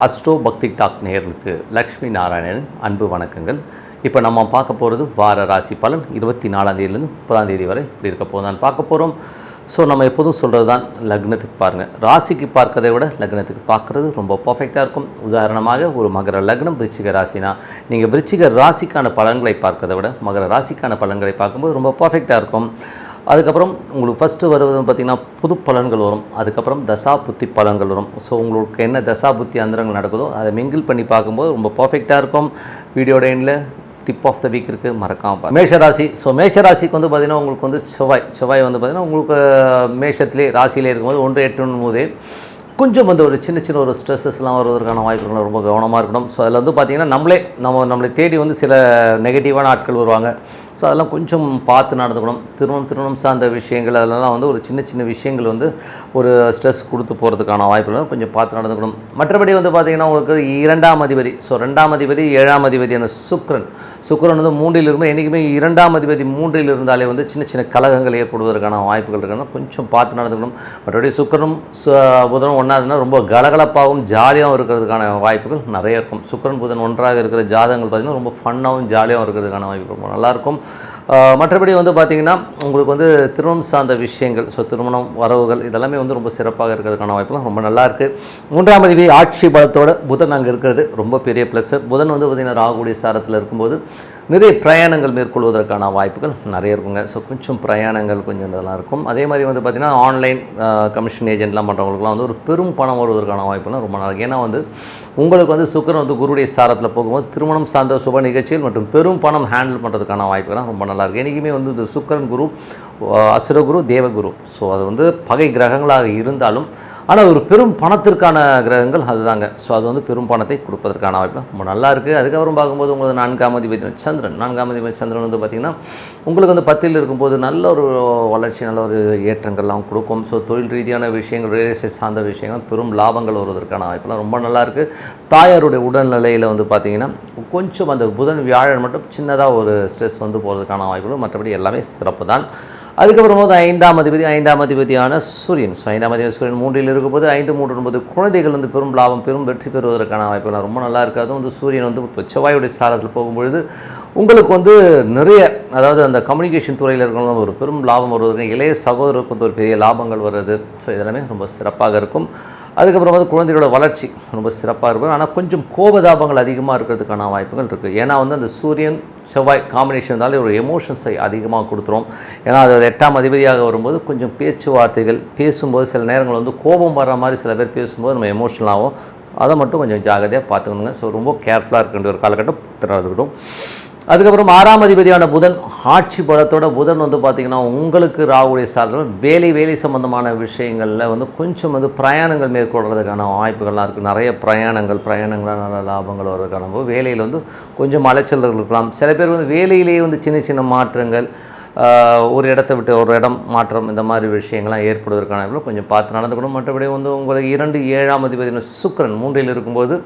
Astro பக்தி talk நேயர்களுக்கு லக்ஷ்மி நாராயணன் அன்பு வணக்கங்கள். இப்போ நம்ம பார்க்க போகிறது வார ராசி பலன் 24ஆம் தேதியிலேருந்து 30ஆம் தேதி வரை இப்படி இருக்க போதான் பார்க்க போகிறோம். ஸோ நம்ம எப்போதும் சொல்கிறது தான், லக்னத்துக்கு பாருங்கள். ராசிக்கு பார்க்கறதை விட லக்னத்துக்கு பார்க்குறது ரொம்ப பர்ஃபெக்டாக இருக்கும். உதாரணமாக ஒரு மகர லக்னம் விருச்சிக ராசினா நீங்கள் விருச்சிக ராசிக்கான பலன்களை பார்க்கறதை விட மகர ராசிக்கான பலன்களை பார்க்கும்போது ரொம்ப பர்ஃபெக்டாக இருக்கும். அதுக்கப்புறம் உங்களுக்கு ஃபஸ்ட்டு வருவது பார்த்திங்கன்னா புது பலன்கள் வரும். அதுக்கப்புறம் தசா புத்தி பலன்கள் வரும். ஸோ உங்களுக்கு என்ன தசா புத்தி அந்தரங்கள் நடக்குதோ அதை மிங்கிள் பண்ணி பார்க்கும்போது ரொம்ப பர்ஃபெக்டாக இருக்கும். வீடியோட எண்டில் டிப் ஆஃப் த வீக் இருக்குது, மறக்காமல். மேஷராசி. ஸோ மேஷராசிக்கு வந்து பார்த்திங்கன்னா உங்களுக்கு வந்து செவ்வாய் வந்து பார்த்திங்கன்னா உங்களுக்கு மேஷத்துலேயே ராசியிலே இருக்கும்போது 1-8 போதே கொஞ்சம் வந்து ஒரு சின்ன ஒரு ஸ்ட்ரெஸ்ஸஸ்லாம் வருவதற்கான வாய்ப்புகள் ரொம்ப கவனமாக இருக்கணும். ஸோ அதில் வந்து பார்த்திங்கன்னா நம்மளை தேடி வந்து சில நெகட்டிவான ஆட்கள் வருவாங்க. ஸோ அதெல்லாம் கொஞ்சம் பார்த்து நடந்துக்கணும். திருமணம் சார்ந்த விஷயங்கள் அதெல்லாம் வந்து ஒரு சின்ன விஷயங்கள் வந்து ஒரு ஸ்ட்ரெஸ் கொடுத்து போகிறதுக்கான வாய்ப்புகள் கொஞ்சம் பார்த்து நடந்துக்கணும். மற்றபடி வந்து பார்த்திங்கன்னா உங்களுக்கு 2ஆம் அதிபதி, ஸோ 2ஆம் அதிபதி 7ஆம் அதிபதியான சுக்கிரன் வந்து 3ல் இருக்கும்போது என்றைக்குமே 2ஆம் அதிபதி 3ல் இருந்தாலே வந்து சின்ன கலகங்கள் ஏற்படுவதற்கான வாய்ப்புகள் இருக்குன்னா கொஞ்சம் பார்த்து நடந்துக்கணும். மற்றபடி சுக்கிரனும் புதனும் ஒன்றாதுன்னா ரொம்ப கலகலப்பாகவும் ஜாலியாகவும் இருக்கிறதுக்கான வாய்ப்புகள் நிறைய இருக்கும். சுக்கிரன் புதன் ஒன்றாக இருக்கிற ஜாதகங்கள் பார்த்திங்கன்னா ரொம்ப ஃபன்னாகவும் ஜாலியாகவும் இருக்கிறதுக்கான வாய்ப்பு ரொம்ப நல்லாயிருக்கும். மற்றபடி வந்து பார்த்திங்கன்னா உங்களுக்கு வந்து திருமணம் சார்ந்த விஷயங்கள், ஸோ திருமணம் வரவுகள் இதெல்லாமே வந்து ரொம்ப சிறப்பாக இருக்கிறதுக்கான வாய்ப்புலாம் ரொம்ப நல்லாயிருக்கு. 3ஆம் அதிபதி ஆட்சி பலத்தோட புதன் அங்கே இருக்கிறது ரொம்ப பெரிய ப்ளஸ். புதன் வந்து பார்த்திங்கன்னா ராகுடைய சாரத்தில் இருக்கும்போது நிறைய பிரயாணங்கள் மேற்கொள்வதற்கான வாய்ப்புகள் நிறைய இருக்குங்க. ஸோ கொஞ்சம் பிரயாணங்கள் கொஞ்சம் இதெல்லாம் இருக்கும். அதே மாதிரி வந்து பார்த்திங்கன்னா ஆன்லைன் கமிஷன் ஏஜென்ட்லாம் பண்ணுறவங்களுக்குலாம் வந்து ஒரு பெரும் பணம் வருவதற்கான வாய்ப்புலாம் ரொம்ப நல்லா. ஏன்னா வந்து உங்களுக்கு வந்து சுக்கிரன் வந்து குருடைய சாரத்தில் போகும்போது திருமணம் சார்ந்த சுப நிகழ்ச்சிகள் மற்றும் பெரும் பணம் ஹேண்டில் பண்ணுறதுக்கான வாய்ப்புகள்லாம் ரொம்ப நல்லாயிருக்கு. என்றைக்குமே வந்து இந்த சுக்கிரன் குரு அசுரகுரு தேவகுரு, ஸோ அது வந்து பகை கிரகங்களாக இருந்தாலும் ஆனால் ஒரு பெரும் பணத்திற்கான கிரகங்கள் அதுதாங்க. ஸோ அது வந்து பெரும் பணத்தை கொடுப்பதற்கான வாய்ப்பு ரொம்ப நல்லா இருக்குது. அதுக்கப்புறம் பார்க்கும்போது உங்களுக்கு 4ஆம் அதிபதி சந்திரன் வந்து பார்த்திங்கன்னா உங்களுக்கு வந்து 10ல் இருக்கும்போது நல்ல ஒரு வளர்ச்சி, நல்ல ஒரு ஏற்றங்கள்லாம் கொடுக்கும். ஸோ தொழில் ரீதியான விஷயங்கள், ரியல் எஸ்டேட் சார்ந்த விஷயங்கள், பெரும் லாபங்கள் வருவதற்கான வாய்ப்புலாம் ரொம்ப நல்லாயிருக்கு. தாயாருடைய உடல்நிலையில் வந்து பார்த்திங்கன்னா கொஞ்சம் அந்த புதன் வியாழன் மட்டும் சின்னதாக ஒரு ஸ்ட்ரெஸ் வந்து போகிறதுக்கான வாய்ப்புகள், மற்றபடி எல்லாமே சிறப்பு தான். அதுக்கப்புறம் போது 5ஆம் அதிபதியான சூரியன். ஸோ 5ஆம் அதிபதி சூரியன் 3ல் இருக்கும்போது 5-3 குழந்தைகள் வந்து பெரும் லாபம், பெரும் வெற்றி பெறுவதற்கான வாய்ப்புகள் ரொம்ப நல்லா இருக்குது. அதுவும் வந்து சூரியன் வந்து செவ்வாயுடைய சாரத்தில் போகும்பொழுது உங்களுக்கு வந்து நிறைய, அதாவது அந்த கம்யூனிகேஷன் துறையில் இருக்கிறவங்க ஒரு பெரும் லாபம் வருவதற்கு, இளைய சகோதரருக்கு வந்து ஒரு பெரிய லாபங்கள் வருது. ஸோ இதெல்லாமே ரொம்ப சிறப்பாக இருக்கும். அதுக்கப்புறம் வந்து குழந்தைகளோட வளர்ச்சி ரொம்ப சிறப்பாக இருக்கும். ஆனால் கொஞ்சம் கோபதாபங்கள் அதிகமாக இருக்கிறதுக்கான வாய்ப்புகள் இருக்குது. ஏன்னா வந்து அந்த சூரியன் செவ்வாய் காம்பினேஷன் இருந்தாலே ஒரு எமோஷன்ஸை அதிகமாக கொடுத்துரும். ஏன்னா அது 8ஆம் அதிபதியாக வரும்போது கொஞ்சம் பேச்சுவார்த்தைகள் பேசும்போது சில நேரங்கள் வந்து கோபம் வர்ற மாதிரி சில பேர் பேசும்போது நம்ம எமோஷனலாகவும், அதை மட்டும் கொஞ்சம் ஜாகிரதையாக பார்த்துக்கணுங்க. ஸோ ரொம்ப கேர்ஃபுல்லாக இருக்கின்ற ஒரு காலகட்டம் இருக்கட்டும். அதுக்கப்புறம் 6ஆம் அதிபதியான புதன் ஆட்சி பலத்தோட புதன் வந்து பார்த்திங்கன்னா உங்களுக்கு ராகுடைய சார்ந்த வேலை சம்பந்தமான விஷயங்களில் வந்து கொஞ்சம் வந்து பிரயாணங்கள் மேற்கொள்கிறதுக்கான வாய்ப்புகள்லாம் இருக்குது. நிறைய பிரயாணங்களால் நல்ல லாபங்கள் வர்றதுக்கான வேலையில் வந்து கொஞ்சம் அலைச்சல்கள் இருக்கலாம். சில பேர் வந்து வேலையிலேயே வந்து சின்ன மாற்றங்கள், ஒரு இடத்த விட்டு ஒரு இடம் மாற்றம், இந்த மாதிரி விஷயங்கள்லாம் ஏற்படுவதற்கான கொஞ்சம் பார்த்து நடந்துக்கணும். மற்றபடி வந்து உங்களுக்கு 2-7ஆம் அதிபதியான சுக்கிரன் 3ல் இருக்கும்போது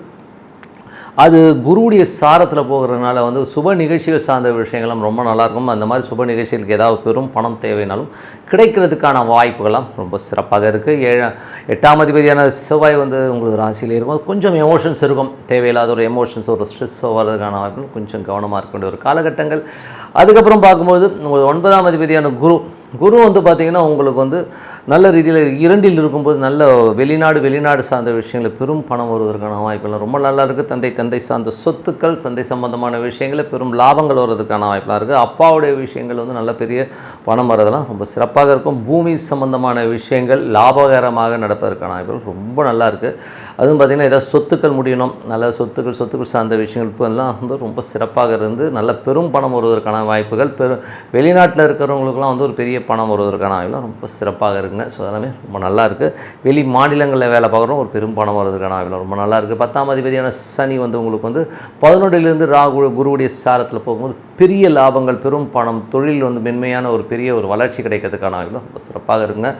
அது குருவுடைய சாரத்தில் போகிறதுனால வந்து சுப நிகழ்ச்சிகள் சார்ந்த விஷயங்கள்லாம் ரொம்ப நல்லாயிருக்கும். அந்த மாதிரி சுப நிகழ்ச்சிகளுக்கு ஏதாவது பெரும் பணம் தேவைனாலும் கிடைக்கிறதுக்கான வாய்ப்புகள்லாம் ரொம்ப சிறப்பாக இருக்குது. 8ஆம் அதிபதியான செவ்வாய் வந்து உங்களுக்கு ராசியில் இருக்கும்போது கொஞ்சம் எமோஷன்ஸ் இருக்கும். தேவையில்லாத ஒரு எமோஷன்ஸ், ஒரு ஸ்ட்ரெஸ்ஸோ வர்றதுக்கான வாய்ப்புகள் கொஞ்சம் கவனமாக இருக்க வேண்டிய ஒரு காலகட்டங்கள். அதுக்கப்புறம் பார்க்கும்போது உங்களுக்கு 9ஆம் அதிபதியான குரு வந்து பார்த்திங்கன்னா உங்களுக்கு வந்து நல்ல ரீதியில் 2ல் இருக்கும்போது நல்ல வெளிநாடு சார்ந்த விஷயங்களில் பெரும் பணம் வருவதற்கான வாய்ப்புகள் ரொம்ப நல்லா இருக்குது. தந்தை சார்ந்த சொத்துக்கள், தந்தை சம்பந்தமான விஷயங்களில் பெரும் லாபங்கள் வருவதற்கான வாய்ப்பெலாம் இருக்குது. அப்பாவுடைய விஷயங்கள் வந்து நல்ல பெரிய பணம் வரதெல்லாம் ரொம்ப சிறப்பாக இருக்கும். பூமி சம்பந்தமான விஷயங்கள் லாபகரமாக நடப்பதற்கான வாய்ப்புகள் ரொம்ப நல்லா இருக்குது. அதுவும் பார்த்திங்கன்னா ஏதாவது சொத்துக்கள் முடியணும், நல்ல சொத்துக்கள் சார்ந்த விஷயங்கள் இப்போ எல்லாம் வந்து ரொம்ப சிறப்பாக இருந்து நல்ல பெரும் பணம் வருவதற்கான வாய்ப்புகள், வெளிநாட்டில் இருக்கிறவங்களுக்குலாம் வந்து ஒரு பெரிய பணம் வருவதற்கான வாய்ப்புலாம் ரொம்ப சிறப்பாக இருக்குங்க. ஸோ அதெல்லாமே ரொம்ப நல்லா இருக்குது. வெளி மாநிலங்களில் வேலை பார்க்குறோம், ஒரு பெரும் பணம் வருவதற்கான வாய்ப்புலாம் ரொம்ப நல்லா இருக்குது. 10ஆம் அதிபதியான சனி வந்து உங்களுக்கு வந்து 11லிருந்து குருவுடைய சாரத்தில் போகும்போது பெரிய லாபங்கள், பெரும் பணம், தொழில் வந்து மென்மையான ஒரு பெரிய ஒரு வளர்ச்சி கிடைக்கிறதுக்கான வாய்ப்புலாம் ரொம்ப சிறப்பாக இருக்குங்க.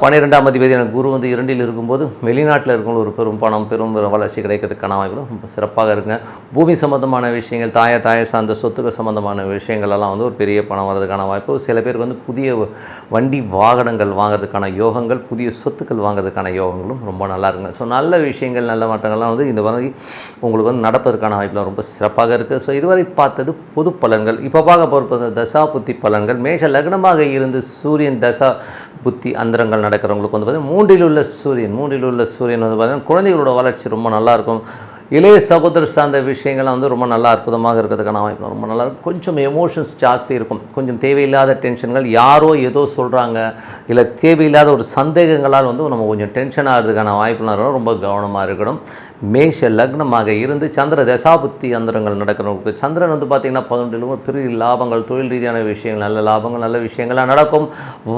12ஆம் அதிபதியான குரு வந்து 2ல் இருக்கும்போது வெளிநாட்டில் இருக்கவங்க ஒரு பெரும் பணம், பெரும் வளர்ச்சி கிடைக்கிறதுக்கான வாய்ப்புலாம் ரொம்ப சிறப்பாக இருக்குங்க. பூமி சம்பந்தமான விஷயங்கள், தாயார் சார்ந்த சொத்துக்கள் சம்பந்தமான விஷயங்களெல்லாம் வந்து ஒரு பெரிய பணம் வர்றதுக்கான வாய்ப்பு. சில பேருக்கு வந்து புதிய புதிய வண்டி வாகனங்கள் வாங்குறதுக்கான யோகங்கள், புதிய சொத்துக்கள் வாங்குறதுக்கான யோகங்களும் ரொம்ப நல்லா இருக்குங்க. ஸோ நல்ல விஷயங்கள், நல்ல மாற்றங்கள்லாம் வந்து இந்த மாதிரி உங்களுக்கு வந்து நடப்பதற்கான வாய்ப்புலாம் ரொம்ப சிறப்பாக இருக்குது. ஸோ இதுவரை பார்த்தது பொது பலன்கள். இப்போ பார்க்க போகிறது தசா புத்தி பலன்கள். மேஷ லக்னமாக இருந்து சூரியன் தசா புத்தி அந்தரங்கள் நடக்கிறவங்களுக்கு வந்து பார்த்திங்கன்னா மூன்றில் உள்ள சூரியன் வந்து பார்த்திங்கன்னா குழந்தைகளோட வளர்ச்சி ரொம்ப நல்லாயிருக்கும். இளைய சகோதரர் சார்ந்த விஷயங்கள்லாம் வந்து ரொம்ப நல்லா அற்புதமாக இருக்கிறதுக்கான வாய்ப்பு ரொம்ப நல்லாயிருக்கும். கொஞ்சம் எமோஷன்ஸ் ஜாஸ்தி இருக்கும். கொஞ்சம் தேவையில்லாத டென்ஷன்கள், யாரோ ஏதோ சொல்கிறாங்க, இல்லை தேவையில்லாத ஒரு சந்தேகங்களால் வந்து நம்ம கொஞ்சம் டென்ஷன் ஆகிறதுக்கான வாய்ப்புலாம் இருக்கும். ரொம்ப கவனமாக இருக்கணும். மேஷ லக்னமாக இருந்து சந்திர தசாபுத்தி அந்தரங்கள் நடக்கிறவங்களுக்கு சந்திரன் வந்து பார்த்திங்கன்னா 11 பெரிய லாபங்கள், தொழில் ரீதியான விஷயங்கள், நல்ல லாபங்கள், நல்ல விஷயங்கள்லாம் நடக்கும்.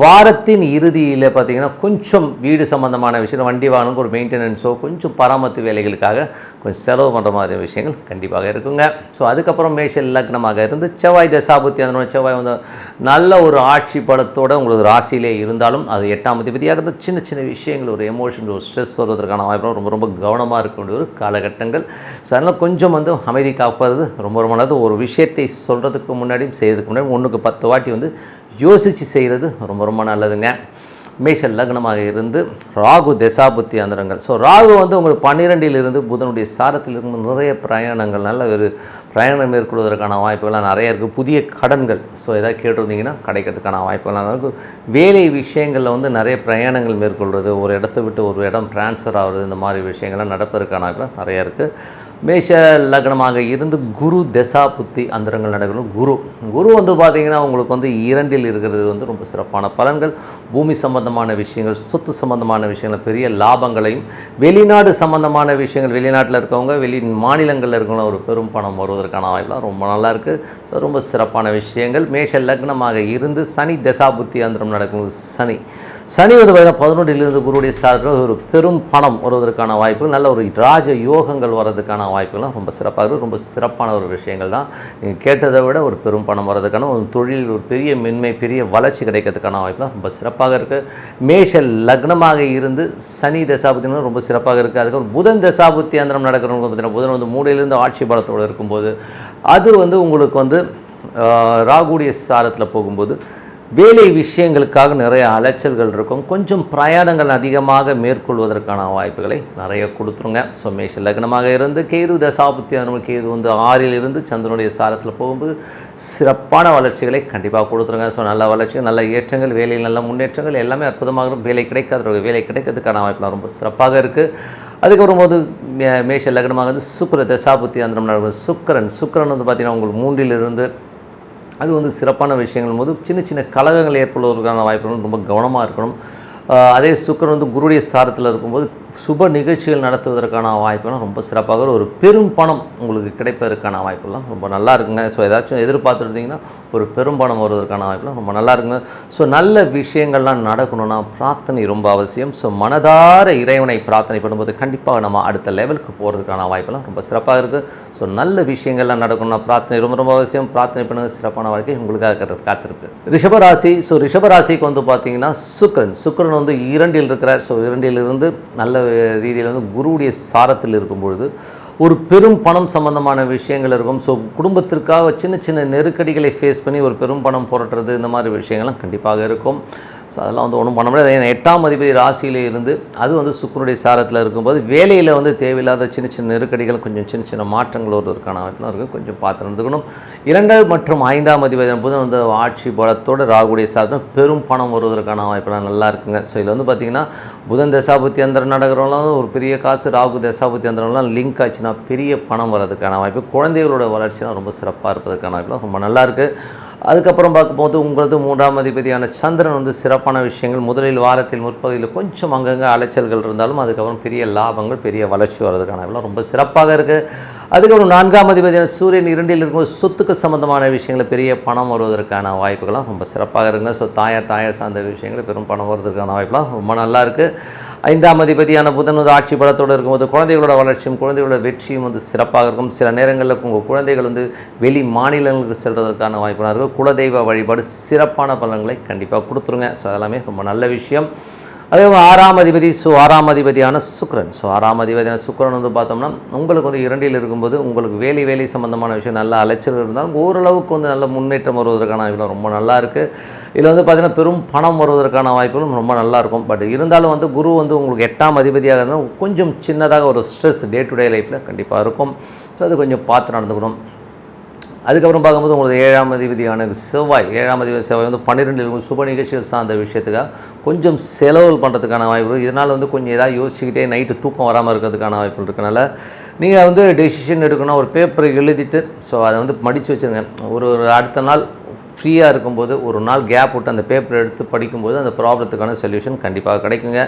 வாரத்தின் இறுதியில் பார்த்திங்கன்னா கொஞ்சம் வீடு சம்மந்தமான விஷயம், வண்டி வாகனங்களுக்கு ஒரு மெயின்டெனன்ஸோ கொஞ்சம் பராமரிப்பு வேலைகளுக்காக கொஞ்சம் செலவு பண்ணுற மாதிரி விஷயங்கள் கண்டிப்பாக இருக்குங்க. ஸோ அதுக்கப்புறம் மேஷ லக்னமாக இருந்து செவ்வாய் தசாபுத்தி அந்த செவ்வாய் வந்து நல்ல ஒரு ஆட்சி பலத்தோடு உங்களுக்கு ராசியிலே இருந்தாலும் அது 8ஆம் அதிபதியாக சின்ன சின்ன விஷயங்கள், ஒரு எமோஷன், ஒரு ஸ்ட்ரெஸ் வருவதற்கான வாய்ப்பு ரொம்ப ரொம்ப கவனமாக இருக்க ஒரு காலகட்டங்கள். ஸோ அதனால் கொஞ்சம் வந்து அமைதி காப்பது ரொம்ப ரொம்ப நல்லது. ஒரு விஷயத்தை சொல்கிறதுக்கு முன்னாடியும் செய்கிறதுக்கு முன்னாடி 1க்கு 10 வாட்டி வந்து யோசித்து செய்கிறது ரொம்ப ரொம்ப நல்லதுங்க. மேஷ லக்னமாக இருந்து ராகு தசாபுத்தி அந்தரங்கள். ஸோ ராகு வந்து உங்களுக்கு 12 இருந்து புதனுடைய சாரத்தில் இருந்து நிறைய பிரயாணங்கள், நல்ல ஒரு பிரயாணம் மேற்கொள்வதற்கான வாய்ப்புகள்லாம் நிறைய இருக்குது. புதிய கடன்கள், ஸோ எதாவது கேட்டிருந்தீங்கன்னா கிடைக்கிறதுக்கான வாய்ப்புகள்லாம் இருக்குது. வேலை விஷயங்களில் வந்து நிறைய பிரயாணங்கள் மேற்கொள்வது, ஒரு இடத்த விட்டு ஒரு இடம் டிரான்ஸ்ஃபர் ஆகிறது, இந்த மாதிரி விஷயங்கள்லாம் நடப்பதற்கான வாய்ப்புலாம் நிறைய இருக்குது. மேஷ லக்னமாக இருந்து குரு தசா புத்தி அந்தரங்கள் நடக்கணும். குரு வந்து பார்த்திங்கன்னா உங்களுக்கு வந்து 2ல் இருக்கிறது வந்து ரொம்ப சிறப்பான பலன்கள். பூமி சம்பந்தமான விஷயங்கள், சொத்து சம்பந்தமான விஷயங்கள், பெரிய லாபங்களையும், வெளிநாடு சம்பந்தமான விஷயங்கள், வெளிநாட்டில் இருக்கவங்க, வெளி மாநிலங்களில் இருக்கவங்க ஒரு பெரும் பணம் வருவதற்கான வாய்ப்புலாம் ரொம்ப நல்லாயிருக்கு. ஸோ ரொம்ப சிறப்பான விஷயங்கள். மேஷ லக்னமாக இருந்து சனி தசா புத்தி அந்தரம் நடக்கும். சனி வந்து பார்த்திங்கன்னா 11 குருவுடைய சாரத்தில் ஒரு பெரும் பணம் வருவதற்கான வாய்ப்பு, நல்ல ஒரு ராஜ யோகங்கள் வர்றதுக்கான வாய்ப்புகள்லாம் ரொம்ப சிறப்பாக இருக்குது. ரொம்ப சிறப்பான ஒரு விஷயங்கள் தான். நீங்கள் கேட்டதை விட ஒரு பெரும் பணம் வர்றதுக்கான ஒரு தொழில், ஒரு பெரிய மென்மை, பெரிய வளர்ச்சி கிடைக்கிறதுக்கான வாய்ப்புலாம் ரொம்ப சிறப்பாக இருக்குது. மேஷ லக்னமாக இருந்து சனி தசாபுத்தினா ரொம்ப சிறப்பாக இருக்குது. அதுக்கப்புறம் புதன் தசாபுத்தி அந்தரம் நடக்கிறவங்க பார்த்திங்கன்னா புதன் வந்து 3லிருந்து ஆட்சி பலத்தோடு இருக்கும்போது அது வந்து உங்களுக்கு வந்து ராகுடைய சாரத்தில் போகும்போது வேலை விஷயங்களுக்காக நிறைய அலைச்சல்கள் இருக்கும். கொஞ்சம் பிரயாணங்கள் அதிகமாக மேற்கொள்வதற்கான வாய்ப்புகளை நிறைய கொடுத்துருங்க. ஸோ மேஷ லக்னமாக இருந்து கேது தசாபுத்தி அந்த கேது வந்து 6ல் இருந்து சந்திரனுடைய சாரத்தில் போகும்போது சிறப்பான வளர்ச்சிகளை கண்டிப்பாக கொடுத்துருங்க. ஸோ நல்ல வளர்ச்சிகள், நல்ல ஏற்றங்கள், வேலையில் நல்ல முன்னேற்றங்கள் எல்லாமே அற்புதமாக இருக்கும். வேலை கிடைக்கிறதுக்கான வாய்ப்புலாம் ரொம்ப சிறப்பாக இருக்குது. அதுக்கப்புறம் போது மேஷ லக்னமாக வந்து சுக்கிர தசாபுத்தி அந்தரம் நடக்கும். சுக்கிரன் வந்து பார்த்திங்கன்னா உங்களுக்கு 3ல் இருந்து அது வந்து சிறப்பான விஷயங்கள் போது சின்ன சின்ன கலகங்கள் ஏற்படுவதற்கான வாய்ப்புகள் ரொம்ப கவனமாக இருக்கணும். அதே சுக்கிரன் வந்து குருடைய சாரத்தில் இருக்கும்போது சுப நிகழ்ச்சிகள் நடத்துவதற்கான வாய்ப்புலாம் ரொம்ப சிறப்பாக, ஒரு பெரும் பணம் உங்களுக்கு கிடைப்பதற்கான வாய்ப்புலாம் ரொம்ப நல்லா இருக்குங்க. ஸோ ஏதாச்சும் எதிர்பார்த்துருந்தீங்கன்னா ஒரு பெரும் பணம் வருவதற்கான வாய்ப்புலாம் ரொம்ப நல்லா இருக்குங்க. ஸோ நல்ல விஷயங்கள்லாம் நடக்கணும்னா பிரார்த்தனை ரொம்ப அவசியம். ஸோ மனதார இறைவனை பிரார்த்தனை பண்ணும்போது கண்டிப்பாக நம்ம அடுத்த லெவலுக்கு போகிறதுக்கான வாய்ப்புலாம் ரொம்ப சிறப்பாக இருக்குது. ஸோ நல்ல விஷயங்கள்லாம் நடக்கணும்னா பிரார்த்தனை ரொம்ப ரொம்ப அவசியம். பிரார்த்தனை பண்ணுங்கள், சிறப்பான வாழ்க்கை உங்களுக்காக காத்திருக்கு. ரிஷபராசி. ஸோ ரிஷபராசிக்கு வந்து பார்த்திங்கன்னா சுக்கிரன் வந்து 2ல் இருக்கிறார். ஸோ 2ல் இருந்து நல்ல ரீதியில் வந்து குருவுடைய சாரத்தில் இருக்கும்பொழுது ஒரு பெரும் பணம் சம்பந்தமான விஷயங்கள் இருக்கும். ஸோ குடும்பத்திற்காக சின்ன சின்ன நெருக்கடிகளை ஃபேஸ் பண்ணி ஒரு பெரும் பணம் புரட்டுறது, இந்த மாதிரி விஷயங்கள்லாம் கண்டிப்பாக இருக்கும். ஸோ அதெல்லாம் வந்து ஒன்றும் பண்ண முடியாது. 8ஆம் அதிபதி ராசியிலே இருந்து அது வந்து சுக்கிரனுடைய சாரத்தில் இருக்கும்போது வேலையில் வந்து தேவையில்லாத சின்ன சின்ன நெருக்கடிகள், கொஞ்சம் சின்ன சின்ன மாற்றங்கள் வருவதற்கான வாய்ப்புலாம் இருக்குது. கொஞ்சம் பார்த்து நடந்துக்கணும். 2 மற்றும் 5ஆம் அதிபதி புதன் வந்து ஆட்சி பலத்தோடு ராகுடைய சாரத்தில் பெரும் பணம் வருவதற்கான வாய்ப்புலாம் நல்லா இருக்குங்க. ஸோ இதில் வந்து பார்த்திங்கன்னா புதன் தசாபுத்தி அந்தரம் நடக்கிறவங்களாம் ஒரு பெரிய காசு, ராகு தசாபுத்தி அந்தரம்லாம் லிங்க் ஆச்சுன்னா பெரிய பணம் வர்றதுக்கான வாய்ப்பு, குழந்தைகளோட வளர்ச்சிலாம் ரொம்ப சிறப்பாக இருப்பதற்கான வாய்ப்புலாம் ரொம்ப நல்லாயிருக்கு. அதுக்கப்புறம் பார்க்கும்போது உங்களது 3ஆம் அதிபதியான சந்திரன் வந்து சிறப்பான விஷயங்கள், முதலில் வாரத்தில் முற்பகுதியில் கொஞ்சம் அங்கங்கே அலைச்சல்கள் இருந்தாலும் அதுக்கப்புறம் பெரிய லாபங்கள், பெரிய வளர்ச்சி வர்றதுக்கான எல்லாம் ரொம்ப சிறப்பாக இருக்குது. அதுக்கப்புறம் 4ஆம் அதிபதியான சூரியன் 2ல் இருக்கும்போது சொத்துக்கள் சம்பந்தமான விஷயங்கள், பெரிய பணம் வருவதற்கான வாய்ப்புகள்லாம் ரொம்ப சிறப்பாக இருக்குங்க. ஸோ தாயார் சார்ந்த விஷயங்கள் பெரும் பணம் வருவதற்கான வாய்ப்புலாம் ரொம்ப நல்லா இருக்குது. 5ஆம் அதிபதியான புதன் வந்து ஆட்சி பலத்தோடு இருக்கும்போது குழந்தைகளோட வளர்ச்சியும் குழந்தைகளோட வெற்றியும் வந்து சிறப்பாக இருக்கும். சில நேரங்களில் உங்கள் குழந்தைகள் வந்து வெளி மாநிலங்களுக்கு செல்வதற்கான வாய்ப்புலாம் இருக்குது. குலதெய்வ வழிபாடு சிறப்பான பலன்களை கண்டிப்பாக கொடுத்துருங்க. ஸோ அதெல்லாமே ரொம்ப நல்ல விஷயம். அதே 6ஆம் அதிபதி. ஸோ 6ஆம் அதிபதியான சுக்கிரன். ஸோ 6ஆம் அதிபதியான சுக்கிரன் வந்து பார்த்தோம்னா உங்களுக்கு வந்து 2ல் இருக்கும்போது உங்களுக்கு வேலை சம்பந்தமான விஷயம் நல்ல அலைச்சல் இருந்தாலும் ஓரளவுக்கு வந்து நல்ல முன்னேற்றம் வருவதற்கான வாய்ப்புகள் ரொம்ப நல்லா இருக்குது. இதில் வந்து பார்த்திங்கன்னா பெரும் பணம் வருவதற்கான வாய்ப்புகளும் ரொம்ப நல்லாயிருக்கும். பட் இருந்தாலும் வந்து குரு வந்து உங்களுக்கு 8ஆம் அதிபதியாக இருந்தால் கொஞ்சம் சின்னதாக ஒரு ஸ்ட்ரெஸ் டே டு டே லைஃப்பில் கண்டிப்பாக இருக்கும். ஸோ அது கொஞ்சம் பார்த்து நடந்துக்கணும். அதுக்கப்புறம் பார்க்கும்போது உங்களுக்கு 7ஆம் அதிபதியான செவ்வாய். 7ஆம் அதிபதி செவ்வாய் வந்து 12ல் இருக்கும் சுப நிகழ்ச்சிகள் சார்ந்த விஷயத்துக்காக கொஞ்சம் செலவு பண்ணுறதுக்கான வாய்ப்பு. இதனால் வந்து கொஞ்சம் ஏதாவது யோசிச்சுக்கிட்டே நைட்டு தூக்கம் வராமல் இருக்கிறதுக்கான வாய்ப்புகள் இருக்கனால நீங்கள் வந்து டெசிஷன் எடுக்கணும். ஒரு பேப்பரை எழுதிட்டு ஸோ அதை வந்து மடித்து வச்சுருங்க. ஒரு அடுத்த நாள் ஃப்ரீயாக இருக்கும்போது ஒரு நாள் கேப் விட்டு அந்த பேப்பரை எடுத்து படிக்கும்போது அந்த ப்ராப்ளத்துக்கான சொல்யூஷன் கண்டிப்பாக கிடைக்குங்க.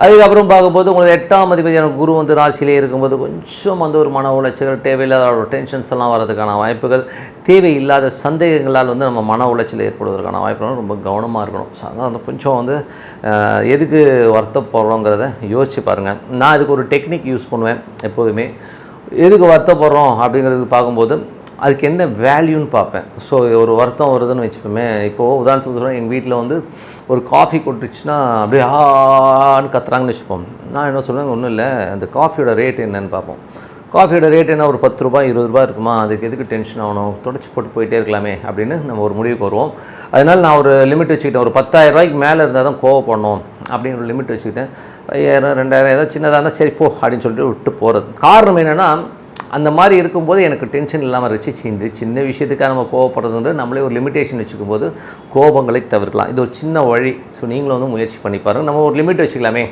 அதுக்கப்புறம் பார்க்கும்போது உங்களுக்கு 8ஆம் அதிபதியான குரு வந்து ராசியிலே இருக்கும்போது கொஞ்சம் வந்து ஒரு மன உளைச்சல் தேவையில்லாத ஒரு டென்ஷன்ஸ் எல்லாம் வரதுக்கான வாய்ப்புகள், தேவையில்லாத சந்தேகங்களால் வந்து நம்ம மன உளைச்சல் ஏற்படுவதற்கான வாய்ப்புகள் ரொம்ப கவனமாக இருக்கணும். ஸோ அதனால் வந்து கொஞ்சம் வந்து எதுக்கு வருத்தப்படுறோங்கிறத யோசிச்சு பாருங்கள். நான் இதுக்கு ஒரு டெக்னிக் யூஸ் பண்ணுவேன் எப்போதுமே. எதுக்கு வருத்தப்படுறோம் அப்படிங்கிறது பார்க்கும்போது அதுக்கு என்ன வேல்யூன்னு பார்ப்பேன். ஸோ ஒரு வருத்தம் வருதுன்னு வச்சுப்போமே, இப்போது உதாரணத்துக்கு சொல்கிறேன், எங்கள் வீட்டில் வந்து ஒரு காஃபி கொட்டுச்சுன்னா அப்படியே ஆன்னு கத்துறாங்கன்னு வச்சுப்போம். நான் என்ன சொல்லுவேன், ஒன்றும் இல்லை, அந்த காஃபியோட ரேட் என்னன்னு பார்ப்போம். காஃபியோட ரேட் என்ன, ஒரு 10 ரூபாய் 20 ரூபா இருக்குமா, அதுக்கு எதுக்கு டென்ஷன் ஆகணும், தொடச்சி போட்டு போயிட்டே இருக்கலாமே அப்படின்னு நம்ம ஒரு முடிவுக்கு வருவோம். அதனால் நான் ஒரு லிமிட் வச்சுக்கிட்டேன், ஒரு 10,000 ரூபாய்க்கு மேலே இருந்தால் தான் கோவப்படணும் அப்படின்னு ஒரு லிமிட் வச்சுக்கிட்டேன். 5000 2000 ஏதோ சின்னதாக இருந்தால் சரி போ அப்படின்னு சொல்லிட்டு விட்டு போகிறது. காரணம் என்னென்னா, அந்த மாதிரி இருக்கும்போது எனக்கு டென்ஷன் இல்லாமல் இருந்துச்சு. இந்த சின்ன விஷயத்துக்காக நம்ம கோவப்படுறது நம்மளே ஒரு லிமிட்டேஷன் வச்சுக்கும் போது கோபங்களை தவிர்க்கலாம். இது ஒரு சின்ன வழி. ஸோ நீங்களும் வந்து முயற்சி பண்ணி பாருங்கள். நம்ம ஒரு லிமிட் வச்சுக்கலாமே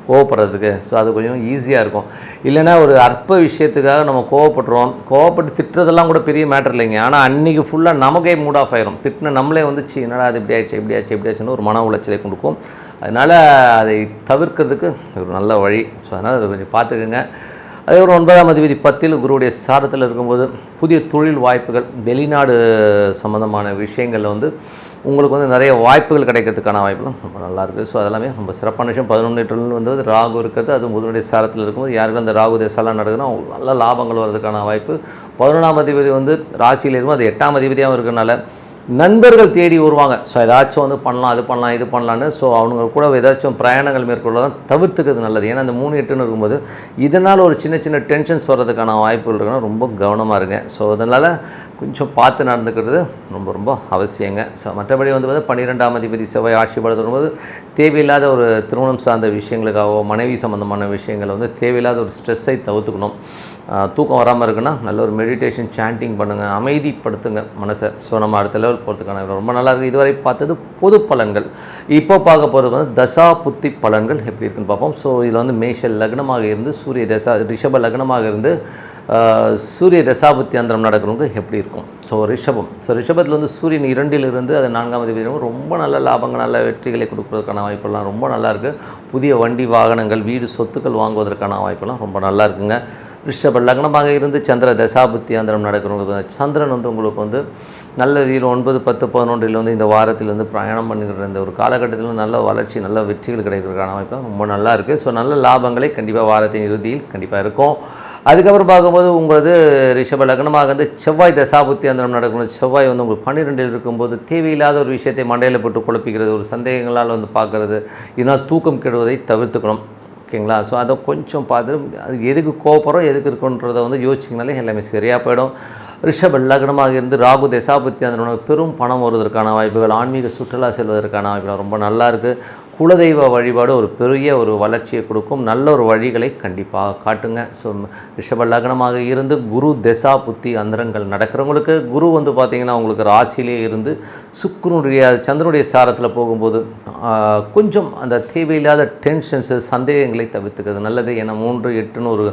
கோவப்படுறதுக்கு. ஸோ அது கொஞ்சம் ஈஸியாக இருக்கும். இல்லைனா ஒரு அற்ப விஷயத்துக்காக நம்ம கோவப்பட்டு திட்டுறதெல்லாம் கூட பெரிய மேட்டர் இல்லைங்க. ஆனால் அன்றைக்கி ஃபுல்லாக நமக்கே மூட் ஆஃப் ஆயிரும். திட்டின நம்மளே வந்து என்னடா அது இப்படி ஆயிடுச்சுன்னு ஒரு மன உளைச்சலை கொடுக்கும். அதனால் அதை தவிர்க்கிறதுக்கு ஒரு நல்ல வழி. ஸோ அதனால் அதை கொஞ்சம் பார்த்துக்குங்க. அதே ஒரு 9ஆம் அதிபதி 10ல் குருவுடைய சாரத்தில் இருக்கும்போது புதிய தொழில் வாய்ப்புகள், வெளிநாடு சம்மந்தமான விஷயங்களில் வந்து உங்களுக்கு வந்து நிறைய வாய்ப்புகள் கிடைக்கிறதுக்கான வாய்ப்புகளும் ரொம்ப நல்லாயிருக்கு. ஸோ அதெல்லாமே ரொம்ப சிறப்பான விஷயம். 11 வந்து ராகு இருக்கிறது, அதுவும் புதனுடைய சாரத்தில் இருக்கும்போது யாருக்கும் அந்த ராகு தேசாலாம் நடக்குதுன்னா அவங்களுக்கு நல்ல லாபங்கள் வர்றதுக்கான வாய்ப்பு. 11ஆம் அதிபதி வந்து ராசியில் இருக்கும், அது 8ஆம் அதிபதியாகவும் இருக்கிறனால நண்பர்கள் தேடி வருவாங்க. ஸோ ஏதாச்சும் வந்து பண்ணலாம், அது பண்ணலாம், இது பண்ணலான்னு. ஸோ அவங்க கூட ஏதாச்சும் பிரயாணங்கள் மேற்கொள்ளலாம் தவிர்த்துக்கிறது நல்லது. ஏன்னா அந்த 3-8ன்னு இருக்கும்போது இதனால் ஒரு சின்ன டென்ஷன்ஸ் வர்றதுக்கான வாய்ப்புகள் இருக்குன்னா ரொம்ப கவனமாக இருங்க. ஸோ அதனால் கொஞ்சம் பார்த்து நடந்துக்கிறது ரொம்ப அவசியங்க. ஸோ மற்றபடி வந்து 12ஆம் அதிபதி செவ்வாய் ஆட்சி பலத்தில் வரும்போது தேவையில்லாத ஒரு திருமணம் சார்ந்த விஷயங்களுக்காகவோ மனைவி சம்மந்தமான விஷயங்களை வந்து தேவையில்லாத ஒரு ஸ்ட்ரெஸ்ஸை தவிர்த்துக்கணும். தூக்கம் வராமல் இருக்குன்னா நல்ல ஒரு மெடிடேஷன் சாண்டிங் பண்ணுங்கள், அமைதிப்படுத்துங்க மனசை. ஸோ நம்ம அடுத்த லெவல் போகிறதுக்கான ரொம்ப நல்லாயிருக்கு. இதுவரை பார்த்தது பொது பலன்கள். இப்போ பார்க்க போகிறது வந்து தசா புத்தி பலன்கள் எப்படி இருக்குன்னு பார்ப்போம். ஸோ இதில் வந்து மேஷ லக்னமாக இருந்து சூரிய தசா, ரிஷப லக்னமாக இருந்து சூரிய தசாபுத்தி அந்தரம் நடக்கிறவங்க எப்படி இருக்கும். ஸோ ரிஷபத்தில் வந்து சூரியன் 2ல் இருந்து அது 4ஆம் அதிபதி ரொம்ப நல்ல லாபங்கள், நல்ல வெற்றிகளை கொடுப்பதற்கான வாய்ப்பெல்லாம் ரொம்ப நல்லாயிருக்கு. புதிய வண்டி வாகனங்கள், வீடு, சொத்துக்கள் வாங்குவதற்கான வாய்ப்பெல்லாம் ரொம்ப நல்லா இருக்குங்க. ரிஷப லக்னமாக இருந்து சந்திர தசாபுத்தி அந்தரம் நடக்கிறவங்க, சந்திரன் வந்து உங்களுக்கு வந்து நல்ல ரீதியில் 9, 10, 11 வந்து இந்த வாரத்தில் வந்து பிரயாணம் பண்ணுகிற இந்த ஒரு காலகட்டத்தில் நல்ல வளர்ச்சி, நல்ல வெற்றிகள் கிடைக்கிறதுக்கான வாய்ப்பு ரொம்ப நல்லா இருக்குது. ஸோ நல்ல லாபங்களை கண்டிப்பாக வாரத்தின் இறுதியில் கண்டிப்பாக இருக்கும். அதுக்கப்புறம் பார்க்கும்போது உங்களுக்கு ரிஷப லக்னமாக வந்து செவ்வாய் தசாபுத்தி அந்தரம் நடக்கணும். செவ்வாய் வந்து உங்களுக்கு 12ல் இருக்கும்போது தேவையில்லாத ஒரு விஷயத்தை மண்டையில் போட்டு குழப்பிக்கிறது, ஒரு சந்தேகங்களால் வந்து பார்க்குறது, இதனால் தூக்கம் கெடுவதை தவிர்த்துக்கணும். ஓகேங்களா. ஸோ அதை கொஞ்சம் பார்த்துட்டு அது எதுக்கு கோபப்படுறோம், எதுக்கு இருக்குன்றதை வந்து யோசிச்சிங்கனாலே எல்லாமே சரியாக போயிடும். ரிஷப லக்னமாக இருந்து ராகு தசாபுத்தி அந்த பெரும் பணம் வருவதற்கான வாய்ப்புகள், ஆன்மீக சுற்றுலா செல்வதற்கான வாய்ப்புகள் ரொம்ப நல்லா இருக்குது. குலதெய்வ வழிபாடு ஒரு பெரிய ஒரு வளர்ச்சியை கொடுக்கும், நல்ல ஒரு வழிகளை கண்டிப்பாக காட்டுங்க. ஸோ ரிஷப லக்னமாக இருந்து குரு தசா புத்தி அந்தரங்கள் நடக்கிறவங்களுக்கு குரு வந்து பார்த்திங்கன்னா உங்களுக்கு ராசியிலே இருந்து சுக்கிரனுடைய சந்திரனுடைய சாரத்தில் போகும்போது கொஞ்சம் அந்த தேவையில்லாத டென்ஷன்ஸு, சந்தேகங்களை தவிர்த்துக்கிறது நல்லது. ஏன்னா 3, 8ன்னு ஒரு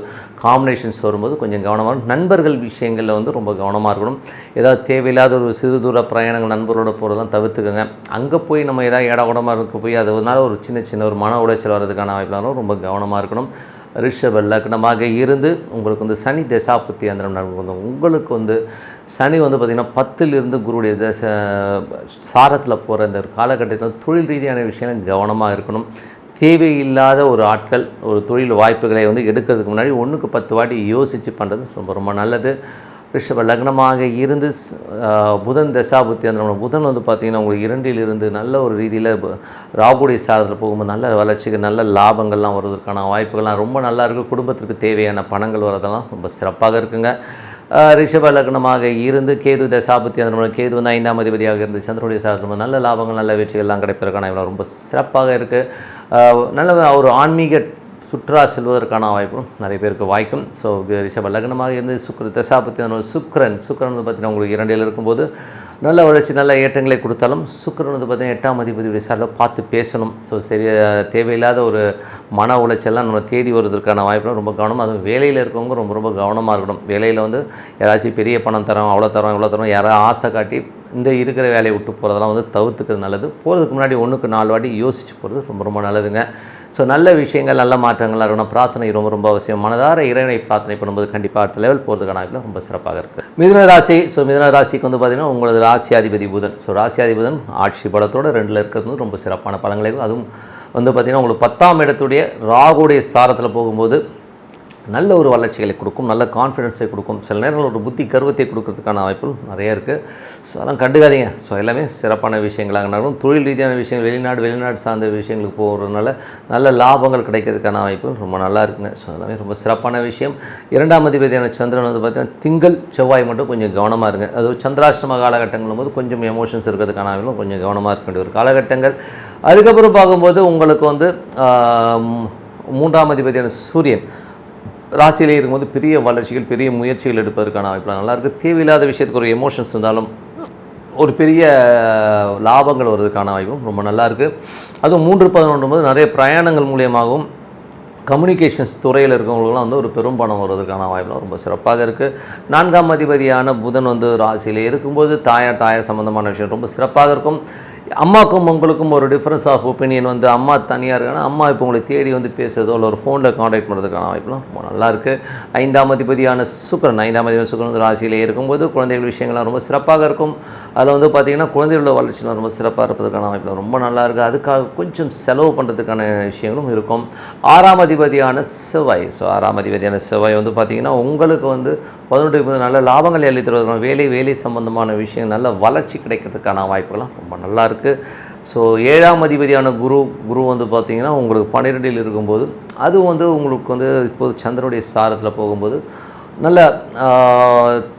காம்பினேஷன்ஸ் வரும்போது கொஞ்சம் கவனமாக, நண்பர்கள் விஷயங்களில் வந்து ரொம்ப கவனமாக இருக்கணும். ஏதாவது தேவையில்லாத ஒரு சிறு தூர பிரயாணங்கள் நண்பரோட போகிறதெல்லாம் தவிர்த்துக்கோங்க. அங்கே போய் நம்ம ஏதாவது இடகுடமாக இருக்க போய் அது ஒரு சின்ன ஒரு மன உளைச்சல் வர்றதுக்கான வாய்ப்புகளும் ரொம்ப கவனமாக இருக்கணும். ரிஷப லக்னமாக இருந்து உங்களுக்கு வந்து சனி தசாபுத்தி அந்தரம் நடக்கும். உங்களுக்கு வந்து சனி வந்து பார்த்திங்கன்னா 10ல் இருந்து குருடைய சாரத்தில் போகிற இந்த காலகட்டத்தில் தொழில் ரீதியான விஷயங்கள் கவனமாக இருக்கணும். தேவையில்லாத ஒரு ஆட்கள், ஒரு தொழில் வாய்ப்புகளை வந்து எடுக்கிறதுக்கு முன்னாடி 1க்கு 10 வாட்டி யோசித்து பண்ணுறது ரொம்ப நல்லது. ரிஷப லக்னமாக இருந்து புதன் தசாபுத்தி அந்த புதன் வந்து பார்த்திங்கன்னா உங்களுக்கு 2ல் இருந்து நல்ல ஒரு ரீதியில் ராகுடைய சாதத்தில் போகும்போது நல்ல வளர்ச்சிக்கு நல்ல லாபங்கள்லாம் வருவதற்கான வாய்ப்புகள்லாம் ரொம்ப நல்லா இருக்குது. குடும்பத்திற்கு தேவையான பணங்கள் வரதெல்லாம் ரொம்ப சிறப்பாக இருக்குங்க. ரிஷப லக்னமாக இருந்து கேது தசாபுத்தி அந்த கேது வந்து 5ஆம் அதிபதியாக இருந்து சந்திரனுடைய சாதத்தில் நல்ல லாபங்கள் நல்ல வெற்றிகள்லாம் கிடைப்பதற்கான ரொம்ப சிறப்பாக இருக்குது. நல்ல ஒரு ஆன்மீக சுற்றுலா செல்வதற்கான வாய்ப்பும் நிறைய பேருக்கு வாய்க்கும். ஸோ ரிஷப லக்னமாக இருந்து தசாபத்தி சுக்கிரன் வந்து பார்த்திங்கன்னா உங்களுக்கு 2ல் இருக்கும்போது நல்ல வளர்ச்சி நல்ல ஏற்றங்களை கொடுத்தாலும் சுக்கிரன் வந்து பார்த்திங்கன்னா 8ஆம் அதிபதியுடைய சாரில் பார்த்து பேசணும். ஸோ தேவையில்லாத ஒரு மன உளைச்சல்லாம் நம்ம தேடி வருவதற்கான வாய்ப்புலாம் ரொம்ப கவனம். அதுவும் வேலையில் இருக்கவங்க ரொம்ப கவனமாக இருக்கணும். வேலையில் வந்து யாராச்சும் பெரிய பணம் தரோம் அவ்வளோ தரோம் இவ்வளோ தரோம் யாராவது ஆசை காட்டி இந்த இருக்கிற வேலையை விட்டு போகிறதெல்லாம் வந்து தவிர்த்துக்கிறது நல்லது. போகிறதுக்கு முன்னாடி 1க்கு 4 வாட்டி யோசித்து போகிறது ரொம்ப நல்லதுங்க. ஸோ நல்ல விஷயங்கள் நல்ல மாற்றங்களாக இருக்கணும். பிரார்த்தனை ரொம்ப அவசியம். மனதார இறைவனை பிரார்த்தனை பண்ணும்போது கண்டிப்பாக அடுத்த லெவல் போகிறதுக்கான வாய்ப்பு ரொம்ப சிறப்பாக இருக்குது. மிதுன ராசி. ஸோ மிதுன ராசிக்கு வந்து பார்த்திங்கன்னா உங்களது ராசியாதிபதி புதன். ஸோ ராசியாதிபதி புதன் ஆட்சி பலத்தோடு 2ல் இருக்கிறது ரொம்ப சிறப்பான பலன்களை. அதுவும் வந்து பார்த்திங்கன்னா உங்களுக்கு 10ஆம் இடத்துடைய ராகுடைய சாரத்தில் போகும்போது நல்ல ஒரு வளர்ச்சிகளை கொடுக்கும், நல்ல கான்ஃபிடென்ஸை கொடுக்கும். சில நேரங்கள் ஒரு புத்தி கருவத்தை கொடுக்கறதுக்கான வாய்ப்புகள் நிறைய இருக்குது. ஸோ அதெல்லாம் கண்டுக்காதீங்க. ஸோ எல்லாமே சிறப்பான விஷயங்களாக நடக்கும். தொழில் ரீதியான விஷயங்கள் வெளிநாடு சார்ந்த விஷயங்களுக்கு போகிறதுனால நல்ல லாபங்கள் கிடைக்கிறதுக்கான வாய்ப்புகள் ரொம்ப நல்லா இருக்குங்க. ஸோ அதெல்லாமே ரொம்ப சிறப்பான விஷயம். 2ஆம் அதிபதியான சந்திரன் வந்து பார்த்திங்கன்னா திங்கள் செவ்வாய் மட்டும் கொஞ்சம் கவனமாக இருங்க. அது சந்திராஷ்டம காலகட்டங்களும் போது கொஞ்சம் எமோஷன்ஸ் இருக்கிறதுக்கான வாய்ப்புகளும் கொஞ்சம் கவனமாக இருக்க வேண்டிய ஒரு காலகட்டங்கள். அதுக்கப்புறம் பார்க்கும்போது உங்களுக்கு வந்து 3ஆம் அதிபதியான சூரியன் ராசியிலே இருக்கும்போது பெரிய வளர்ச்சிகள் பெரிய முயற்சிகள் எடுப்பதற்கான வாய்ப்புலாம் நல்லாயிருக்கு. தேவையில்லாத விஷயத்துக்கு ஒரு எமோஷன்ஸ் வந்தாலும் ஒரு பெரிய லாபங்கள் வருவதற்கான வாய்ப்பும் ரொம்ப நல்லாயிருக்கு. அதுவும் 3-11 போது நிறைய பிரயாணங்கள் மூலியமாகவும் கம்யூனிகேஷன்ஸ் துறையில் இருக்கவங்களுக்குலாம் வந்து ஒரு பெரும் பணம் வருவதற்கான வாய்ப்புலாம் ரொம்ப சிறப்பாக இருக்குது. 4ஆம் அதிபதியான புதன் வந்து ராசியில் இருக்கும்போது தாயார் சம்மந்தமான விஷயம் ரொம்ப சிறப்பாக இருக்கும். அம்மாவுக்கும் உங்களுக்கும் ஒரு டிஃப்ரென்ஸ் ஆஃப் ஒப்பீனியன் வந்து அம்மா தனியாக இருக்காங்கன்னா அம்மா இப்போ உங்களை தேடி வந்து பேசுகிறதோ இல்லை ஒரு ஃபோனில் காண்டாக்ட் பண்ணுறதுக்கான வாய்ப்புலாம் ரொம்ப நல்லாயிருக்கு. 5ஆம் அதிபதியான சுக்கிரன் வந்து ராசியிலே இருக்கும்போது குழந்தைகள் விஷயங்கள்லாம் ரொம்ப சிறப்பாக இருக்கும். அதில் வந்து பார்த்திங்கன்னா குழந்தைகளோட வளர்ச்சிலாம் ரொம்ப சிறப்பாக இருப்பதற்கான வாய்ப்புலாம் ரொம்ப நல்லாயிருக்கு. அதுக்காக கொஞ்சம் செலவு பண்ணுறதுக்கான விஷயங்களும் இருக்கும். 6ஆம் அதிபதியான செவ்வாய். ஸோ 6ஆம் அதிபதியான செவ்வாய் வந்து பார்த்திங்கன்னா உங்களுக்கு வந்து 18 நல்ல லாபங்களை அள்ளி தருவதற்கான வேலை சம்பந்தமான விஷயம் நல்ல வளர்ச்சி கிடைக்கிறதுக்கான வாய்ப்புகள்லாம் ரொம்ப நல்லாயிருக்கு. ஸோ 7ஆம் அதிபதியான குரு வந்து பார்த்திங்கன்னா உங்களுக்கு 12ல் இருக்கும்போது அது வந்து உங்களுக்கு வந்து இப்போது சந்திரனுடைய சாரத்தில் போகும்போது நல்ல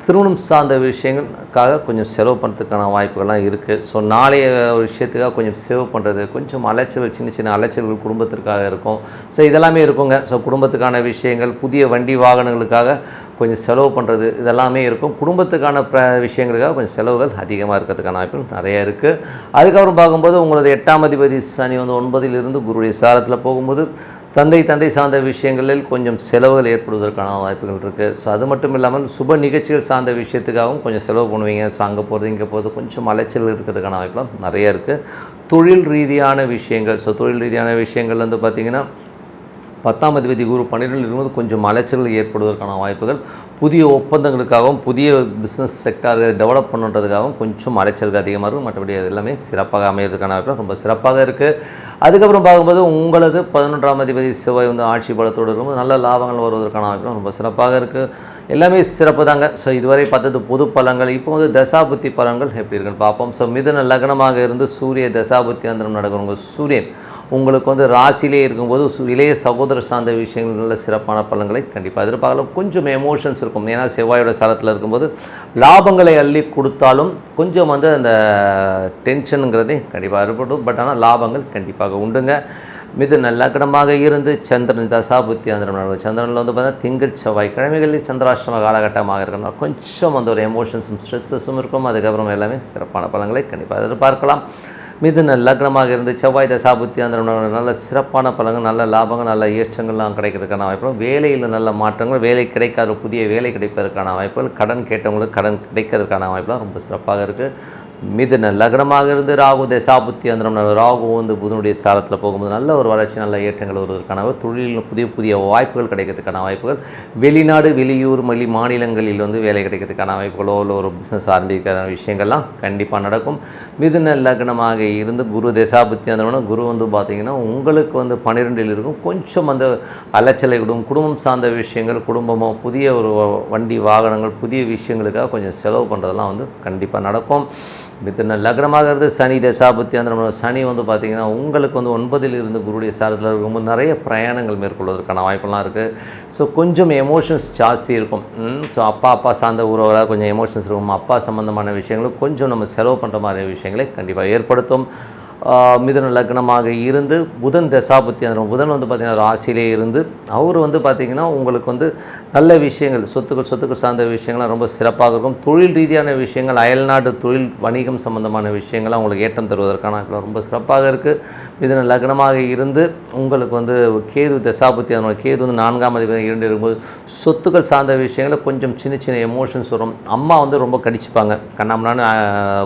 திருமணம் சார்ந்த விஷயங்களுக்காக கொஞ்சம் செலவு பண்ணுறதுக்கான வாய்ப்புகள்லாம் இருக்குது. ஸோ நாளைய விஷயத்துக்காக கொஞ்சம் சேவ் பண்ணுறது கொஞ்சம் அலைச்சல் சின்ன அலைச்சல்கள் குடும்பத்திற்காக இருக்கும். ஸோ இதெல்லாமே இருக்குங்க. ஸோ குடும்பத்துக்கான விஷயங்கள் புதிய வண்டி வாகனங்களுக்காக கொஞ்சம் செலவு பண்ணுறது இதெல்லாமே இருக்கும். குடும்பத்துக்கான விஷயங்களுக்காக கொஞ்சம் செலவுகள் அதிகமாக இருக்கிறதுக்கான வாய்ப்புகள் நிறைய இருக்குது. அதுக்கப்புறம் பார்க்கும்போது உங்களது 8ஆம் அதிபதி சனி வந்து 9ல் இருந்து குருடைய சாரத்தில் போகும்போது தந்தை சார்ந்த விஷயங்களில் கொஞ்சம் செலவுகள் ஏற்படுவதற்கான வாய்ப்புகள் இருக்குது. ஸோ அது மட்டும் இல்லாமல் சுப நிகழ்ச்சிகள் சார்ந்த விஷயத்துக்காகவும் கொஞ்சம் செலவு பண்ணுவீங்க. ஸோ அங்கே போகிறது இங்கே போகிறது கொஞ்சம் அலைச்சல் இருக்கிறதுக்கான வாய்ப்புலாம் நிறைய இருக்குது. தொழில் ரீதியான விஷயங்கள். ஸோ தொழில் ரீதியான விஷயங்கள் வந்து பார்த்திங்கன்னா 10ஆம் அதிபதி குரு 12ல் இருக்கும்போது கொஞ்சம் அலைச்சல்கள் ஏற்படுவதற்கான வாய்ப்புகள். புதிய ஒப்பந்தங்களுக்காகவும் புதிய பிஸ்னஸ் செக்டாரை டெவலப் பண்ணுறதுக்காகவும் கொஞ்சம் அலைச்சல்கள் அதிகமாக இருக்கும். மற்றபடி அது எல்லாமே சிறப்பாக அமைகிறதுக்கான வாய்ப்பு ரொம்ப சிறப்பாக இருக்குது. அதுக்கப்புறம் பார்க்கும்போது உங்களது 11ஆம் அதிபதி செவ்வாய் வந்து ஆட்சி பலத்தோடு இருக்கும்போது நல்ல லாபங்கள் வருவதற்கான வாய்ப்பு ரொம்ப சிறப்பாக இருக்குது. எல்லாமே சிறப்பு தாங்க. ஸோ இதுவரை பார்த்தது பொது பலன்கள். இப்போ வந்து தசாபுத்தி பலன்கள் எப்படி இருக்குன்னு பார்ப்போம். ஸோ மிதுன லக்னமாக இருந்து சூரிய தசாபுத்தி அந்தரம் நடக்கிறவங்க சூரியன் உங்களுக்கு வந்து ராசியிலே இருக்கும்போது இளைய சகோதர சார்ந்த விஷயங்களில் சிறப்பான பலன்களை கண்டிப்பாக எதிர்பார்க்கலாம். கொஞ்சம் எமோஷன்ஸ் இருக்கும். ஏன்னா செவ்வாயோட சாரத்தில் இருக்கும்போது லாபங்களை அள்ளி கொடுத்தாலும் கொஞ்சம் வந்து அந்த டென்ஷனுங்கிறதே கண்டிப்பாக ஏற்படும். பட் ஆனால் லாபங்கள் கண்டிப்பாக உண்டுங்க. மிதுன லக்னமாக இருந்து சந்திரன் தசாபுத்தி அந்தரம் சந்திரனில் வந்து பார்த்தீங்கன்னா திங்கள் செவ்வாய் கிழமைகளில் சந்திராஷ்டம காலகட்டமாக இருக்கணும். கொஞ்சம் அந்த ஒரு எமோஷன்ஸும் ஸ்ட்ரெஸ்ஸஸும் இருக்கும். அதுக்கப்புறம் எல்லாமே சிறப்பான பலன்களை கண்டிப்பாக எதிர்பார்க்கலாம். மிதுன லக்னமாக இருந்து செவ்வாய் தசாபுத்தி அந்த நல்ல சிறப்பான பலன்கள் நல்ல லாபங்கள் நல்ல ஏற்றங்கள்லாம் கிடைக்கிறதுக்கான வாய்ப்புகள். வேலையில் நல்ல மாற்றங்கள் வேலை கிடைக்காத புதிய வேலை கிடைப்பதற்கான வாய்ப்புகள். கடன் கேட்டவங்களுக்கு கடன் கிடைக்கிறதுக்கான வாய்ப்புலாம் ரொம்ப சிறப்பாக இருக்குது. மிதுன லக்னமாக இருந்து ராகு தசாபுத்தி அந்தரம் ராகு வந்து புதனுடைய சாரத்தில் போகும்போது நல்ல ஒரு வளர்ச்சி, நல்ல ஏற்றங்கள் வருவதற்கான தொழிலில் புதிய புதிய வாய்ப்புகள் கிடைக்கிறதுக்கான வாய்ப்புகள், வெளிநாடு வெளியூர் மாநிலங்களில் வந்து வேலை கிடைக்கிறதுக்கான வாய்ப்புகளோ இல்லை ஒரு பிஸ்னஸ் ஆரம்பிக்கிற விஷயங்கள்லாம் கண்டிப்பாக நடக்கும். மிதுன லக்னமாக இருந்து குரு தசாபுத்தி அந்தரம் குரு வந்து பார்த்திங்கன்னா உங்களுக்கு வந்து 12 இருக்கும். கொஞ்சம் அந்த அலைச்சலை விடும், குடும்பம் சார்ந்த விஷயங்கள், குடும்பமோ புதிய ஒரு வண்டி வாகனங்கள் புதிய விஷயங்களுக்காக கொஞ்சம் செலவு பண்ணுறதெல்லாம் வந்து கண்டிப்பாக நடக்கும். மிதுன லக்னமாக இருந்து சனி தசாபுத்தி அந்த சனி வந்து பார்த்திங்கன்னா உங்களுக்கு வந்து 9ல் இருந்து குருடைய சாரத்தில் இருக்கும்போது நிறைய பிரயாணங்கள் மேற்கொள்வதற்கான வாய்ப்பெல்லாம் இருக்குது. ஸோ கொஞ்சம் எமோஷன்ஸ் ஜாஸ்தி இருக்கும். ஸோ அப்பா சார்ந்த உறவுகளாக கொஞ்சம் எமோஷன்ஸ் இருக்கும். அப்பா சம்மந்தமான விஷயங்களும் கொஞ்சம் நம்ம செலவு பண்ணுற மாதிரி விஷயங்களை கண்டிப்பாக ஏற்படுத்தும். மிதுன லக்னமாக இருந்து புதன் தசாபுத்தி அந்த புதன் வந்து பார்த்திங்கன்னா ராசியிலே இருந்து அவர் வந்து பார்த்திங்கன்னா உங்களுக்கு வந்து நல்ல விஷயங்கள் சொத்துக்கள் சார்ந்த விஷயங்கள்லாம் ரொம்ப சிறப்பாக இருக்கும். தொழில் ரீதியான விஷயங்கள், அயல்நாடு தொழில் வணிகம் சம்பந்தமான விஷயங்கள்லாம் உங்களுக்கு ஏற்றம் தருவதற்கான ரொம்ப சிறப்பாக இருக்குது. மிதுன லக்னமாக இருந்து உங்களுக்கு வந்து கேது தசாபுத்தி அந்த கேது வந்து 4ஆம் அதிபதி 2 இருக்கும்போது சொத்துக்கள் சார்ந்த விஷயங்களை கொஞ்சம் சின்ன எமோஷன்ஸ் வரும். அம்மா வந்து ரொம்ப கடிச்சுப்பாங்க, கண்ணாமனான்னு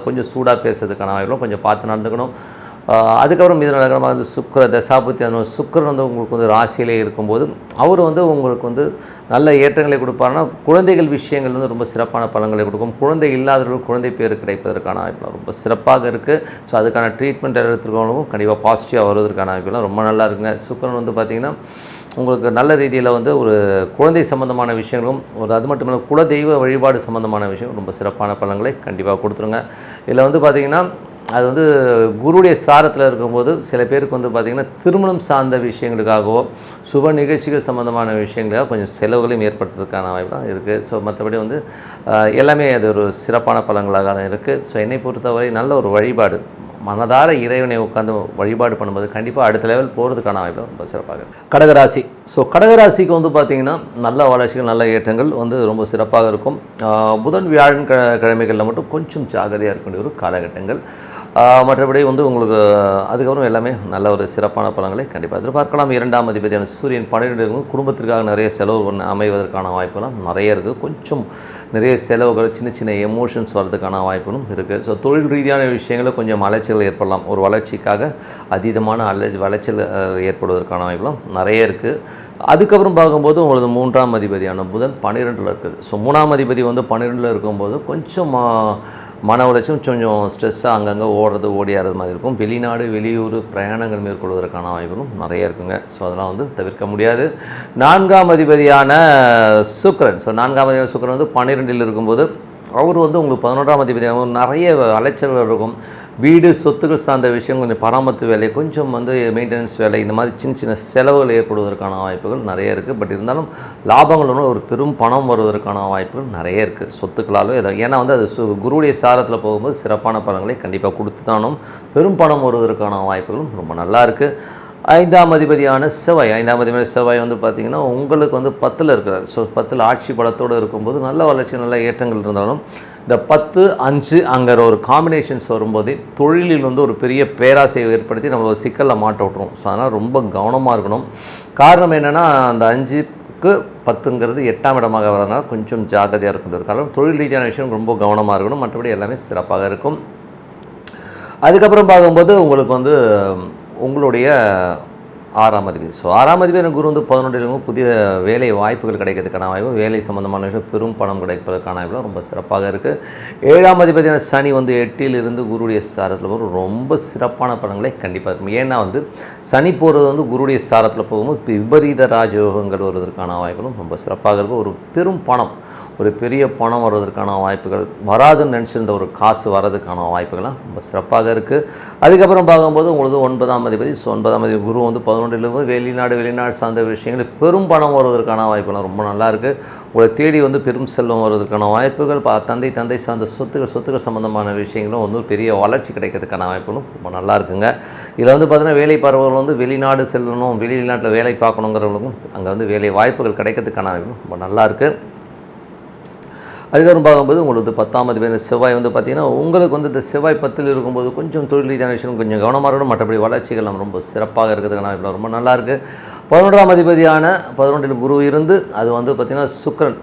கொஞ்சம் சூடாக பேசுறதுக்கான வாய்ப்புகளும் கொஞ்சம் பார்த்து நடந்துக்கணும். அதுக்கப்புறம் மிதுன லக்னமாக வந்து சுக்கிர தசாபுத்தி அந்த சுக்கிரன் வந்து உங்களுக்கு வந்து ராசியிலே இருக்கும்போது அவர் வந்து உங்களுக்கு வந்து நல்ல ஏற்றங்களை கொடுப்பாருன்னா குழந்தைகள் விஷயங்கள் வந்து ரொம்ப சிறப்பான பலன்களை கொடுக்கும். குழந்தை இல்லாதவர்களுக்கு குழந்தை பேர் கிடைப்பதற்கான வாய்ப்புலாம் ரொம்ப சிறப்பாக இருக்குது. ஸோ அதுக்கான ட்ரீட்மெண்ட் எடுத்துக்கிறவங்களும் கண்டிப்பாக பாசிட்டிவாக வருவதற்கான வாய்ப்புலாம் ரொம்ப நல்லா இருக்குங்க. சுக்கிரன் வந்து பார்த்திங்கன்னா உங்களுக்கு நல்ல ரீதியில் வந்து ஒரு குழந்தை சம்மந்தமான விஷயங்களும் அது மட்டும் இல்லை குலதெய்வ வழிபாடு சம்மந்தமான விஷயம் ரொம்ப சிறப்பான பலன்களை கண்டிப்பாக கொடுத்துருங்க. இதில் வந்து பார்த்திங்கன்னா அது வந்து குருடைய சாரத்தில் இருக்கும்போது சில பேருக்கு வந்து பார்த்திங்கன்னா திருமணம் சார்ந்த விஷயங்களுக்காகவோ சுப நிகழ்ச்சிகள் சம்மந்தமான விஷயங்களாக கொஞ்சம் செலவுகளையும் ஏற்படுத்துறதுக்கான வாய்ப்பு தான் இருக்குது. ஸோ மற்றபடி வந்து எல்லாமே அது ஒரு சிறப்பான பலன்களாக தான் இருக்குது. ஸோ என்னை பொறுத்தவரை நல்ல ஒரு வழிபாடு, மனதார இறைவனை உட்காந்து வழிபாடு பண்ணும்போது கண்டிப்பாக அடுத்த லெவல் போகிறதுக்கான வாய்ப்பு ரொம்ப சிறப்பாக. கடகராசி. ஸோ கடகராசிக்கு வந்து பார்த்திங்கன்னா நல்ல வளர்ச்சிகள், நல்ல ஏற்றங்கள் வந்து ரொம்ப சிறப்பாக இருக்கும். புதன் வியாழன் கிழமைகளில் மட்டும் கொஞ்சம் ஜாகிரதையாக இருக்க வேண்டிய ஒரு காலகட்டங்கள். மற்றபடி வந்து உங்களுக்கு அதுக்கப்புறம் எல்லாமே நல்ல ஒரு சிறப்பான பலன்களை கண்டிப்பாக எதிர்பார்க்கலாம். 2ஆம் அதிபதியான சூரியன் 12 குடும்பத்திற்காக நிறைய செலவு அமைவதற்கான வாய்ப்புலாம் நிறைய இருக்குது. கொஞ்சம் நிறைய செலவுகள், சின்ன எமோஷன்ஸ் வர்றதுக்கான வாய்ப்புகளும் இருக்குது. ஸோ தொழில் ரீதியான விஷயங்களில் கொஞ்சம் அலைச்சல் ஏற்படலாம். ஒரு வளர்ச்சிக்காக அதீதமான வளைச்சல் ஏற்படுவதற்கான வாய்ப்புலாம் நிறைய இருக்குது. அதுக்கப்புறம் பார்க்கும்போது உங்களுக்கு 3ஆம் அதிபதியான புதன் 12ல் இருக்குது. ஸோ 3ஆம் அதிபதி வந்து 12ல் இருக்கும்போது கொஞ்சம் மன உளைச்சும் கொஞ்சம் ஸ்ட்ரெஸ்ஸாக அங்கங்கே ஓடியாடுறது மாதிரி இருக்கும். வெளிநாடு வெளியூர் பிரயாணங்கள் மேற்கொள்வதற்கான வாய்ப்புகளும் நிறைய இருக்குங்க. ஸோ அதெல்லாம் வந்து தவிர்க்க முடியாது. 4ஆம் அதிபதியான சுக்கிரன். ஸோ 4ஆம் அதிபதி சுக்கிரன் வந்து 12ல் இருக்கும்போது அவர் வந்து உங்களுக்கு 11ஆம் அதிபதியாக நிறைய அலைச்சல்கள் இருக்கும். வீடு சொத்துக்கள் சார்ந்த விஷயம், கொஞ்சம் பராமரிப்பு வேலை, கொஞ்சம் வந்து மெயின்டெனன்ஸ் வேலை, இந்த மாதிரி சின்ன செலவுகள் ஏற்படுவதற்கான வாய்ப்புகள் நிறைய இருக்குது. பட் இருந்தாலும் லாபங்கள் ஒன்று ஒரு பெரும் பணம் வருவதற்கான வாய்ப்புகள் நிறைய இருக்குது சொத்துக்களாலும். ஏன்னா வந்து அது குருவுடைய சாரத்தில் போகும்போது சிறப்பான பலன்களை கண்டிப்பாக கொடுத்து தானும் பெரும் பணம் வருவதற்கான வாய்ப்புகளும் ரொம்ப நல்லா இருக்குது. 5ஆம் அதிபதியான செவ்வாய். 5ஆம் அதிபதி செவ்வாய் வந்து பார்த்திங்கன்னா உங்களுக்கு வந்து 10ல் இருக்கிறார். ஸோ 10ல் ஆட்சி பலத்தோடு இருக்கும்போது நல்ல வளர்ச்சி, நல்ல ஏற்றங்கள் இருந்தாலும் இந்த 10, 5 அங்கே ஒரு காம்பினேஷன்ஸ் வரும்போது தொழிலில் வந்து ஒரு பெரிய பேராசையை ஏற்படுத்தி நம்மளை ஒரு சிக்கலில் மாட்ட விட்டுரும். ஸோ அதனால் ரொம்ப கவனமாக இருக்கணும். காரணம் என்னென்னா அந்த 5க்கு 10ங்கிறது 8ஆம் இடமாக வரதுனால கொஞ்சம் ஜாகிரதையாக இருக்கணும். காரணம் தொழில் ரீதியான விஷயம் ரொம்ப கவனமாக இருக்கணும். மற்றபடி எல்லாமே சிறப்பாக இருக்கும். அதுக்கப்புறம் பார்க்கும்போது உங்களுக்கு வந்து உங்களுடைய 6ஆம் அதிபதி. ஸோ 6ஆம் அதிபதி குரு வந்து 11ல் புதிய வேலை வாய்ப்புகள் கிடைக்கிறதுக்கான வாய்ப்பு, வேலை சம்மந்தமான விஷயம், பெரும் பணம் கிடைப்பதற்கான வாய்ப்புலாம் ரொம்ப சிறப்பாக இருக்குது. 7ஆம் அதிபதியான சனி வந்து 8ல் இருந்து குருடைய சாரத்தில் போகிற ரொம்ப சிறப்பான பலன்களை கண்டிப்பாக இருக்கும். ஏன்னா வந்து சனி போகிறது வந்து குருடைய சாரத்தில் போகும்போது விபரீத ராஜயோகங்கள் வருவதற்கான வாய்ப்புகளும் ரொம்ப சிறப்பாக இருக்கும். ஒரு பெரும் பணம், ஒரு பெரிய பணம் வருவதற்கான வாய்ப்புகள், வராதுன்னு நினச்சிருந்த ஒரு காசு வர்றதுக்கான வாய்ப்புகள்லாம் ரொம்ப சிறப்பாக இருக்குது. அதுக்கப்புறம் பார்க்கும்போது உங்களுக்கு 9ஆம் அதிபதி. ஸோ 9ஆம் அதிபதி குரு வந்து 11ல் வெளிநாடு சார்ந்த விஷயங்கள் பெரும் பணம் வருவதற்கான வாய்ப்புகள்லாம் ரொம்ப நல்லா இருக்குது. உங்களை தேடி வந்து பெரும் செல்வம் வருவதற்கான வாய்ப்புகள், தந்தை சார்ந்த சொத்துக்கள் சம்மந்தமான விஷயங்களும் வந்து பெரிய வளர்ச்சி கிடைக்கிறதுக்கான வாய்ப்புகளும் ரொம்ப நல்லா இருக்குங்க. இதில் வந்து பார்த்திங்கன்னா வேலை பார்ப்பவர்கள் வந்து வெளிநாடு செல்லணும், வெளிநாட்டில் வேலை பார்க்கணுங்கிறவங்களுக்கும் அங்கே வந்து வேலை வாய்ப்புகள் கிடைக்கிறதுக்கான வாய்ப்புகளும் ரொம்ப நல்லா இருக்குது. அதுக்கப்புறம் பார்க்கும்போது உங்களுக்கு 10ஆம் அதிபதி செவ்வாய் வந்து பார்த்திங்கன்னா உங்களுக்கு வந்து இந்த செவ்வாய் 10ல் இருக்கும்போது கொஞ்சம் தொழில் ரீதியான விஷயம் கொஞ்சம் கவனமாக இருக்கணும். மற்றபடி வளர்ச்சிகள் நம்ம ரொம்ப சிறப்பாக இருக்கிறதுக்கான ரொம்ப நல்லாயிருக்கு. 11ஆம் அதிபதியான 11ல் குரு இருந்து அது வந்து பார்த்திங்கன்னா சுக்கிரன்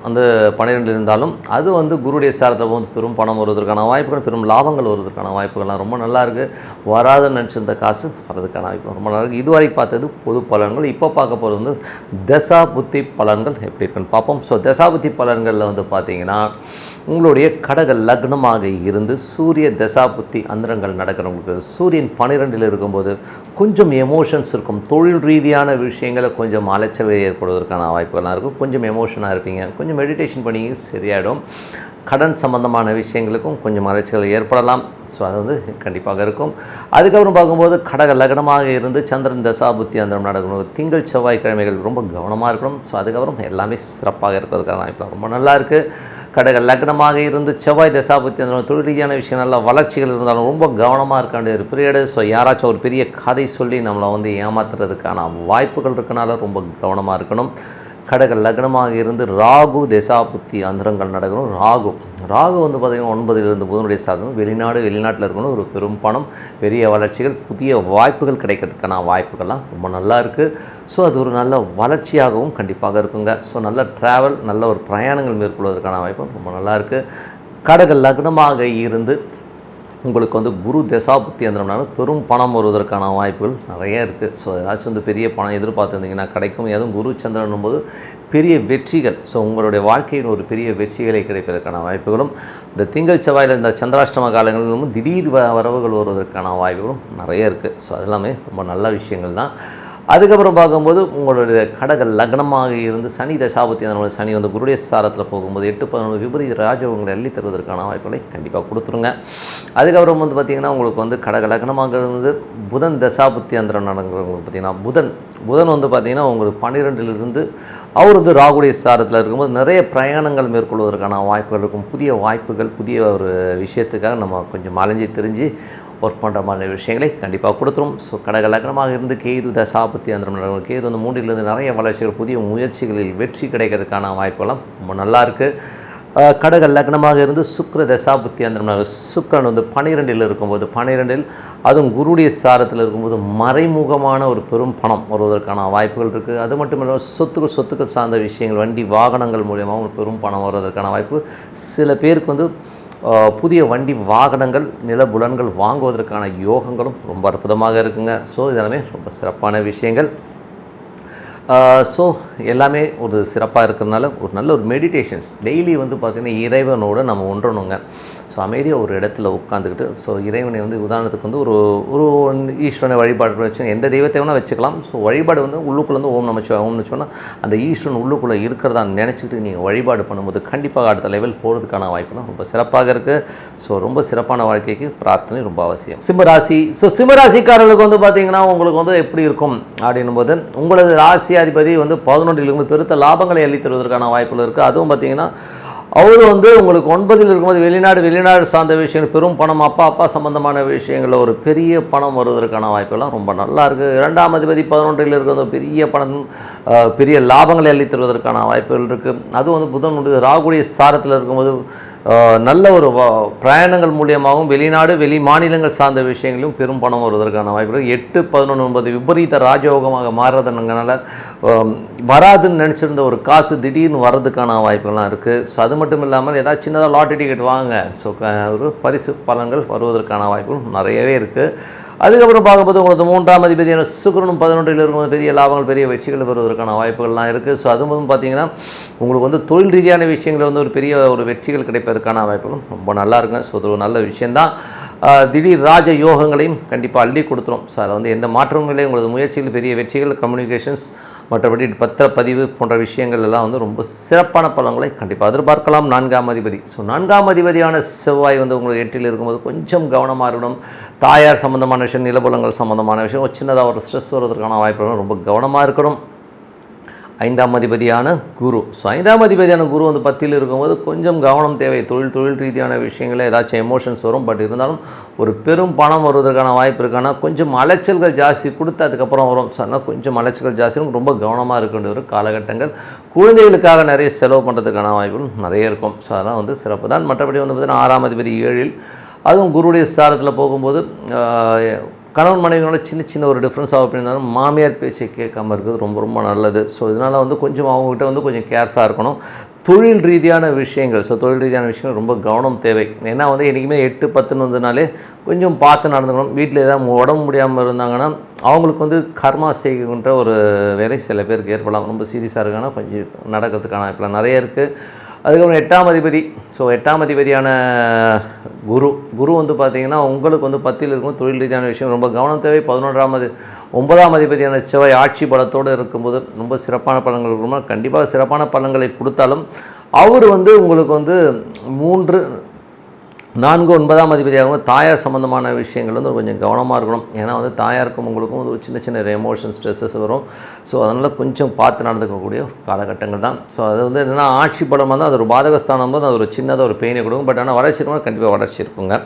அந்த 12 இருந்தாலும் அது வந்து குருடைய சாரத்தில் வந்து பெரும் பணம் வருவதற்கான வாய்ப்புகள், பெரும் லாபங்கள் வருவதற்கான வாய்ப்புகள்லாம் ரொம்ப நல்லா இருக்குது. வராதுன்னு நினச்சிருந்த காசு வர்றதுக்கான வாய்ப்பு ரொம்ப நல்லா இருக்குது. இதுவரை பார்த்தது பொது பலன்கள். இப்போ பார்க்க போகிறது வந்து தசா புத்தி பலன்கள் எப்படி இருக்குன்னு பார்ப்போம். ஸோ தசா புத்தி பலன்களில் வந்து பார்த்தீங்கன்னா உங்களுடைய கடக லக்னமாக இருந்து சூரிய தசா புத்தி அந்தரங்கள் நடக்கிறவங்களுக்கு சூரியன் 12 இருக்கும்போது கொஞ்சம் எமோஷன்ஸ் இருக்கும். தொழில் ரீதியான விஷயங்களை கொஞ்சம் அலைச்சல் ஏற்படுவதற்கான வாய்ப்புகள்லாம் இருக்கும். கொஞ்சம் எமோஷனாக இருப்பீங்க. கொஞ்சம் மெடிடேஷன் பண்ணி சரியாயிடும். கடன் சம்பந்தமான விஷயங்களுக்கும் கொஞ்சம் அலைச்சல் ஏற்படலாம். ஸோ அது வந்து கண்டிப்பாக இருக்கும். அதுக்கப்புறம் பார்க்கும்போது கடக லக்னமாக இருந்து சந்திரன் தசா புத்தி அந்தரம் நடக்கணும். திங்கள் செவ்வாய்க்கிழமைகள் ரொம்ப கவனமாக இருக்கணும். ஸோ அதுக்கப்புறம் எல்லாமே சிறப்பாக இருக்கிறதுக்கான வாய்ப்பு ரொம்ப நல்லா இருக்குது. கடக லக்னமாக இருந்து செவ்வாய் தசாபுத்தி அந்த தொழில் ரீதியான விஷயம் நல்ல வளர்ச்சிகள் இருந்தாலும் ரொம்ப கவனமாக இருக்க வேண்டிய ஒரு பீரியடு. ஸோ யாராச்சும் ஒரு பெரிய கதை சொல்லி நம்மளை வந்து ஏமாத்துறதுக்கான வாய்ப்புகள் இருக்கனால ரொம்ப கவனமாக இருக்கணும். கடக லக்னமாக இருந்து ராகு தசாபுத்தி அந்தரங்கள் நடக்கணும். ராகு வந்து பார்த்திங்கன்னா 9 புதனுடைய சாதனம். வெளிநாட்டில் இருக்கணும். ஒரு பெரும் பணம், பெரிய வளர்ச்சிகள், புதிய வாய்ப்புகள் கிடைக்கிறதுக்கான வாய்ப்புகள்லாம் ரொம்ப நல்லா இருக்குது. ஸோ அது ஒரு நல்ல வளர்ச்சியாகவும் கண்டிப்பாக இருக்குங்க. ஸோ நல்ல ட்ராவல், நல்ல ஒரு பிரயாணங்கள் மேற்கொள்வதற்கான வாய்ப்பு ரொம்ப நல்லா இருக்குது. கடக லக்னமாக இருந்து உங்களுக்கு வந்து குரு தசாபுத்தி அந்தரம்னால பெரும் பணம் வருவதற்கான வாய்ப்புகள் நிறைய இருக்குது. ஸோ ஏதாச்சும் வந்து பெரிய பணம் எதிர்பார்த்துருந்தீங்கன்னா கிடைக்கும். எதுவும் குரு சந்திரன் போது பெரிய வெற்றிகள், ஸோ உங்களுடைய வாழ்க்கையின் ஒரு பெரிய வெற்றிகளை கிடைப்பதற்கான வாய்ப்புகளும், இந்த திங்கள் செவ்வாயில் இந்த சந்திராஷ்டம காலங்களிலும் திடீர் வரவுகள் வருவதற்கான வாய்ப்புகளும் நிறைய இருக்குது. ஸோ அதெல்லாமே ரொம்ப நல்ல விஷயங்கள் தான். அதுக்கப்புறம் பார்க்கும்போது உங்களுடைய கடக லக்னமாக இருந்து சனி தசாபுத்தி அந்த சனி வந்து குருடைய ஸ்தானத்தில் போகும்போது 8-11 விபரீத ராஜயோகங்களை அள்ளி தருவதற்கான வாய்ப்புகளை கண்டிப்பாக கொடுத்துருங்க. அதுக்கப்புறம் வந்து பார்த்திங்கன்னா உங்களுக்கு வந்து கடக லக்னமாக இருந்து புதன் தசாபுத்தி அந்த நடக்கிறவங்களுக்கு பார்த்திங்கன்னா புதன் வந்து பார்த்திங்கன்னா உங்களுக்கு 12 அவர் வந்து ராகுடைய ஸ்தானத்தில் இருக்கும்போது நிறைய பிரயாணங்கள் மேற்கொள்வதற்கான வாய்ப்புகள் இருக்கும். புதிய வாய்ப்புகள், புதிய ஒரு விஷயத்துக்காக நம்ம கொஞ்சம் அலைஞ்சி தெரிஞ்சு ஒர்க் பண்ணுற மாதிரி விஷயங்களை கண்டிப்பாக கொடுத்துரும். ஸோ கடக லக்னமாக இருந்து கேது தசாபுத்தி அந்த கேது வந்து 3 நிறைய வளர்ச்சிகள், புதிய முயற்சிகளில் வெற்றி கிடைக்கிறதுக்கான வாய்ப்புகள்லாம் ரொம்ப நல்லா இருக்குது. கடக லக்னமாக இருந்து சுக்கிர தசாபுத்தி அந்த சுக்கிரன் வந்து 12 இருக்கும்போது 12 அதுவும் குருடைய சாரத்தில் இருக்கும்போது மறைமுகமான ஒரு பெரும் பணம் வருவதற்கான வாய்ப்புகள் இருக்குது. அது மட்டும் இல்லாமல் சொத்துக்கள் சார்ந்த விஷயங்கள், வண்டி வாகனங்கள் மூலியமாக ஒரு பெரும் பணம் வருவதற்கான வாய்ப்பு. சில பேருக்கு வந்து புதிய வண்டி வாகனங்கள், நிலபுலன்கள் வாங்குவதற்கான யோகங்களும் ரொம்ப அற்புதமாக இருக்குங்க. ஸோ இதெல்லாமே ரொம்ப சிறப்பான விஷயங்கள். ஸோ எல்லாமே ஒரு சிறப்பாக இருக்கிறதுனால ஒரு நல்ல ஒரு மெடிடேஷன்ஸ் டெய்லி வந்து பார்த்திங்கன்னா இறைவனோடு நம்ம ஒன்றணுங்க. ஸோ அமைதியாக ஒரு இடத்துல உட்காந்துக்கிட்டு, ஸோ இறைவனை வந்து உதாரணத்துக்கு வந்து ஒரு ஈஸ்வரனை வழிபாடு வச்சு எந்த தெய்வத்தை வேணால் வச்சுக்கலாம். ஸோ வழிபாடு வந்து உள்ளுக்குள்ளே வந்து ஓம் நமச்சிவாய் அந்த ஈஸ்வரன் உள்ளுக்குள்ளே இருக்கிறதா நினச்சிக்கிட்டு நீங்கள் வழிபாடு பண்ணும்போது கண்டிப்பாக அடுத்த லெவல் போகிறதுக்கான வாய்ப்புலாம் ரொம்ப சிறப்பாக இருக்குது. ஸோ ரொம்ப சிறப்பான வாழ்க்கைக்கு பிரார்த்தனை ரொம்ப அவசியம். சிம்மராசி. ஸோ சிம்மராசிக்காரர்களுக்கு வந்து பார்த்திங்கன்னா உங்களுக்கு வந்து எப்படி இருக்கும் அப்படின்னும் போது உங்களது ராசி அதிபதி வந்து 11 பெருத்த லாபங்களை அள்ளி தருவதற்கான வாய்ப்புகள் இருக்குது. அதுவும் பார்த்திங்கன்னா அவர் வந்து உங்களுக்கு 9 இருக்கும்போது வெளிநாடு சார்ந்த விஷயங்கள், பெரும் பணம், அப்பா சம்பந்தமான விஷயங்களில் ஒரு பெரிய பணம் வருவதற்கான வாய்ப்புகள்லாம் ரொம்ப நல்லா இருக்குது. 2ஆம் அதிபதி 11 இருக்கிறது பெரிய பணம், பெரிய லாபங்களை அள்ளி தருவதற்கான வாய்ப்புகள் இருக்குது. அதுவும் வந்து புதன் ராகுடைய சாரத்தில் இருக்கும்போது நல்ல ஒரு பிரயாணங்கள் மூலியமாகவும் வெளி மாநிலங்கள் சார்ந்த விஷயங்களும் பெரும் பணம் வருவதற்கான வாய்ப்புகள். 8-11 விபரீத ராஜயோகமாக மாறுறதுனால வராதுன்னு நினச்சிருந்த ஒரு காசு திடீர்னு வர்றதுக்கான வாய்ப்புகள்லாம் இருக்குது. ஸோ அது மட்டும் இல்லாமல் ஏதாவது சின்னதாக லாட்டரி டிக்கெட் வாங்க, ஸோ ஒரு பரிசு பலன்கள் வருவதற்கான வாய்ப்புகள் நிறையவே இருக்குது. அதுக்கப்புறம் பார்க்கும்போது உங்களுக்கு 3ஆம் அதிபதியான சுக்கிரனும் 11 இருக்கும்போது பெரிய லாபங்கள், பெரிய வெற்றிகள் வருவதற்கான வாய்ப்புகள்லாம் இருக்குது. ஸோ அதுவும் பார்த்திங்கன்னா உங்களுக்கு வந்து தொழில் ரீதியான விஷயங்கள் வந்து ஒரு பெரிய ஒரு வெற்றிகள் கிடைப்பதற்கான வாய்ப்புகளும் ரொம்ப நல்லா இருக்குங்க. ஸோ அது ஒரு நல்ல விஷயந்தான். திடீர் ராஜ யோகங்களையும் கண்டிப்பாக அள்ளி கொடுத்துரும். ஸோ அதில் வந்து எந்த மாற்றமும் இல்லை. உங்களது முயற்சிகள், பெரிய வெற்றிகள், கம்யூனிகேஷன்ஸ், மற்றபடி பத்திரப்பதிவு போன்ற விஷயங்கள் எல்லாம் வந்து ரொம்ப சிறப்பான பலன்களை கண்டிப்பாக எதிர்பார்க்கலாம். 4ஆம் அதிபதி. ஸோ 4ஆம் அதிபதியான செவ்வாய் வந்து உங்களுக்கு 8 இருக்கும்போது கொஞ்சம் கவனமாக இருக்கணும். தாயார் சம்மந்தமான விஷயம், நிலபுலங்கள் சம்மந்தமான விஷயம், ஒரு சின்னதாக ஒரு ஸ்ட்ரெஸ் வருவதற்கான வாய்ப்புகளும் ரொம்ப கவனமாக இருக்கணும். 5ஆம் அதிபதியான குரு. ஸோ 5ஆம் அதிபதியான குரு வந்து 10 இருக்கும்போது கொஞ்சம் கவனம் தேவை. தொழில் ரீதியான விஷயங்களே ஏதாச்சும் எமோஷன்ஸ் வரும். பட் இருந்தாலும் ஒரு பெரும் பணம் வருவதற்கான வாய்ப்பு இருக்கானா கொஞ்சம் அலைச்சல்கள் ஜாஸ்தி கொடுத்து அதுக்கப்புறம் வரும். ஸோ அதனால் கொஞ்சம் அலைச்சல்கள் ஜாஸ்தியும் ரொம்ப கவனமாக இருக்க வேண்டிய ஒரு காலகட்டங்கள். குழந்தைகளுக்காக நிறைய செலவு பண்ணுறதுக்கான வாய்ப்புகள் நிறைய இருக்கும். ஸோ அதெல்லாம் வந்து சிறப்பு தான். மற்றபடி வந்து பார்த்திங்கன்னா 6ஆம் அதிபதி 7 அதுவும் குருடைய சாரத்தில் போகும்போது கணவன் மனைவியோட சின்ன ஒரு டிஃப்ரென்ஸ் ஆகும். அப்படின்னாலும் மாமியார் பேச்சை கேட்காமல் இருக்கிறது ரொம்ப நல்லது. ஸோ இதனால் வந்து கொஞ்சம் அவங்ககிட்ட வந்து கொஞ்சம் கேர்ஃபுல்லாக இருக்கணும். தொழில் ரீதியான விஷயங்கள், ஸோ தொழில் ரீதியான விஷயங்கள் ரொம்ப கவனம் தேவை. ஏன்னா வந்து என்றைக்குமே 8, 10ன்னு வந்ததுனாலே கொஞ்சம் பார்த்து நடந்துக்கணும். வீட்டில் ஏதாவது உடம்பு முடியாமல் இருந்தாங்கன்னா அவங்களுக்கு வந்து கர்மா செய்கின்ற ஒரு வேலை சில பேருக்கு ஏற்படலாம். ரொம்ப சீரியஸாக இருக்காங்கன்னா கொஞ்சம் நடக்கிறதுக்கான வாய்ப்புலாம் நிறைய இருக்குது. அதுக்கப்புறம் 8ஆம் அதிபதி, ஸோ 8ஆம் அதிபதியான குரு வந்து பார்த்திங்கன்னா உங்களுக்கு வந்து 10ல் இருக்கும். தொழில் ரீதியான விஷயம் ரொம்ப கவனம் தேவை. 9ஆம் அதிபதியான செவ்வாய் ஆட்சி பலத்தோடு இருக்கும்போது ரொம்ப சிறப்பான பலன்கள் இருக்கும்போது கண்டிப்பாக சிறப்பான பலன்களை கொடுத்தாலும் அவர் வந்து உங்களுக்கு வந்து 3, 4, 9ஆம் அதிபதியாகவும் தாயார் சம்மந்தமான விஷயங்கள் வந்து கொஞ்சம் கவனமாக இருக்கணும். ஏன்னா வந்து தாயாருக்கும் உங்களுக்கும் ஒரு சின்ன சின்ன எமோஷன் ஸ்ட்ரெஸ்ஸஸ் வரும். ஸோ அதனால் கொஞ்சம் பார்த்து நடந்துக்கக்கூடிய ஒரு காலகட்டங்கள் தான். ஸோ அது வந்து என்னென்னா ஆட்சி பலமாக தான் அது ஒரு பாதகஸ்தானம் போது அது ஒரு சின்னதாக ஒரு பெயினை கொடுக்கும். பட் ஆனால் வளர்ச்சி இருக்கும்போது கண்டிப்பாக வளர்ச்சி இருக்குங்க.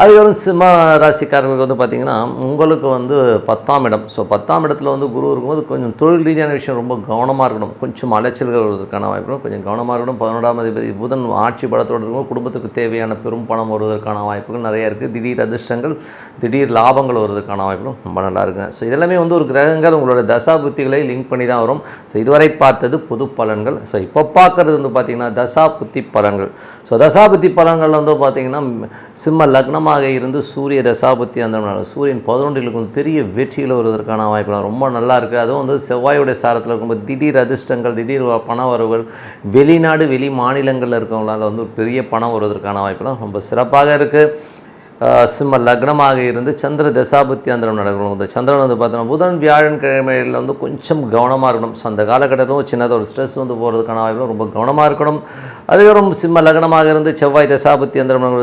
அதுக்கப்புறம் சிம்ம ராசிக்காரர்களுக்கு வந்து பார்த்திங்கன்னா உங்களுக்கு வந்து 10ஆம் இடம். ஸோ 10ஆம் இடத்துல வந்து குரு இருக்கும்போது கொஞ்சம் தொழில் ரீதியான விஷயம் ரொம்ப கவனமாக இருக்கணும். கொஞ்சம் அலைச்சல்கள் வருவதற்கான வாய்ப்பு கொஞ்சம் கவனமாக இருக்கணும். 11ஆம் அதிபதி புதன் ஆட்சி பலத்தோடு இருக்கும். குடும்பத்துக்கு தேவையான பெரும் பணம் வருவதற்கான வாய்ப்புகள் நிறையா இருக்குது. திடீர் அதிர்ஷ்டங்கள், திடீர் லாபங்கள் வருவதற்கான வாய்ப்புகளும் ரொம்ப நல்லா இருக்குங்க. ஸோ இதெல்லாமே வந்து ஒரு கிரகங்கள் உங்களோட தசா புத்திகளை லிங்க் பண்ணி தான் வரும். ஸோ இதுவரை பார்த்தது பொது பலன்கள். ஸோ இப்போ பார்க்குறது வந்து பார்த்திங்கன்னா தசா புத்தி பலன்கள். ஸோ தசா புத்தி பலன்கள் வந்து பார்த்திங்கன்னா சிம்ம லக்னமாக இருந்து சூரிய தசாபுத்தி அந்த சூரியன் 11ல் பெரிய வெற்றிகள் வருவதற்கான வாய்ப்புலாம் ரொம்ப நல்லா இருக்குது. அதுவும் வந்து செவ்வாயுடைய சாரத்தில் இருக்கும்போது திடீர் அதிர்ஷ்டங்கள், திடீர் பண வரவுகள், வெளிநாடு வெளி மாநிலங்களில் இருக்கவங்களால் வந்து ஒரு பெரிய பணம் வருவதற்கான வாய்ப்புலாம் ரொம்ப சிறப்பாக இருக்குது. சிம்ம லக்னமாக இருந்து சந்திர தசாபுத்தி அந்தரம் நடக்கணும். இந்த சந்திரன் வந்து பார்த்தோன்னா புதன் வியாழன் கிழமையில் வந்து கொஞ்சம் கவனமாக இருக்கணும். ஸோ அந்த காலகட்டத்திலும் சின்னதாக ஒரு ஸ்ட்ரெஸ் வந்து போகிறதுக்கான வாய்ப்பு ரொம்ப கவனமாக இருக்கணும். அதுக்கப்புறம் சிம்ம லக்னமாக இருந்து செவ்வாய் தசாபுத்தி அந்தரம்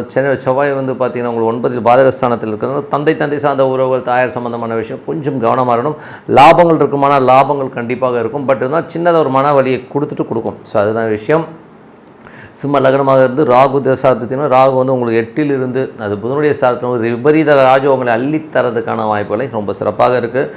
செவ்வாய் வந்து பார்த்திங்கன்னா உங்களுக்கு 9ல் பாதகஸ்தானத்தில் இருக்கிறதுனால தந்தை சார்ந்த உறவுகள், தாயார் சம்பந்தமான விஷயம் கொஞ்சம் கவனமாக இருக்கணும். லாபங்கள் இருக்குமானால் லாபங்கள் கண்டிப்பாக இருக்கும். பட் இருந்தால் சின்னதாக ஒரு மன வலியை கொடுக்கும். ஸோ அதுதான் விஷயம். சிம்ம லக்னமாக இருந்து ராகு தசாபத்தினா ராகு வந்து உங்களுக்கு 8ல் இருந்து அது புதனுடைய சாரத்தில் விபரீத ராஜயோகங்களை அள்ளித்தரதுக்கான வாய்ப்புகளை ரொம்ப சிறப்பாக இருக்குது.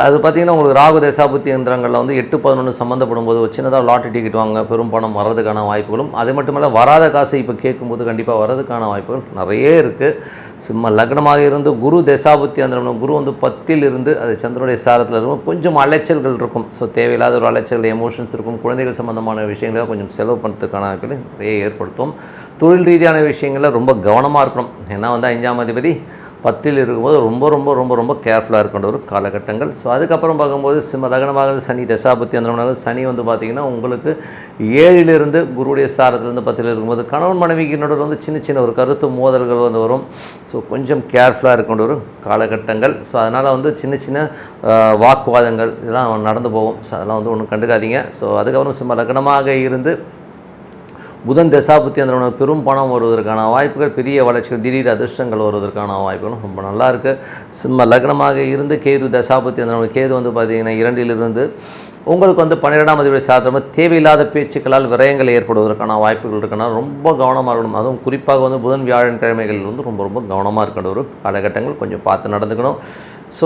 அது பார்த்திங்கன்னா உங்களுக்கு ராகு தசாபுத்தி யந்திரங்களில் வந்து 8, 11 சம்மந்தப்படும் போது சின்னதாக லாட்டரி டிக்கெட் வாங்க பெரும் பணம் வர்றதுக்கான வாய்ப்புகளும், அது மட்டும் இல்லை வராத காசை இப்போ கேட்கும்போது கண்டிப்பாக வர்றதுக்கான வாய்ப்புகள் நிறைய இருக்குது. சிம்ம லக்னமாக இருந்து குரு தசாபுத்தி யந்திரம் குரு வந்து 10ல் இருந்து அது சந்திரனுடைய சாரத்தில் இருக்கும். கொஞ்சம் அலைச்சல்கள் இருக்கும். ஸோ தேவையில்லாத ஒரு அலைச்சல் எமோஷன்ஸ் இருக்கும். குழந்தைகள் சம்மந்தமான விஷயங்களை கொஞ்சம் செலவு பண்ணுறதுக்கான வாய்ப்புகளை நிறைய ஏற்படுத்தும். தொழில் ரீதியான விஷயங்களில் ரொம்ப கவனமாக இருக்கணும். ஏன்னா வந்து 5ஆம் அதிபதி 10ல் இருக்கும்போது ரொம்ப ரொம்ப ரொம்ப ரொம்ப கேர்ஃபுல்லாக இருக்கின்ற ஒரு காலகட்டங்கள். ஸோ அதுக்கப்புறம் பார்க்கும்போது சிம்ம லக்னமாக சனி தசாபுத்தி அந்த சனி வந்து பார்த்திங்கன்னா உங்களுக்கு 7லிருந்து குருடைய சாரத்துலேருந்து 10ல் இருக்கும்போது கணவன் மனைவிக்கு நடுவில் வந்து சின்ன ஒரு கருத்து மோதல்கள் வந்து வரும். ஸோ கொஞ்சம் கேர்ஃபுல்லாக இருக்கின்ற ஒரு காலகட்டங்கள். ஸோ அதனால் வந்து சின்ன வாக்குவாதங்கள் இதெல்லாம் நடந்து போகும். ஸோ அதெல்லாம் வந்து ஒன்றும் கண்டுக்காதீங்க. ஸோ அதுக்கப்புறம் சிம்ம லக்னமாக இருந்து புதன் தசாபுத்தி அந்த பெரும் பணம் வருவதற்கான வாய்ப்புகள், பெரிய வளர்ச்சிகள், திடீர் அதிர்ஷ்டங்கள் வருவதற்கான வாய்ப்புகளும் ரொம்ப நல்லா இருக்குது. சிம்ம லக்னமாக இருந்து கேது தசாபுத்தி அந்த கேது வந்து பார்த்திங்கன்னா 2லிருந்து உங்களுக்கு வந்து 12ஆம் அதிபதி சாதமாக தேவையில்லாத பேச்சுக்களால் விரயங்கள் ஏற்படுவதற்கான வாய்ப்புகள் இருக்குன்னா ரொம்ப கவனமாக இருக்கணும். அதுவும் குறிப்பாக வந்து புதன் வியாழன் கிழமைகள் வந்து ரொம்ப ரொம்ப கவனமாக இருக்கின்ற ஒரு காலகட்டங்கள் கொஞ்சம் பார்த்து நடந்துக்கணும். ஸோ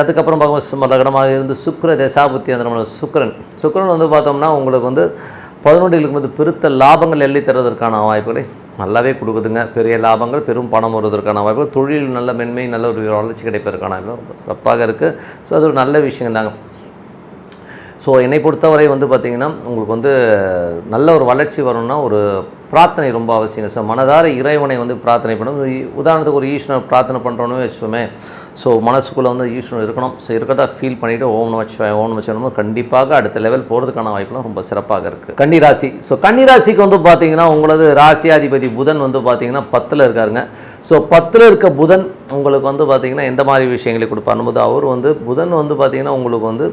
அதுக்கப்புறம் பார்க்கும்போது சிம்ம லக்னமாக இருந்து சுக்கிர தசாபுத்தி அந்த சுக்கிரன் வந்து பார்த்தோம்னா உங்களுக்கு வந்து 11ல் இருக்கும்போது பெருத்த லாபங்கள் எள்ளி தருவதற்கான வாய்ப்புகளை நல்லாவே கொடுக்குதுங்க. பெரிய லாபங்கள், பெரும் பணம் வருவதற்கான வாய்ப்புகள், தொழில் நல்ல மென்மை, நல்ல ஒரு வளர்ச்சி கிடைப்பதற்கான வாய்ப்புகள் ரொம்ப சிறப்பாக இருக்குது. ஸோ அது ஒரு நல்ல விஷயம் தாங்க. ஸோ என்னை பொறுத்தவரை வந்து பார்த்திங்கன்னா உங்களுக்கு வந்து நல்ல ஒரு வளர்ச்சி வரணும்னா ஒரு பிரார்த்தனை ரொம்ப அவசியம். ஸோ மனதார இறைவனை வந்து பிரார்த்தனை பண்ணணும். உதாரணத்துக்கு ஒரு ஈஸ்வரன் பிரார்த்தனை பண்ணுறோன்னு வச்சுப்போமே. ஸோ மனசுக்குள்ளே வந்து ஈஸ்வரன் இருக்கணும். ஸோ இருக்கிறதா ஃபீல் பண்ணிவிட்டு ஓம் நமச்சிவாய கண்டிப்பாக அடுத்த லெவல் போகிறதுக்கான வாய்ப்புலாம் ரொம்ப சிறப்பாக இருக்குது. கன்னிராசி. ஸோ கன்னிராசிக்கு வந்து பார்த்திங்கன்னா உங்களது ராசியாதிபதி புதன் வந்து பார்த்திங்கன்னா 10ல் இருக்காருங்க. ஸோ 10ல் இருக்க புதன் உங்களுக்கு வந்து பார்த்திங்கன்னா எந்த மாதிரி விஷயங்களை கொடுப்பாரும்போது அவர் வந்து புதன் வந்து பார்த்திங்கன்னா உங்களுக்கு வந்து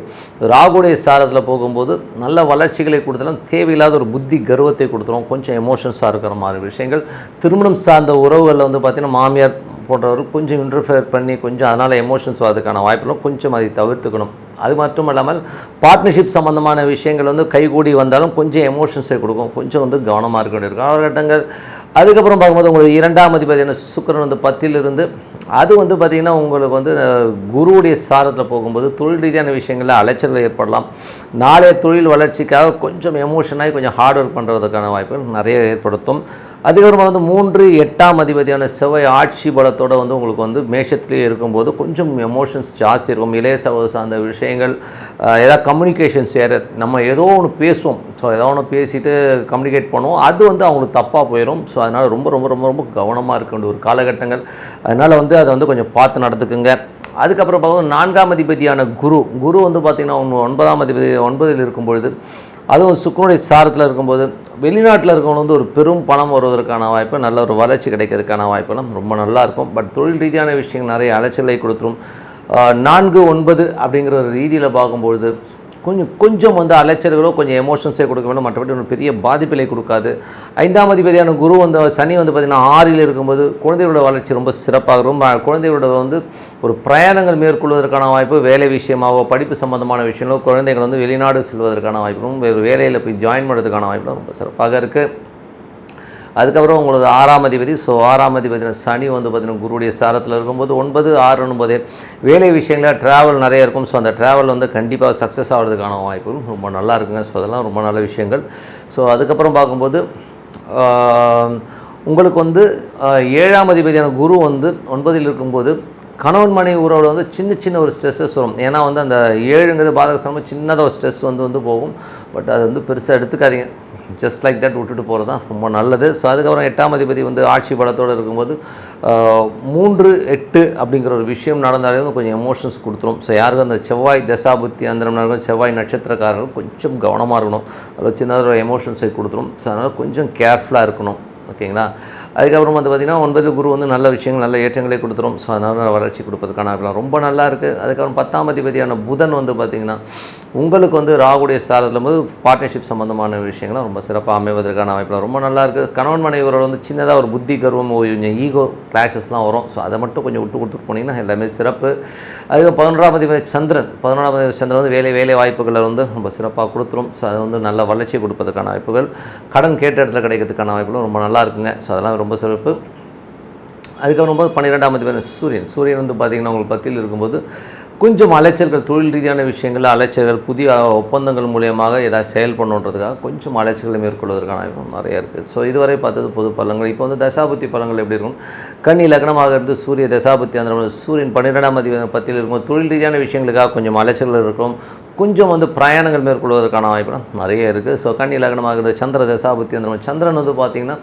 ராகுடைய சாரத்தில் போகும்போது நல்ல வளர்ச்சிகளை கொடுத்தாலும் தேவையில்லாத ஒரு புத்தி கர்வத்தை கொடுத்துரும். கொஞ்சம் எமோஷன்ஸாக இருக்கிற மாதிரி விஷயங்கள், திருமணம் சார்ந்த உறவுகளில் வந்து பார்த்திங்கன்னா மாமியார் போன்றவர்கள் கொஞ்சம் இன்டர்ஃபியர் பண்ணி கொஞ்சம் அதனால் எமோஷன்ஸ் வரதுக்கான வாய்ப்புகளும் கொஞ்சம் அதை தவிர்த்துக்கணும். அது மட்டும் இல்லாமல் பார்ட்னர்ஷிப் சம்மந்தமான விஷயங்கள் வந்து கைகூடி வந்தாலும் கொஞ்சம் எமோஷன்ஸை கொடுக்கும். கொஞ்சம் வந்து கவனமாக இருக்க வேண்டிய காலகட்டங்கள். அதுக்கப்புறம் பார்க்கும்போது உங்களுக்கு 2ஆம் அதிபதி சுக்கிரன் வந்து 10ல் இருந்து அது வந்து பார்த்திங்கன்னா உங்களுக்கு வந்து குருவுடைய சாரத்தில் போகும்போது தொழில் ரீதியான விஷயங்களில் அலைச்சல்கள் ஏற்படலாம். நாளைய தொழில் வளர்ச்சிக்காக கொஞ்சம் எமோஷனாகி கொஞ்சம் ஹார்ட் ஒர்க் பண்ணுறதுக்கான வாய்ப்புகள் நிறைய ஏற்படுத்தும். அதுக்கப்புறமா வந்து 3 8ஆம் அதிபதியான செவ்வாய் ஆட்சி பலத்தோடு வந்து உங்களுக்கு வந்து மேஷத்துலேயே இருக்கும்போது கொஞ்சம் எமோஷன்ஸ் ஜாஸ்தி இருக்கும். இளைய சகோதர சார்ந்த விஷயங்கள், ஏதாவது கம்யூனிகேஷன்ஸ் எரர், நம்ம ஏதோ ஒன்று பேசுவோம், ஸோ ஏதோ ஒன்று பேசிட்டு கம்யூனிகேட் பண்ணுவோம், அது வந்து அவங்களுக்கு தப்பாக போயிடும். ஸோ அதனால் ரொம்ப ரொம்ப ரொம்ப ரொம்ப கவனமாக இருக்க வேண்டிய ஒரு காலகட்டங்கள். அதனால் வந்து அதை வந்து கொஞ்சம் பார்த்து நடந்துக்குங்க. அதுக்கப்புறம் பார்க்கும் 4ஆம் அதிபதியான குரு வந்து பார்த்திங்கன்னா 9ஆம் அதிபதி 9ல் இருக்கும்பொழுது, அதுவும் சுக்கிரனுடைய சாரத்தில் இருக்கும்போது வெளிநாட்டில் இருக்கவங்க வந்து ஒரு பெரும் பணம் வருவதற்கான வாய்ப்பு, நல்ல ஒரு வளர்ச்சி கிடைக்கிறதுக்கான வாய்ப்பெல்லாம் ரொம்ப நல்லாயிருக்கும். பட் தொழில் ரீதியான விஷயங்கள் நிறைய அலைச்சலை கொடுத்துரும். 4 9 அப்படிங்கிற ஒரு ரீதியில் பார்க்கும்பொழுது கொஞ்சம் வந்து அலைச்சல்களோ கொஞ்சம் எமோஷன்ஸே கொடுக்க வேண்டும், மற்றபடி ஒரு பெரிய பாதிப்பிலை கொடுக்காது. 5ஆம் அதிபதியான குரு வந்து சனி வந்து பார்த்திங்கன்னா 6ல் இருக்கும்போது குழந்தைகளோட வளர்ச்சி ரொம்ப சிறப்பாக ரொம்ப குழந்தைகளோட வந்து ஒரு பிரயாணங்கள் மேற்கொள்வதற்கான வாய்ப்பு, வேலை விஷயமாகவோ படிப்பு சம்மந்தமான விஷயங்களோ, குழந்தைகள் வந்து வெளிநாடு செல்வதற்கான வாய்ப்பும், வேறு வேலையில் போய் ஜாயின் பண்ணுறதுக்கான வாய்ப்பும் ரொம்ப சிறப்பாக இருக்குது. அதுக்கப்புறம் உங்களுக்கு 6ஆம் அதிபதி, ஸோ 6ஆம் அதிபதியான சனி வந்து பார்த்திங்கன்னா குருவுடைய சாரத்தில் இருக்கும்போது 9 6 9 வேலை விஷயங்களில் ட்ராவல் நிறைய இருக்கும். ஸோ அந்த ட்ராவல் வந்து கண்டிப்பாக சக்ஸஸ் ஆகிறதுக்கான வாய்ப்புகள் ரொம்ப நல்லா இருக்குங்க. ஸோ அதெல்லாம் ரொம்ப நல்ல விஷயங்கள். ஸோ அதுக்கப்புறம் பார்க்கும்போது உங்களுக்கு வந்து 7ஆம் அதிபதியான குரு வந்து 9ல் இருக்கும்போது கணவன் மனைவி உறவில் வந்து சின்ன ஒரு ஸ்ட்ரெஸ்ஸஸ் வரும். ஏன்னா வந்து அந்த 7ங்கிறது பாதக சமயம் சின்னதாக ஒரு ஸ்ட்ரெஸ் வந்து போகும். பட் அது வந்து பெருசாக எடுத்துக்காதீங்க, ஜஸ்ட் லைக் தட் விட்டுட்டு போகிறது தான் ரொம்ப நல்லது. ஸோ அதுக்கப்புறம் 8ஆம் அதிபதி வந்து ஆட்சி பலத்தோடு இருக்கும்போது 3 8 அப்படிங்கிற ஒரு விஷயம் நடந்தாலே கொஞ்சம் எமோஷன்ஸ் கொடுத்துரும். ஸோ யாருக்கும் அந்த செவ்வாய் தசாபுத்தி அந்தரம் நடக்கும், செவ்வாய் நட்சத்திரக்காரர்கள் கொஞ்சம் கவனமாக இருக்கணும். அதில் சின்னதாக ஒரு எமோஷன்ஸை கொடுத்துரும். ஸோ அதனால் கொஞ்சம் கேர்ஃபுல்லாக இருக்கணும். ஓகேங்களா? அதுக்கப்புறம் வந்து பார்த்திங்கன்னா 9 குரு வந்து நல்ல விஷயங்கள் நல்ல ஏற்றங்களை கொடுத்துரும். ஸோ அதனால் வளர்ச்சி கொடுப்பதுக்கான ரொம்ப நல்லா இருக்குது. அதுக்கப்புறம் 10ஆம் அதிபதியான புதன் வந்து பார்த்திங்கன்னா உங்களுக்கு வந்து ராகுடைய சாரத்தில் போது பார்ட்னர்ஷிப் சம்மந்தமான விஷயங்கள்லாம் ரொம்ப சிறப்பாக அமைவதற்கான வாய்ப்பில் ரொம்ப நல்லா இருக்குது. கணவன் மனைவியோட வந்து சின்னதாக ஒரு புத்தி கர்வம், கொஞ்சம் ஈகோ கிளாஷஸ்லாம் வரும். ஸோ அதை மட்டும் கொஞ்சம் விட்டு கொடுத்துட்டு போனீங்கன்னா எல்லாமே சிறப்பு. அதுக்கு 11ஆம் அதிபதி சந்திரன் வந்து வேலை வாய்ப்புகளை வந்து ரொம்ப சிறப்பாக கொடுத்துரும். ஸோ அது வந்து நல்ல வளர்ச்சி கொடுப்பதற்கான வாய்ப்புகள், கடன் கேட்ட இடத்துல கிடைக்கிறதுக்கான வாய்ப்புகளும் ரொம்ப நல்லா இருக்குங்க. ஸோ அதெல்லாம் ரொம்ப சிறப்பு. அதுக்கப்புறம் 12ஆம் அதிபதி சூரியன் வந்து பார்த்திங்கன்னா உங்களுக்கு 10ல் இருக்கும்போது கொஞ்சம் அலைச்சல்கள், தொழில் ரீதியான விஷயங்கள் அலைச்சல்கள், புதிய ஒப்பந்தங்கள் மூலியமாக ஏதாவது செயல் பண்ணுன்றதுக்காக கொஞ்சம் அலைச்சல்களை மேற்கொள்வதற்கான வாய்ப்பு நிறைய இருக்குது. ஸோ இதுவரை பார்த்தது பொது பலன்கள். இப்போ வந்து தசாபுத்தி பலன்கள் எப்படி இருக்கும்? கன்னி லக்னமாக இருந்து சூரிய தசாபுத்தி அந்த சூரியன் 12ஆம் அதிபதி 10ல் இருக்கும். தொழில் ரீதியான விஷயங்களுக்காக கொஞ்சம் அலைச்சல்கள் இருக்கும். கொஞ்சம் வந்து பிரயாணங்கள் மேற்கொள்வதற்கான வாய்ப்புலாம் நிறைய இருக்குது. ஸோ கன்னி லக்னமாக இருக்கிற சந்திர தசாபுத்தி அந்த சந்திரன் வந்து பார்த்திங்கன்னா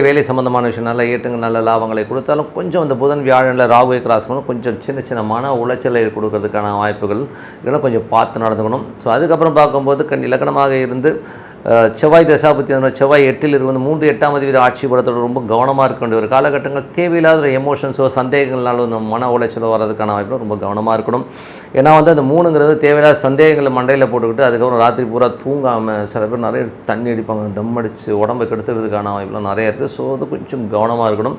வேலை சம்மந்தமான விஷயம் நல்ல ஏற்றங்கள் நல்ல லாபங்களை கொடுத்தாலும் கொஞ்சம் அந்த புதன் வியாழனில் ராகுவை கிராஸ் பண்ணணும், கொஞ்சம் சின்ன மன உளைச்சலை கொடுக்கறதுக்கான வாய்ப்புகள் இதெல்லாம் கொஞ்சம் பார்த்து நடந்துக்கணும். ஸோ அதுக்கப்புறம் பார்க்கும்போது கன்னி லக்னமாக இருந்து செவ்வாய் தசாபுத்தி அந்த செவ்வாய் 8ல் இருந்து 3 8ஆம் அதிபதி ஆட்சி பலத்தோடு ரொம்ப கவனமாக இருக்க வேண்டிய ஒரு காலகட்டங்கள். தேவையில்லாத எமோஷன்ஸோ சந்தேகங்கள்னாலும் இந்த மன உளைச்சலோ வர்றதுக்கான வாய்ப்பில் ரொம்ப கவனமாக இருக்கணும். ஏன்னா வந்து அந்த 3ங்கிறது தேவையில்லாத சந்தேகங்களை மண்டையில் போட்டுக்கிட்டு அதுக்கப்புறம் ராத்திரி பூரா தூங்காமல் சில பேர் நிறைய தண்ணி அடிப்பாங்க, தம் அடித்து உடம்பை கெடுத்துக்கிறதுக்கான வாய்ப்புலாம் நிறைய இருக்குது. ஸோ அது கொஞ்சம் கவனமாக இருக்கணும்.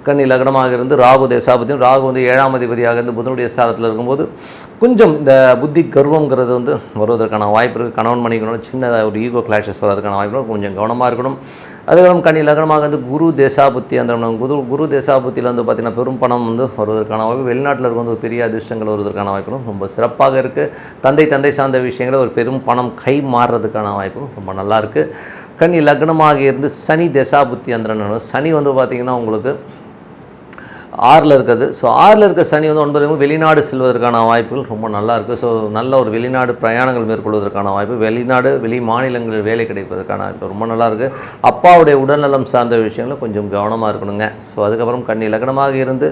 கன்னி லக்னமாக இருந்து ராகு தசாபதியும் ராகு வந்து 7ஆம் அதிபதியாக இருந்து புதனுடைய சாரத்தில் இருக்கும்போது கொஞ்சம் இந்த புத்தி கர்வங்கிறது வந்து வருவதற்கான வாய்ப்பு இருக்குது. கணவன் மனைவிகளோட சின்னதாக ஒரு ஈகோ கிளாஷஸ் வர்றதுக்கான வாய்ப்பு கொஞ்சம் கவனமாக இருக்கணும். அதுக்கப்புறம் கன்னி லக்னமாக வந்து குரு தேசாபுத்தி அந்த குரு தேசாபுத்தியில் வந்து பார்த்திங்கன்னா பெரும் பணம் வந்து வருவதற்கான வாய்ப்பு, வெளிநாட்டில் இருக்க வந்து பெரிய அதிர்ஷ்டங்கள் வருவதற்கான வாய்ப்புகளும் ரொம்ப சிறப்பாக இருக்குது. தந்தை சார்ந்த விஷயங்களில் ஒரு பெரும் பணம் கை மாறுறதுக்கான வாய்ப்பும் ரொம்ப நல்லா இருக்குது. கன்னி லக்னமாக இருந்து சனி தேசாபுத்தி அந்த சனி வந்து பார்த்திங்கன்னா உங்களுக்கு 6ல் இருக்குது. ஸோ 6ல் இருக்க சனி வந்து 9 வெளிநாடு செல்வதற்கான வாய்ப்புகள் ரொம்ப நல்லா இருக்குது. ஸோ நல்ல ஒரு வெளிநாடு பிரயாணங்கள் மேற்கொள்வதற்கான வாய்ப்பு, வெளி மாநிலங்களில் வேலை கிடைப்பதற்கான வாய்ப்பு ரொம்ப நல்லா இருக்குது. அப்பாவுடைய உடல்நலம் சார்ந்த விஷயங்களும் கொஞ்சம் கவனமாக இருக்கணுங்க. ஸோ அதுக்கப்புறம் கன்னி லக்னமாக இருந்து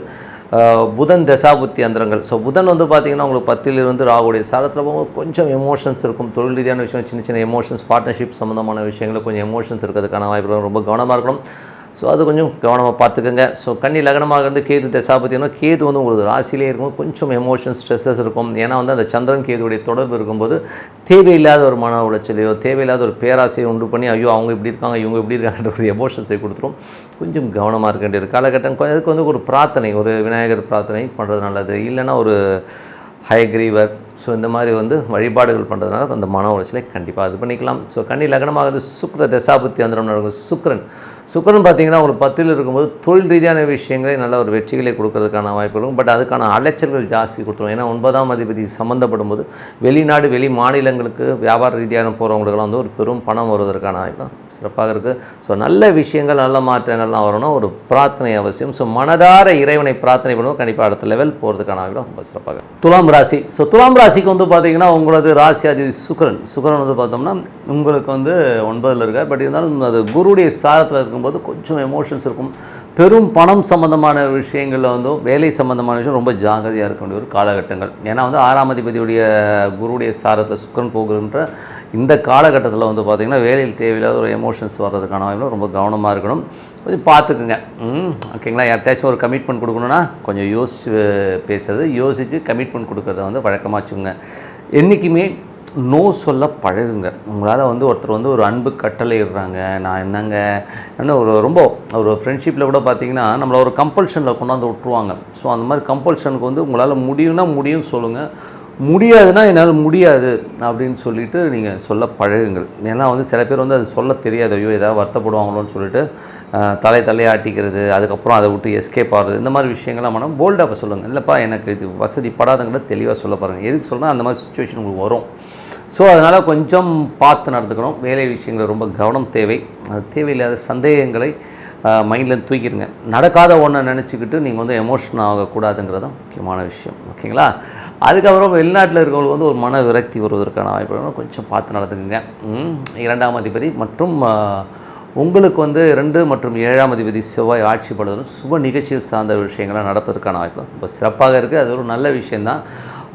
புதன் தசாபுத்தி அந்தரங்கள். ஸோ புதன் வந்து பார்த்திங்கன்னா உங்களுக்கு 10ல் இருந்து ராகுடைய சாரத்தில் போகும்போது கொஞ்சம் எமோஷன்ஸ் இருக்கும். தொழில் ரீதியான விஷயம் சின்ன எமோஷன்ஸ், பார்ட்னர்ஷிப் சம்மந்தமான விஷயங்களில் கொஞ்சம் எமோஷன்ஸ் இருக்கிறதுக்கான வாய்ப்புகள் ரொம்ப கவனமாக இருக்கணும். ஸோ அது கொஞ்சம் கவனமாக பார்த்துக்கோங்க. ஸோ கன்னி லக்னமாக இருந்து கேது தசாபத்தினா கேது வந்து உங்களுக்கு ராசியிலே இருக்கும்போது கொஞ்சம் எமோஷன்ஸ் ஸ்ட்ரெஸ்ஸஸ் இருக்கும். ஏன்னா வந்து அந்த சந்திரன் கேதுடைய தொடர்பு இருக்கும்போது தேவையில்லாத ஒரு மன உளைச்சலையோ தேவையில்லாத ஒரு பேராசையை உண்டு பண்ணி ஐயோ அவங்க இப்படி இருக்காங்க இவங்க இப்படி இருக்காங்கன்ற ஒரு எமோஷன்ஸை கொடுத்துரும். கொஞ்சம் கவனமாக இருக்க வேண்டிய ஒரு காலகட்டம். அதுக்கு வந்து ஒரு பிரார்த்தனை, ஒரு விநாயகர் பிரார்த்தனை பண்ணுறது நல்லது. இல்லைன்னா ஒரு ஹயக்ரீவர் ஸோ இந்த மாதிரி வந்து வழிபாடுகள் பண்ணுறதுனால அந்த மன உளைச்சலை கண்டிப்பாக இது பண்ணிக்கலாம். ஸோ கன்னி லக்னமாகிறது சுக்கிர தசாபுத்தி அந்தரம் நடக்கும். சுக்கிரன் பார்த்திங்கன்னா ஒரு 10ல் இருக்கும்போது தொழில் ரீதியான விஷயங்களே நல்ல ஒரு வெற்றிகளை கொடுக்கறதுக்கான வாய்ப்பு இருக்கும். பட் அதுக்கான அலைச்சல்கள் ஜாஸ்தி கொடுத்துரும். ஏன்னா 9ஆம் அதிபதி சம்மந்தப்படும் போது வெளிநாடு வெளி மாநிலங்களுக்கு வியாபார ரீதியான போகிறவங்களுக்கெல்லாம் வந்து ஒரு பெரும் பணம் வருவதற்கான வாய்ப்பு சிறப்பாக இருக்குது. ஸோ நல்ல விஷயங்கள் நல்ல மாற்றங்கள்லாம் வரணும். ஒரு பிரார்த்தனை அவசியம். ஸோ மனதார இறைவனை பிரார்த்தனை பண்ணுவோம். கண்டிப்பாக அடுத்த லெவல் போகிறதுக்கான வாய்ப்பு ரொம்ப சிறப்பாக. துலாம் ராசி. ஸோ துலாம் ராசிக்கு வந்து பார்த்திங்கன்னா உங்களது ராசி அதிபதி சுக்கிரன் வந்து பார்த்தோம்னா உங்களுக்கு வந்து 9ல் இருக்கார். பட் இருந்தாலும் அது குருடைய சாரத்தில் இருக்கும்போது கொஞ்சம் எமோஷன்ஸ் இருக்கும். பெரும் பணம் சம்மந்தமான விஷயங்களில் வந்து வேலை சம்மந்தமான விஷயம் ரொம்ப ஜாகிரதையாக இருக்க வேண்டிய ஒரு காலகட்டங்கள். ஏன்னா வந்து 6ஆம் அதிபதியுடைய குருடைய சாரத்தில் சுக்கிரன் போகின்ற இந்த காலகட்டத்தில் வந்து பார்த்திங்கன்னா வேலையில் தேவையில்லாத ஒரு எமோஷன்ஸ் வர்றதுக்கான வாய்ப்பு ரொம்ப கவனமாக இருக்கணும். கொஞ்சம் பார்த்துக்குங்க. ஓகேங்களா? யார்ட்டாச்சும் ஒரு கமிட்மெண்ட் கொடுக்கணுன்னா கொஞ்சம் யோசித்து பேசுறது, யோசித்து கமிட்மெண்ட் கொடுக்குறத வந்து வழக்கமாக வச்சுக்கோங்க. என்றைக்குமே நோ சொல்ல பழகுங்க. உங்களால் வந்து ஒருத்தர் வந்து ஒரு அன்பு கட்டளை இடுறாங்க, நான் என்னங்க என்ன ரொம்ப ஒரு ஃப்ரெண்ட்ஷிப்பில் கூட பார்த்திங்கன்னா நம்மளை ஒரு கம்பல்ஷனில் கொண்டாந்து விட்ருவாங்க. ஸோ அந்த மாதிரி கம்பல்ஷனுக்கு வந்து உங்களால் முடியும்னா முடியும்னு சொல்லுங்கள், முடியாதுன்னா என்னால் முடியாது அப்படின்னு சொல்லிவிட்டு நீங்கள் சொல்ல பழகுங்கள். ஏன்னா வந்து சில பேர் வந்து அது சொல்ல தெரியாது, ஐயோ ஏதாவது வருத்தப்படுவாங்களோன்னு சொல்லிட்டு தலையாட்டிக்கிறது, அதுக்கப்புறம் அதை விட்டு எஸ்கேப் ஆகிறது, இந்த மாதிரி விஷயங்கள்லாம் பண்ணால் போல்டாக சொல்லுங்கள். இல்லைப்பா எனக்கு இது வசதிப்படாதங்கிறத தெளிவாக சொல்ல பாருங்கள். எதுக்கு சொல்கிறேன், அந்த மாதிரி சுச்சுவேஷன் உங்களுக்கு வரும். ஸோ அதனால் கொஞ்சம் பார்த்து நடந்துக்கணும். வேலை விஷயங்கள் ரொம்ப கவனம் தேவை. அது தேவையில்லாத சந்தேகங்களை மைண்டில் தூக்கிடுங்க. நடக்காத ஒன்றை நினச்சிக்கிட்டு நீங்கள் வந்து எமோஷன் ஆகக்கூடாதுங்கிறது தான் முக்கியமான விஷயம். ஓகேங்களா? அதுக்கப்புறம் வெளிநாட்டில் இருக்கிறவங்களுக்கு வந்து ஒரு மன விரக்தி வருவதற்கான வாய்ப்பு கொஞ்சம் பார்த்து நடந்துக்குங்க. 2ஆம் அதிபதி மற்றும் உங்களுக்கு வந்து 2 மற்றும் 7ஆம் அதிபதி செவ்வாய் ஆட்சி படுவதும் சுப நிகழ்ச்சியில் சார்ந்த விஷயங்கள்லாம் நடப்பதற்கான வாய்ப்பு ரொம்ப சிறப்பாக இருக்குது. அது ஒரு நல்ல விஷயந்தான்.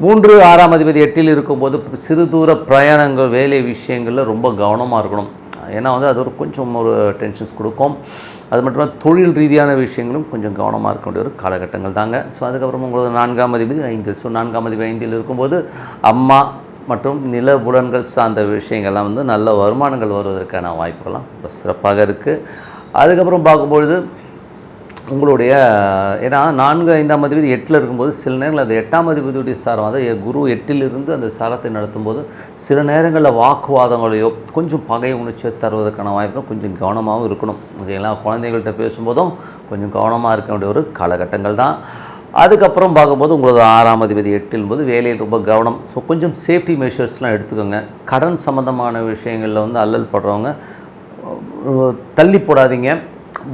3 6ஆம் அதிபதி 8ல் இருக்கும்போது சிறு தூர பிரயாணங்கள் வேலை விஷயங்களில் ரொம்ப கவனமாக இருக்கணும். ஏன்னா வந்து அது ஒரு கொஞ்சம் ஒரு டென்ஷன்ஸ் கொடுக்கும். அது மட்டும் இல்லாமல் தொழில் ரீதியான விஷயங்களும் கொஞ்சம் கவனமாக இருக்க வேண்டிய ஒரு காலகட்டங்கள் தாங்க. ஸோ அதுக்கப்புறம் உங்களுக்கு 4ஆம் அதிபதி 5. ஸோ 4ஆம் அதிபதி 5ல் இருக்கும்போது அம்மா மற்றும் நில புலன்கள் சார்ந்த விஷயங்கள்லாம் வந்து நல்ல வருமானங்கள் வருவதற்கான வாய்ப்புகள்லாம் ரொம்ப சிறப்பாக இருக்குது. அதுக்கப்புறம் பார்க்கும்பொழுது உங்களுடைய ஏன்னா 4 5ஆம் அதிபதி 8ல் இருக்கும்போது சில நேரங்களில் அந்த 8ஆம் அதிபதியுடைய சாரம், அதாவது குரு 8ல் இருந்து அந்த சாரத்தை நடத்தும்போது சில நேரங்களில் வாக்குவாதங்களையோ கொஞ்சம் பகை உணர்ச்சியை தருவதற்கான வாய்ப்பும் கொஞ்சம் கவனமாகவும் இருக்கணும். ஓகேங்களா? குழந்தைகள்கிட்ட பேசும்போதும் கொஞ்சம் கவனமாக இருக்க வேண்டிய ஒரு காலகட்டங்கள் தான். அதுக்கப்புறம் பார்க்கும்போது உங்களுக்கு 6ஆம் அதிபதி 8ல் போது வேலையில் ரொம்ப கவனம். ஸோ கொஞ்சம் சேஃப்டி மெஷர்ஸ்லாம் எடுத்துக்கோங்க. கடன் சம்மந்தமான விஷயங்களில் வந்து அல்லல் படுறவங்க தள்ளி போடாதீங்க.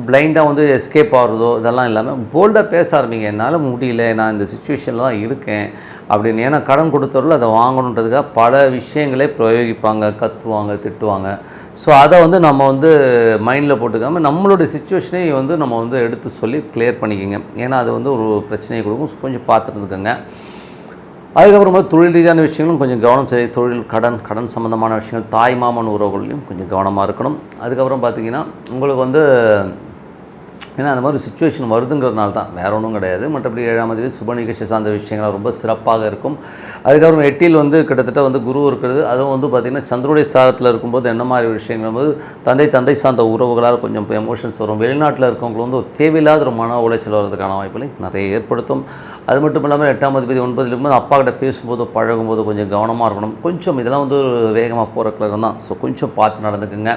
பிளைண்டாக வந்து எஸ்கேப் ஆகிறதோ இதெல்லாம் இல்லாமல் போல்டாக பேச ஆரம்பிங்க. என்னால் முடியல, நான் இந்த சுச்சுவேஷனில் தான் இருக்கேன் அப்படின்னு. ஏன்னா கடன் கொடுத்தவர்கள் அதை வாங்கணுன்றதுக்காக பல விஷயங்களே பிரயோகிப்பாங்க, கத்துவாங்க, திட்டுவாங்க. ஸோ அதை வந்து நம்ம வந்து மைண்டில் போட்டுக்காமல் நம்மளுடைய சுச்சுவேஷனை வந்து நம்ம வந்து எடுத்து சொல்லி கிளியர் பண்ணிக்கோங்க. ஏன்னா அது வந்து ஒரு பிரச்சனையை கொடுக்கும். கொஞ்சம் பார்த்துருந்துக்கோங்க. அதுக்கப்புறமா தொழில் ரீதியான விஷயங்களும் கொஞ்சம் கவனம் தேவை. தொழில் கடன் சம்மந்தமான விஷயங்கள், தாய் மாமன் உறவுகளையும் கொஞ்சம் கவனமாக இருக்கணும். அதுக்கப்புறம் பார்த்திங்கன்னா உங்களுக்கு வந்து ஏன்னா அந்த மாதிரி சுச்சுவேஷன் வருதுங்கிறதுனால தான், வேறு ஒன்றும் கிடையாது. மற்றபடி 7ஆம் அதிபதி சுப நிகழ்ச்சி சார்ந்த விஷயங்கள் ரொம்ப சிறப்பாக இருக்கும். அதுக்கப்புறம் 8ல் வந்து கிட்டத்தட்ட வந்து குரு இருக்கிறது. அதுவும் வந்து பார்த்திங்கன்னா சந்திரனுடைய சாரத்தில் இருக்கும்போது என்ன மாதிரி விஷயங்கள் போது தந்தை சார்ந்த உறவுகளால் கொஞ்சம் எமோஷன்ஸ் வரும். வெளிநாட்டில் இருக்கவங்களுக்கு வந்து ஒரு தேவையில்லாத ஒரு மன உளைச்சல் வர்றதுக்கான வாய்ப்புகளை நிறைய ஏற்படுத்தும். அது மட்டும் இல்லாமல் 8ஆம் அதிபதி 9ல் இருக்கும்போது அப்பா கிட்ட பேசும்போது பழகும்போது கொஞ்சம் கவனமாக இருக்கணும். கொஞ்சம் இதெல்லாம் வந்து வேகமாக போகிற கிழக்கு தான். ஸோ கொஞ்சம் பார்த்து நடந்துக்குங்க.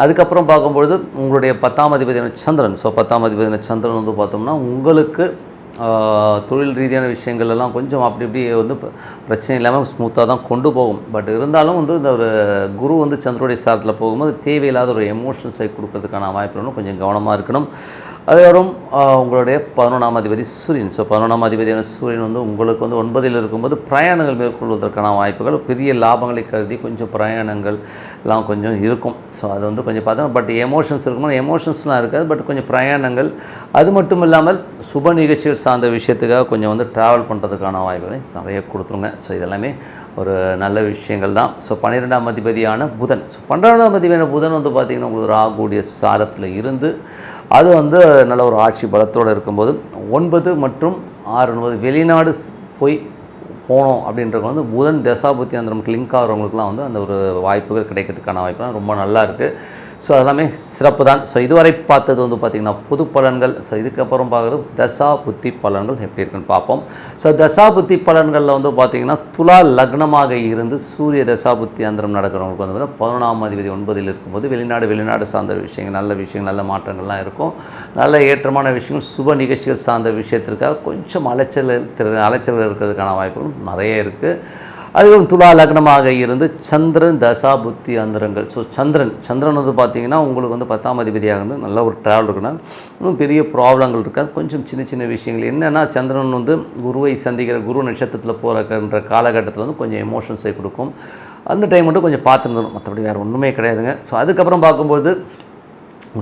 அதுக்கப்புறம் பார்க்கும்பொழுது உங்களுடைய 10ஆம் அதிபதியான சந்திரன். ஸோ 10ஆம் அதிபதியான சந்திரன் வந்து பார்த்தோம்னா உங்களுக்கு தொழில் ரீதியான விஷயங்கள் எல்லாம் கொஞ்சம் அப்படி இப்படி வந்து பிரச்சனை இல்லாமல் ஸ்மூத்தாக தான் கொண்டு போகும். பட் இருந்தாலும் வந்து இந்த ஒரு குரு வந்து சந்திரனுடைய சாரத்தில் போகும்போது தேவையில்லாத ஒரு எமோஷன்ஸை கொடுக்கறதுக்கான வாய்ப்புகளும் கொஞ்சம் கவனமாக இருக்கணும். அதுக்கப்புறம் உங்களுடைய 11ஆம் அதிபதி சூரியன். ஸோ 11ஆம் அதிபதியான சூரியன் வந்து உங்களுக்கு வந்து 9ல் இருக்கும்போது பிரயாணங்கள் மேற்கொள்வதற்கான வாய்ப்புகள், பெரிய லாபங்களை கருதி கொஞ்சம் பிரயாணங்கள் எல்லாம் கொஞ்சம் இருக்கும். ஸோ அது வந்து கொஞ்சம் பார்த்தா பட் எமோஷன்ஸ் இருக்கும்போது எமோஷன்ஸ்லாம் இருக்காது. பட் கொஞ்சம் பிரயாணங்கள், அது மட்டும் இல்லாமல் சுப நிகழ்ச்சிகள் சார்ந்த விஷயத்துக்காக கொஞ்சம் வந்து ட்ராவல் பண்ணுறதுக்கான வாய்ப்புகளை நிறைய கொடுத்துருங்க. ஸோ இதெல்லாமே ஒரு நல்ல விஷயங்கள் தான். ஸோ 12ஆம் அதிபதியான புதன். ஸோ 12ஆம் அதிபதியான புதன் வந்து பார்த்திங்கன்னா உங்களுக்கு ராகுடைய சாரத்தில் இருந்து அது வந்து நல்ல ஒரு ஆட்சி பலத்தோடு இருக்கும்போது 9 மற்றும் 6 வெளிநாடு போனோம் அப்படின்றவங்க வந்து புதன் தசாபுத்தி அந்தரமுக்கு லிங்க் ஆகிறவங்களுக்குலாம் வந்து அந்த ஒரு வாய்ப்புகள் கிடைக்கிறதுக்கான வாய்ப்புலாம் ரொம்ப நல்லா இருக்குது. ஸோ எல்லாமே சிறப்பு தான். ஸோ இதுவரை பார்த்தது வந்து பார்த்திங்கன்னா பொது பலன்கள். ஸோ இதுக்கப்புறம் பார்க்குறது தசா புத்தி பலன்கள் எப்படி இருக்குன்னு பார்ப்போம். ஸோ தசா புத்தி பலன்களில் வந்து பார்த்திங்கன்னா துலா லக்னமாக இருந்து சூரிய தசா புத்தி அந்தரம் நடக்கிறவங்களுக்கு வந்து 11ஆம் அதிபதி 9ல் இருக்கும்போது வெளிநாடு சார்ந்த விஷயங்கள், நல்ல விஷயங்கள், நல்ல மாற்றங்கள்லாம் இருக்கும். நல்ல ஏற்றமான விஷயங்கள், சுப நிகழ்ச்சிகள் சார்ந்த விஷயத்திற்காக கொஞ்சம் அலைச்சல் இருக்கிறதுக்கான வாய்ப்புகளும் நிறைய இருக்குது. அதுவும் துலா லக்னமாக இருந்து சந்திரன் தசா புத்தி அந்தரங்கள். ஸோ சந்திரன் வந்து பார்த்திங்கன்னா உங்களுக்கு வந்து 10ஆம் அதிபதியாக இருந்து நல்ல ஒரு ட்ராவல் இருக்குன்னா இன்னும் பெரிய ப்ராப்ளங்கள் இருக்காது. கொஞ்சம் சின்ன விஷயங்கள் என்னென்னா, சந்திரன் வந்து குருவை சந்திக்கிற குரு நட்சத்திரத்தில் போகிற காலகட்டத்தில் வந்து கொஞ்சம் எமோஷன்ஸை கொடுக்கும். அந்த டைம் மட்டும் கொஞ்சம் பார்த்துருந்துடும், மற்றபடி வேறு ஒன்றுமே கிடையாதுங்க. ஸோ அதுக்கப்புறம் பார்க்கும்போது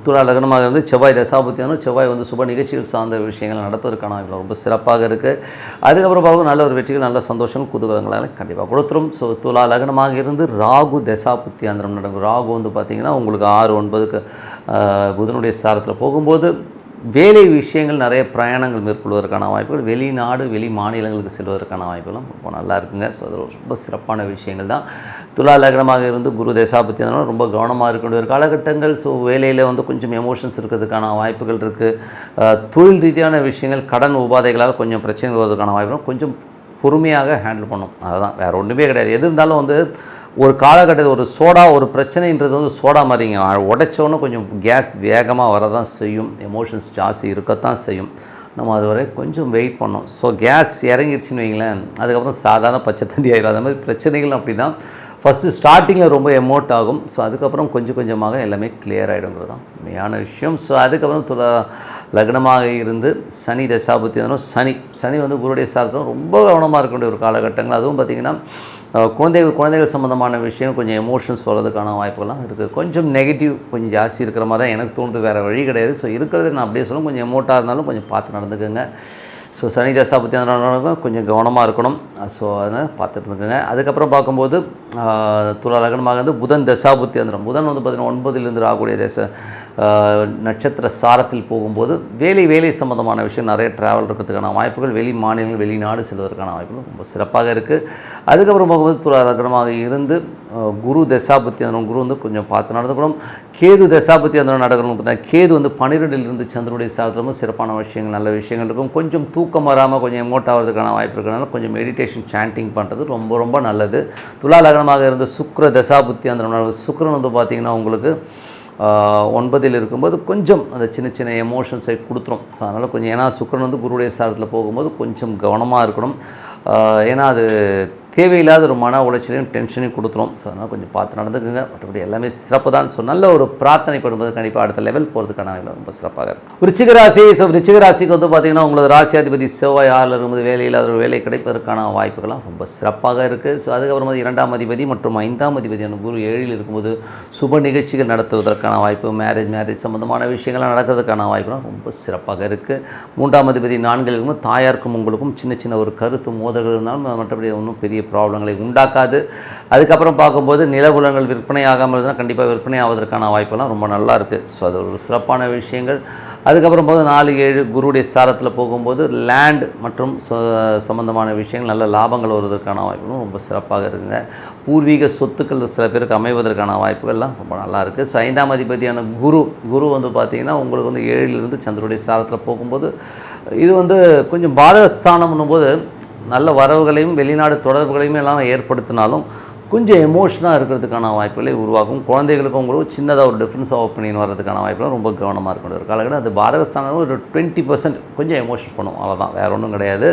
துலா லக்னமாக இருந்து செவ்வாய் தசாபுத்தியானோ செவ்வாய் வந்து சுப நிகழ்ச்சிகள் சார்ந்த விஷயங்கள் நடப்பதற்கான ரொம்ப சிறப்பாக இருக்குது. அதுக்கப்புறம் பார்க்கும் நல்ல ஒரு வெற்றிகள், நல்ல சந்தோஷங்கள், குதூகலங்களால் கண்டிப்பாக கொடுத்துரும். ஸோ துலா லக்னமாக இருந்து ராகு தசாபுத்தி அந்தரம் நடக்கும். ராகு வந்து பார்த்திங்கன்னா உங்களுக்கு 6-9க்கு புதனுடைய சாரத்தில் போகும்போது வேலை விஷயங்கள், நிறைய பிரயாணங்கள் மேற்கொள்வதற்கான வாய்ப்புகள், வெளிநாடு வெளி மாநிலங்களுக்கு செல்வதற்கான வாய்ப்புகளும் ரொம்ப நல்லா இருக்குங்க. ஸோ அது ரொம்ப சிறப்பான விஷயங்கள் தான். துலா லக்னமாக இருந்து குரு தசாபுத்தி அதனால் ரொம்ப கவனமாக இருக்க வேண்டிய ஒரு காலகட்டங்கள். ஸோ வேலையில் வந்து கொஞ்சம் எமோஷன்ஸ் இருக்கிறதுக்கான வாய்ப்புகள் இருக்குது. தொழில் ரீதியான விஷயங்கள், கடன் உபாதைகளால் கொஞ்சம் பிரச்சனைகள் வருவதற்கான வாய்ப்புகளும் கொஞ்சம் பொறுமையாக ஹேண்டில் பண்ணும். அதுதான், வேறு ஒன்றுமே கிடையாது. எது இருந்தாலும் வந்து ஒரு காலகட்டத்தில் ஒரு சோடா, ஒரு பிரச்சனைன்றது வந்து சோடா மாதிரிங்க, உடைச்சோன்னு கொஞ்சம் கேஸ் வேகமாக வரதான் செய்யும். எமோஷன்ஸ் ஜாஸ்தி இருக்கத்தான் செய்யும். நம்ம அது வரை கொஞ்சம் வெயிட் பண்ணோம். ஸோ கேஸ் இறங்கிடுச்சின்னு வைங்களேன், அதுக்கப்புறம் சாதாரண பச்சை தண்ணி ஆகிடும். அது மாதிரி பிரச்சனைகள் அப்படி தான். ஃபஸ்ட்டு ஸ்டார்டிங்கில் ரொம்ப எமோட் ஆகும். ஸோ அதுக்கப்புறம் கொஞ்சமாக எல்லாமே கிளியர் ஆகிடுங்கிறது தான் மெயினான விஷயம். ஸோ அதுக்கப்புறம் துலா லக்னமாக இருந்து சனி தசாபுத்தி அதனால் சனி வந்து குருடைய சாரத்தில் ரொம்ப கவனமாக இருக்க வேண்டிய ஒரு காலகட்டங்கள். அதுவும் பார்த்திங்கன்னா குழந்தைகள் சம்மந்தமான விஷயம் கொஞ்சம் எமோஷன்ஸ் வர்றதுக்கான வாய்ப்புகள்லாம் இருக்குது. கொஞ்சம் நெகட்டிவ் கொஞ்சம் ஜாஸ்தி இருக்கிற மாதிரி தான் எனக்கு தோணுது, வேறு வழி கிடையாது. ஸோ இருக்கிறது நான் அப்படியே சொல்லுவேன், கொஞ்சம் எமோட்டாக இருந்தாலும் கொஞ்சம் பார்த்து நடந்துக்குங்க. ஸோ சனி தசாபுத்தி அதனால் கொஞ்சம் கவனமாக இருக்கணும். ஸோ அதனால் பார்த்துட்டு இருந்துக்குங்க. அதுக்கப்புறம் பார்க்கும்போது துலா லக்னமாக இருந்து புதன் தசாபுத்தி அந்தரம். புதன் வந்து பார்த்திங்கன்னா 9லிருந்து ஆகக்கூடிய நட்சத்திர சாரத்தில் போகும்போது வேலை சம்மந்தமான விஷயம், நிறைய ட்ராவல் இருக்கிறதுக்கான வாய்ப்புகள், வெளி மாநிலங்கள் வெளிநாடு செல்வதற்கான வாய்ப்புகள் ரொம்ப சிறப்பாக இருக்குது. அதுக்கப்புறம் போகும்போது துலா லக்னமாக இருந்து குரு தசாபுத்தி அந்தரம். குரு வந்து கொஞ்சம் பார்த்து நடந்துக்கணும். கேது தசாபுத்தி அந்தரம் நடக்கணும். பார்த்தா கேது வந்து 12லிருந்து சந்திரனுடைய சாரத்திலும் சிறப்பான விஷயங்கள், நல்ல விஷயங்கள் இருக்கும். கொஞ்சம் தூக்கம் வராமல் கொஞ்சம் எமோட் ஆகிறதுக்கான வாய்ப்பு இருக்கிறனால கொஞ்சம் மெடிடேஷன் சாண்டிங் பண்ணுறது ரொம்ப நல்லது. துலா லக்னமாக இருந்த சுக்கிர தசாபுத்தி அந்த சுக்கிரன் வந்து பார்த்திங்கன்னா உங்களுக்கு 9ல் இருக்கும்போது கொஞ்சம் அந்த சின்ன எமோஷன்ஸை கொடுத்துரும். ஸோ அதனால் கொஞ்சம், ஏன்னா சுக்கிரன் வந்து குருடைய சாரத்தில் போகும்போது கொஞ்சம் கவனமாக இருக்கணும். ஏன்னா அது தேவையில்லாத ஒரு மன உளைச்சலையும் டென்ஷனையும் கொடுத்துரும். ஸோ அதனால் கொஞ்சம் பார்த்து நடந்துக்குங்க. மற்றபடி எல்லாமே சிறப்பு தான். ஸோ நல்ல ஒரு பிரார்த்தனை பண்ணும்போது கண்டிப்பாக அடுத்த லெவல் போகிறதுக்கான ரொம்ப சிறப்பாக இருக்கும். விருச்சிக ராசி. ஸோ விருச்சிக ராசிக்கு வந்து பார்த்திங்கன்னா உங்களது ராசியாதிபதி செவ்வாய் 6ல் இருக்கும்போது வேலையில்லாத ஒரு வேலை கிடைப்பதற்கான வாய்ப்புகள்லாம் ரொம்ப சிறப்பாக இருக்குது. ஸோ அதுக்கப்புறம் 2ஆம் அதிபதி மற்றும் 5ஆம் அதிபதியான குரு 7ல் இருக்கும்போது சுப நிகழ்ச்சிகள் நடத்துவதற்கான வாய்ப்பு, மேரேஜ் சம்மந்தமான விஷயங்கள்லாம் நடக்கிறதுக்கான வாய்ப்புலாம் ரொம்ப சிறப்பாக இருக்குது. 3ஆம் அதிபதி 4ல் இருக்கும்போது தாயாருக்கும் உங்களுக்கும் சின்ன ஒரு கருத்து மோதல்கள் இருந்தாலும் மற்றபடி ஒன்றும் பெரிய ப்ராப்ளங்களை உண்டாக்காது. அதுக்கப்புறம் பார்க்கும்போது நிலபுலங்கள் விற்பனை ஆகாமல் இருந்தால் கண்டிப்பாக விற்பனை ஆவதற்கான வாய்ப்பெல்லாம் ரொம்ப நல்லா இருக்குது. ஸோ அது ஒரு சிறப்பான விஷயங்கள். அதுக்கப்புறம் 4-7 குருடைய சாரத்தில் போகும்போது லேண்ட் மற்றும் சம்பந்தமான விஷயங்கள், நல்ல லாபங்கள் வருவதற்கான வாய்ப்புகளும் ரொம்ப சிறப்பாக இருக்குங்க. பூர்வீக சொத்துக்கள் சில பேருக்கு அமைவதற்கான வாய்ப்புகள்லாம் ரொம்ப நல்லா இருக்குது. ஸோ 5ஆம் அதிபதியான குரு வந்து பார்த்திங்கன்னா உங்களுக்கு வந்து 7லிருந்து சந்திரனுடைய சாரத்தில் போகும்போது இது வந்து கொஞ்சம் பாதகஸ்தானம்னும் போது நல்ல வரவுகளையும் வெளிநாடு தொடர்புகளையும் எல்லாம் ஏற்படுத்தினாலும் கொஞ்சம் எமோஷனாக இருக்கிறதுக்கான வாய்ப்புகளை உருவாக்கும். குழந்தைகளுக்கும் உங்களுக்கு சின்னதாக ஒரு டிஃப்ரென்ஸ் ஆஃப் ஒப்பீனியன் வர்றதுக்கான வாய்ப்புலாம் ரொம்ப கவனமாக இருக்கணும். ஒரு காலகட்டம் அது பாரதஸ்தானம் ஒரு 20% கொஞ்சம் எமோஷன் பண்ணும், அவ்வளோதான், வேறு ஒன்றும் கிடையாது.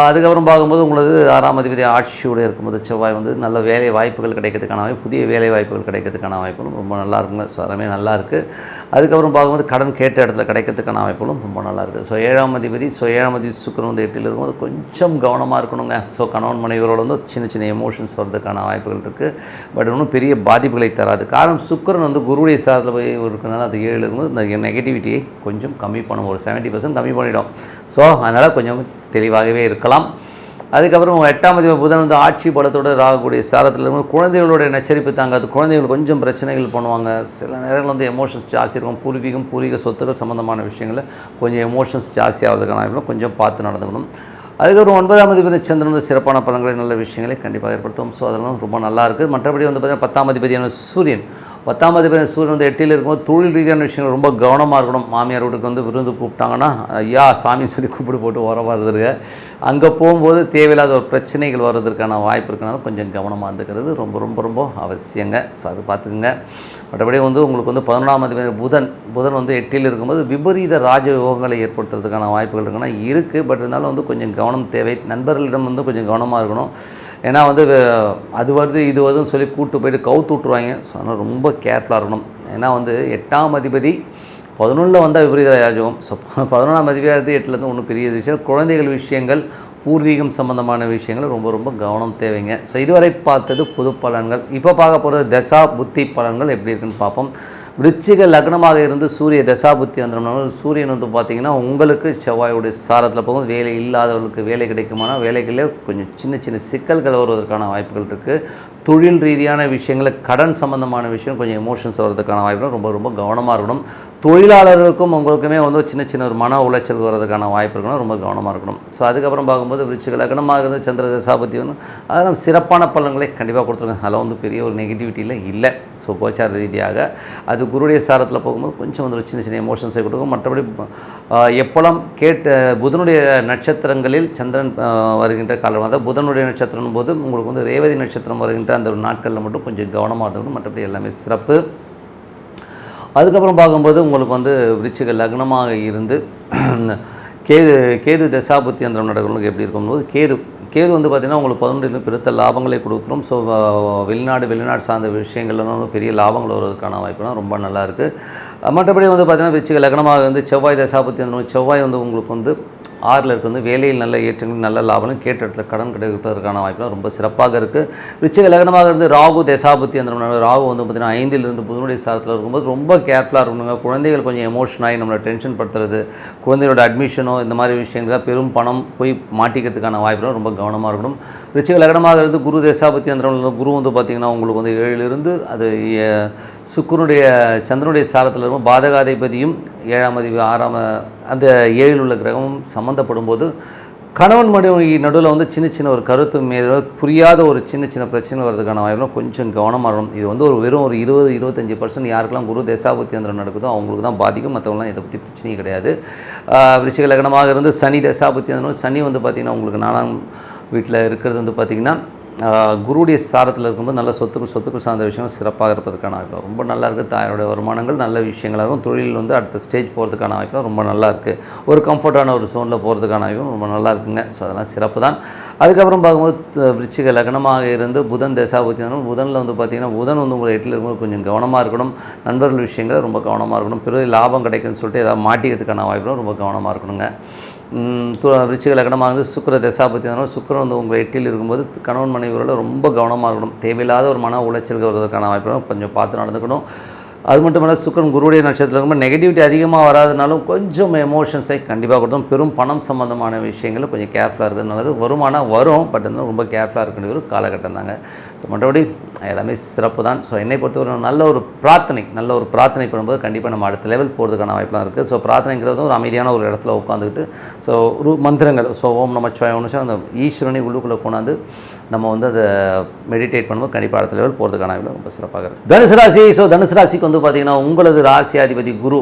அதுக்கப்புறம் பார்க்கும்போது உங்களது 6ஆம் அதிபதி ஆட்சியோடு இருக்கும்போது செவ்வாய் வந்து நல்ல வேலை வாய்ப்புகள் கிடைக்கிறதுக்கான வாய்ப்பு, புதிய வேலை வாய்ப்புகள் கிடைக்கிறதுக்கான வாய்ப்புகளும் ரொம்ப நல்லா இருக்குங்க. ஸோ எல்லாமே நல்லா இருக்குது. அதுக்கப்புறம் பார்க்கும்போது கடன் கேட்ட இடத்துல கிடைக்கிறதுக்கான வாய்ப்புகளும் ரொம்ப நல்லா இருக்குது. ஸோ 7ஆம் அதிபதி சுக்கிரன் வந்து 8ல் இருக்கும்போது கொஞ்சம் கவனமாக இருக்கணுங்க. ஸோ கணவன் மனைவியோட வந்து சின்ன எமோஷன்ஸ் வர்றதுக்கான வாய்ப்புகள் இருக்குது. பட் ஒன்றும் பெரிய பாதிப்புகளை தராது. காரணம் சுக்கிரன் வந்து குருடைய சாரத்தில் போய் இருக்கிறனால அது 7ல் இருக்கும்போது இந்த நெகட்டிவிட்டியை கொஞ்சம் கம்மி பண்ணும், ஒரு 70% கம்மி பண்ணிடும். ஸோ அதனால் கொஞ்சம் தெளிவாகவே இருக்கலாம். அதுக்கப்புறம் 8ஆம் அதிபதி புதன் வந்து ஆட்சி பலத்தோடு ராகக்கூடிய சாரத்தில் இருக்கும்போது குழந்தைகளுடைய நச்சரிப்பு தாங்காது. குழந்தைகள் கொஞ்சம் பிரச்சனைகள் பண்ணுவாங்க. சில நேரங்கள் வந்து எமோஷன்ஸ் ஜாஸ்தி இருக்கும். பூர்வீக சொத்துக்கள் சம்மந்தமான விஷயங்களில் கொஞ்சம் எமோஷன்ஸ் ஜாஸ்தி ஆகிறதுக்கான கொஞ்சம் பார்த்து நடந்துக்கணும். அதுக்கப்புறம் 9ஆம் அதிபதி சந்திரன் வந்து சிறப்பான பலன்களை நல்ல விஷயங்களை கண்டிப்பாக ஏற்படுத்தும். ஸோ அதெல்லாம் ரொம்ப நல்லா இருக்குது. மற்றபடி வந்து பார்த்திங்கன்னா 10ஆம் அதிபதியான சூரியன் 10ஆம் அதிபதியான சூரியன் வந்து 8ல் இருக்கும்போது தொழில் ரீதியான விஷயங்கள் ரொம்ப கவனமாக இருக்கணும். மாமியார் வீட்டுக்கு வந்து விருந்து கூப்பிட்டாங்கன்னா ஐயா சாமின்னு சொல்லி கூப்பிட்டு போட்டு உரம் வருதுங்க. அங்கே போகும்போது தேவையில்லாத ஒரு பிரச்சனைகள் வர்றதுக்கான வாய்ப்பு இருக்கிறனால கொஞ்சம் கவனமாக இருந்துக்கிறது ரொம்ப ரொம்ப ரொம்ப அவசியங்க. ஸோ அது பார்த்துக்குங்க. மற்றபடி வந்து உங்களுக்கு வந்து 11ஆம் அதிபதி புதன் வந்து 8ல் இருக்கும்போது விபரீத ராஜயோகங்களை ஏற்படுத்துறதுக்கான வாய்ப்புகள் இருக்குன்னா இருக்குது. பட் இருந்தாலும் வந்து கொஞ்சம் கவனம் தேவை. நண்பர்களிடம் வந்து கொஞ்சம் கவனமாக இருக்கணும். ஏன்னா வந்து அது வருது இது வருதுன்னு சொல்லி கூப்பிட்டு போயிட்டு கவுத்து விட்ருவாங்க. ஸோ அதனால் ரொம்ப கேர்ஃபுல்லாக இருக்கணும். ஏன்னா வந்து 8ஆம் அதிபதி 11ல் வந்தால் விபரீத ராஜயோகம். ஸோ 11ஆம் அதிபதி 8லேருந்து ஒன்றும் பெரிய விஷயம். குழந்தைகள் விஷயங்கள் பூர்வீகம் சம்பந்தமான விஷயங்கள் ரொம்ப ரொம்ப கவனம் தேவைங்க. ஸோ இதுவரை பார்த்தது பொது பலன்கள். இப்போ பார்க்க போகிறது தசா புத்தி பலன்கள் எப்படி இருக்குன்னு பார்ப்போம். விருச்சிக லக்னமாக இருந்து சூரிய தசாபுத்தி வந்தோம்னால சூரியன் வந்து பார்த்திங்கன்னா உங்களுக்கு செவ்வாயுடைய சாரத்தில் போகும்போது வேலை இல்லாதவர்களுக்கு வேலை கிடைக்குமானா வேலைகளே கொஞ்சம் சின்ன சின்ன சிக்கல்கள் வருவதற்கான வாய்ப்புகள் இருக்குது. தொழில் ரீதியான விஷயங்கள் கடன் சம்பந்தமான விஷயம் கொஞ்சம் எமோஷன்ஸ் வர்றதுக்கான வாய்ப்புகள் ரொம்ப ரொம்ப கவனமாக இருக்கணும். தொழிலாளர்களுக்கும் உங்களுக்குமே வந்து சின்ன சின்ன ஒரு மன உளைச்சல் வர்றதுக்கான வாய்ப்பு இருக்கணும். ரொம்ப கவனமாக இருக்கணும். ஸோ அதுக்கப்புறம் பார்க்கும்போது விருச்சிக லக்னமாக இருந்து சந்திர தசாபத்தி வந்து அதெல்லாம் சிறப்பான பலன்களை கண்டிப்பாக கொடுத்துருங்க. அதில் வந்து பெரிய ஒரு நெகட்டிவிட்டியில் இல்லை. ஸோ கோச்சார ரீதியாக அது குருடைய சாரத்தில் போகும்போது கொஞ்சம் வந்து சின்ன சின்ன எமோஷன்ஸை கொடுக்கும். மற்றபடி எப்போலாம் புதனுடைய நட்சத்திரங்களில் சந்திரன் வருகின்ற காலம் அதாவது புதனுடைய நட்சத்திரம் போது உங்களுக்கு வந்து ரேவதி நட்சத்திரம் வருகின்ற அந்த ஒரு நாட்களில் மட்டும் கொஞ்சம் கவனமாக இருக்கணும். மற்றபடி எல்லாமே சிறப்பு. அதுக்கப்புறம் பார்க்கும்போது உங்களுக்கு வந்து விருச்சிக லக்னமாக இருந்து கேது தசாபுத்தி அந்த நடக்கிறவங்களுக்கு எப்படி இருக்கும்போது கேது வந்து பார்த்திங்கன்னா உங்களுக்கு 11 பெருத்த லாபங்களை கொடுத்துரும். ஸோ வெளிநாடு சார்ந்த விஷயங்கள்லாம் பெரிய லாபங்கள் வருவதற்கான வாய்ப்புலாம் ரொம்ப நல்லாயிருக்கு. மற்றபடி வந்து பார்த்திங்கன்னா விருச்சிக லக்னமாக வந்து செவ்வாய் தசாபுத்தி அந்த செவ்வாய் வந்து உங்களுக்கு வந்து 6ல் இருக்குது வந்து வேலையில் நல்ல ஏற்றங்கள் நல்ல லாபம் கேட்ட இடத்துல கடன் கிடைப்பதற்கான வாய்ப்புலாம் ரொம்ப சிறப்பாக இருக்குது. விருச்சிக லக்னமாக இருந்து ராகு தசாபுத்தி அந்த ராகு வந்து பார்த்திங்கன்னா 5ல் இருந்து புதனுடைய சாரத்தில் இருக்கும்போது ரொம்ப கேர்ஃபுல்லாக இருக்கணுங்க. குழந்தைகள் கொஞ்சம் எமோஷன் ஆகி நம்மளை டென்ஷன் படுத்துறது குழந்தையோட அட்மிஷனோ இந்த மாதிரி விஷயங்கள் பெரும் பணம் போய் மாட்டிக்கிறதுக்கான வாய்ப்புலாம் ரொம்ப கவனமாக இருக்கணும். விருச்சிக லக்னமாக இருந்து குரு தசாபுத்தி அந்த குரு வந்து பார்த்திங்கன்னா உங்களுக்கு வந்து 7லிருந்து அது சுக்கிரனுடைய சந்திரனுடைய சாரத்தில் இருக்கும் பாதகாதிபதியும் 7ஆம் அதிபதி 6ஆம் அந்த 7ல் உள்ள கிரகமும் சம்மந்தப்படும் போது கணவன் மனைவி நடுவில் வந்து சின்ன சின்ன ஒரு கருத்து மீது புரியாத ஒரு சின்ன சின்ன பிரச்சனை வர்றதுக்கான வாய்ப்புலாம் கொஞ்சம் கவனமாக இருக்கணும். இது வந்து வெறும் ஒரு 20-25% யாருக்கெல்லாம் குரு தசாபுத்தி அந்த நடக்குதோ அவங்களுக்கு தான் பாதிக்கும். மற்றவங்களாம் இதை பற்றி பிரச்சனையும் கிடையாது. விருச்சிக லக்னமாக இருந்து சனி தசாபுத்தி அந்த சனி வந்து பார்த்திங்கன்னா உங்களுக்கு 4ஆம் வீட்டில் இருக்கிறது வந்து பார்த்திங்கன்னா குருடைய சாரத்தில் இருக்கும்போது நல்ல சொத்துக்கள் சார்ந்த விஷயங்கள் சிறப்பாக இருப்பதற்கான வாய்ப்பு ரொம்ப நல்லா இருக்குது. தாயோடைய வருமானங்கள் நல்ல விஷயங்களாக இருக்கும். தொழில் வந்து அடுத்த ஸ்டேஜ் போகிறதுக்கான வாய்ப்பு ரொம்ப நல்லா இருக்குது. ஒரு கம்ஃபர்டான ஒரு ஜோனில் போகிறதுக்கான வாய்ப்பு ரொம்ப நல்லா இருக்குங்க. ஸோ அதெல்லாம் சிறப்பு தான். அதுக்கப்புறம் பார்க்கும்போது விருச்சிக லக்னமாக இருந்து புதன் தசாபுத்தி புதனில் வந்து பார்த்திங்கன்னா புதன் வந்து உங்களை 8ல் இருக்கும்போது கொஞ்சம் கவனமாக இருக்கணும். நண்பர்கள் விஷயங்கள் ரொம்ப கவனமாக இருக்கணும். பிறகு லாபம் கிடைக்குன்னு சொல்லிட்டு ஏதாவது மாட்டிக்கிறதுக்கான வாய்ப்புகளும் ரொம்ப கவனமாக இருக்கணுங்க. விருச்சிக லக்னமாக வந்து சுக்கிர தசாபத்தி சுக்கிரன் வந்து உங்கள் 8ல் இருக்கும்போது கணவன் மனைவியோட ரொம்ப கவனமாக இருக்கணும். தேவையில்லாத ஒரு மன உளைச்சல்கள் வருவதற்கான வாய்ப்புகளும் கொஞ்சம் பார்த்து நடந்துக்கணும். அது மட்டும் இல்லை சுக்கிரன் குருடைய நட்சத்திரம் இருக்கும்போது நெகட்டிவிட்டி அதிகமாக வராதுனாலும் கொஞ்சம் எமோஷன்ஸை கண்டிப்பாக கொடுத்தோம். பெரும் பணம் சம்மந்தமான விஷயங்கள் கொஞ்சம் கேர்ஃபுல்லாக இருக்கிறதுனால வருமானம் வரும். பட் இருந்தாலும் ரொம்ப கேர்ஃபுல்லாக இருக்க ஒரு காலகட்டம் தாங்க. ஸோ மற்றபடி எல்லாமே சிறப்பு தான். ஸோ என்னை பொறுத்தவரை நல்ல ஒரு பிரார்த்தனை பண்ணும்போது கண்டிப்பாக நம்ம அடுத்த லெவல் போகிறதுக்கான வாய்ப்புலாம் இருக்குது. ஸோ பிரார்த்தனைங்கிறது ஒரு அமைதியான ஒரு இடத்துல உட்காந்துக்கிட்டு ஸோ ஒரு மந்திரங்கள் ஸோ ஓம் நமச்சிவாய ஒன்று அந்த ஈஸ்வரனை உள்ளுக்குள்ளே கொண்டாந்து நம்ம வந்து அதை மெடிடேட் பண்ணும்போது கண்டிப்பாக அடுத்த லெவல் போகிறதுக்கான வாய்ப்பு ரொம்ப சிறப்பாக இருக்குது. தனுசு ராசி. ஸோ தனுசு ராசிக்கு வந்து பார்த்திங்கன்னா உங்களது ராசியாதிபதி